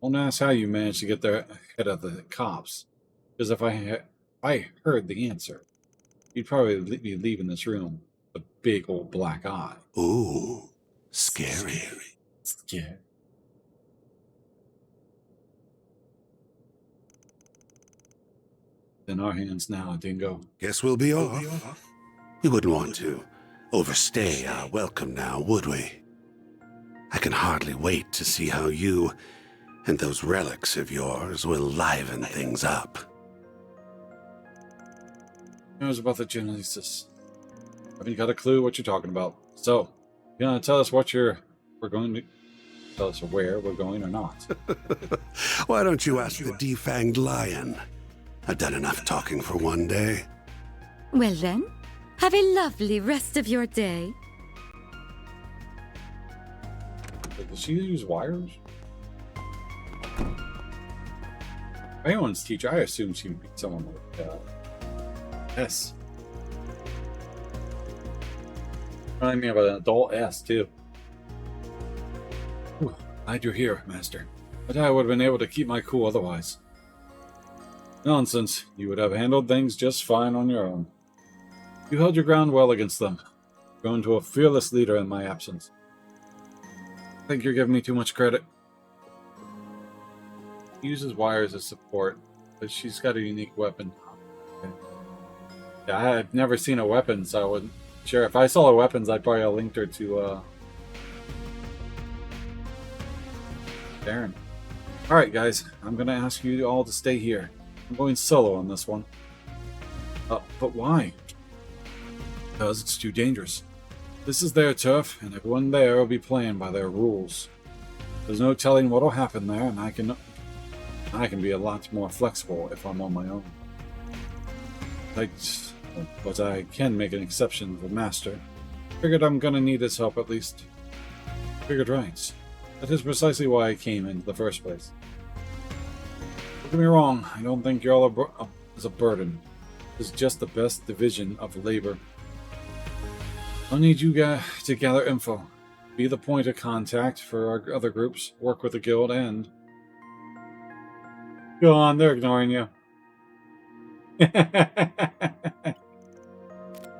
Don't ask how you managed to get there ahead of the cops. Because if I heard the answer, you'd probably be leaving this room with a big old black eye.
Ooh, scary.
Scary. In our hands now, Dingo.
Guess we'll be off. We wouldn't want to overstay our welcome now, would we? I can hardly wait to see how you and those relics of yours will liven things up.
Who knows about the Genesis? Haven't got a clue what you're talking about. So, you gonna tell us we're going to tell us where we're going or not?
Why don't you ask the defanged lion? I've done enough talking for one day.
Well then, have a lovely rest of your day.
Does she use wires? If anyone's teacher, I assume she would be someone like S. Remind me of an adult S, too. Whew, glad you're here, Master. But I would have been able to keep my cool otherwise. Nonsense. You would have handled things just fine on your own. You held your ground well against them, grown to a fearless leader in my absence. I think you're giving me too much credit. She uses wires as support, but she's got a unique weapon. Yeah, I've never seen a weapon, so I wasn't sure. If I saw the weapons, I'd probably have linked her to Darren. Alright guys, I'm gonna ask you all to stay here. I'm going solo on this one. But why? Because it's too dangerous. This is their turf, and everyone there will be playing by their rules. There's no telling what'll happen there, and I can be a lot more flexible if I'm on my own. But I can make an exception for Master. Figured I'm gonna need his help at least. Figured right. That is precisely why I came in the first place. Don't get me wrong, I don't think you're all a burden. It's just the best division of labor. I'll need you guys to gather info. Be the point of contact for our other groups, work with the guild, and... Go on, they're ignoring you.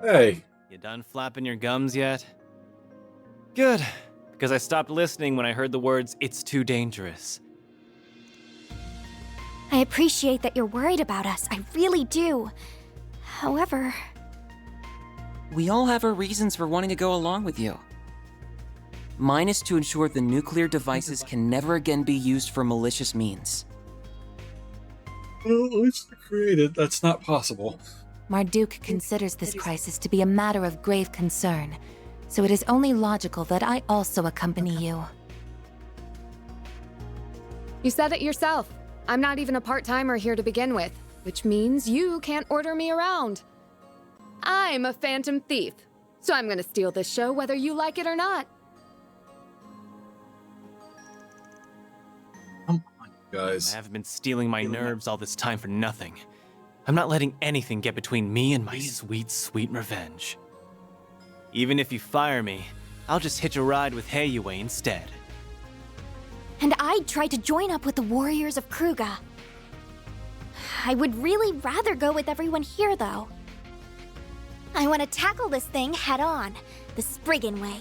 Hey.
You done flapping your gums yet? Good, because I stopped listening when I heard the words, "It's too dangerous."
I appreciate that you're worried about us. I really do. However...
We all have our reasons for wanting to go along with you. Mine is to ensure the nuclear devices can never again be used for malicious means.
Well, it's created. That's not possible.
Marduk considers this crisis to be a matter of grave concern, so it is only logical that I also accompany you.
You said it yourself. I'm not even a part-timer here to begin with, which means you can't order me around. I'm a phantom thief, so I'm gonna steal this show whether you like it or not.
guys.
I haven't been stealing my nerves all this time for nothing. I'm not letting anything get between me and my sweet, sweet revenge. Even if you fire me, I'll just hitch a ride with Heiyue instead.
And I'd try to join up with the warriors of Kruga. I would really rather go with everyone here, though. I want to tackle this thing head on, the Spriggan way.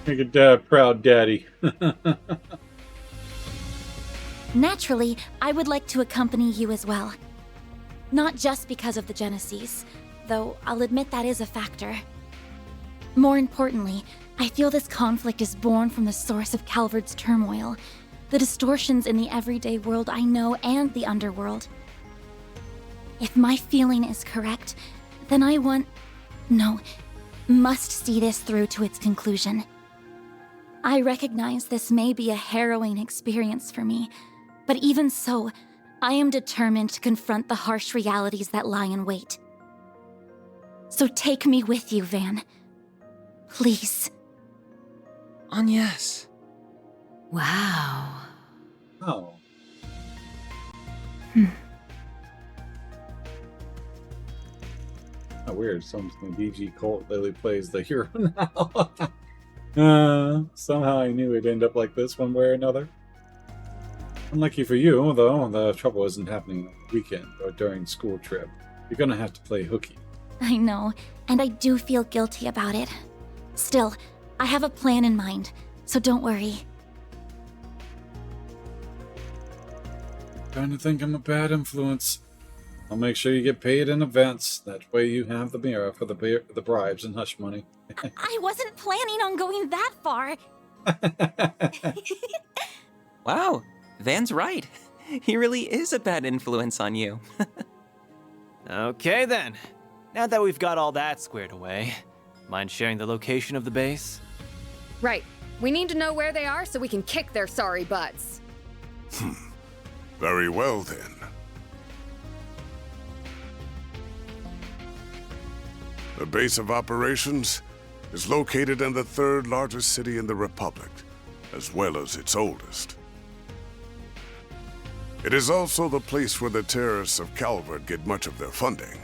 Make a dad proud, daddy.
Naturally, I would like to accompany you as well. Not just because of the Genesis, though I'll admit that is a factor. More importantly, I feel this conflict is born from the source of Calvard's turmoil, the distortions in the everyday world I know and the underworld. If my feeling is correct, then I must see this through to its conclusion. I recognize this may be a harrowing experience for me, but even so, I am determined to confront the harsh realities that lie in wait. So take me with you, Van. Please.
Yes.
Wow.
Oh. Oh, weird. Someone's in the DG cult. Lily plays the hero now. Somehow I knew it'd end up like this one way or another. Unlucky for you, though, the trouble isn't happening on the weekend or during school trip. You're gonna have to play hooky.
I know, and I do feel guilty about it. Still, I have a plan in mind, so don't worry.
Trying to think I'm a bad influence. I'll make sure you get paid in advance. That way you have the mirror for the bribes and hush money.
I wasn't planning on going that far.
Wow, Van's right. He really is a bad influence on you.
Okay then. Now that we've got all that squared away, mind sharing the location of the base?
Right. We need to know where they are so we can kick their sorry butts.
Very well, then. The base of operations is located in the third largest city in the Republic, as well as its oldest. It is also the place where the terrorists of Calvard get much of their funding.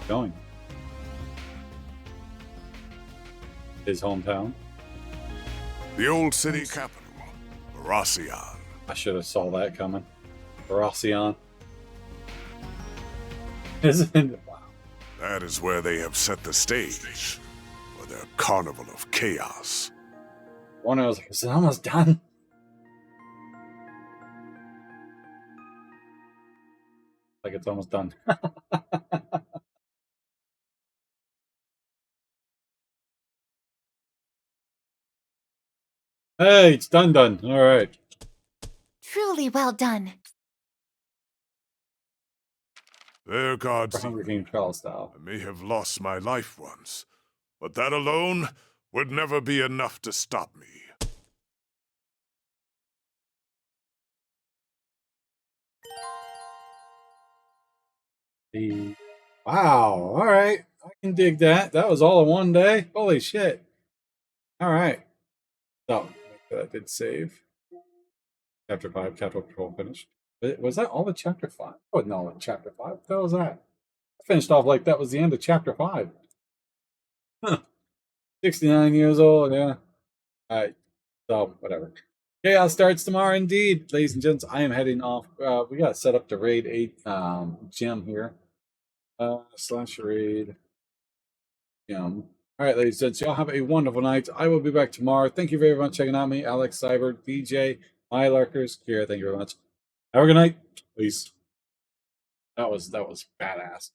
Going. His hometown.
The old city capital, Baracion.
I should have saw that coming. Baracion. Isn't it? Wow.
That is where they have set the stage for their carnival of chaos.
One, I was like, is it almost done? Like it's almost done. Hey, it's done. All right.
Truly well done.
Their gods,
Hunger Game trial style.
I may have lost my life once, but that alone would never be enough to stop me.
Wow. All right. I can dig that. That was all in one day. Holy shit. All right. So, that did save. Chapter 5, Capital Control finished. Was that all of Chapter 5? Oh, no, Chapter 5. What the hell was that? I finished off like that was the end of Chapter 5. Huh. 69 years old, yeah. Alright. So, whatever. Chaos starts tomorrow indeed. Ladies and gents, I am heading off. We got set up to raid 8 gem here. Slash raid gem. Alright, ladies and gents, y'all have a wonderful night. I will be back tomorrow. Thank you very much for checking out me, Alex Cyber, DJ, My Larkers, Kira, thank you very much. Have a good night. Peace. That was badass.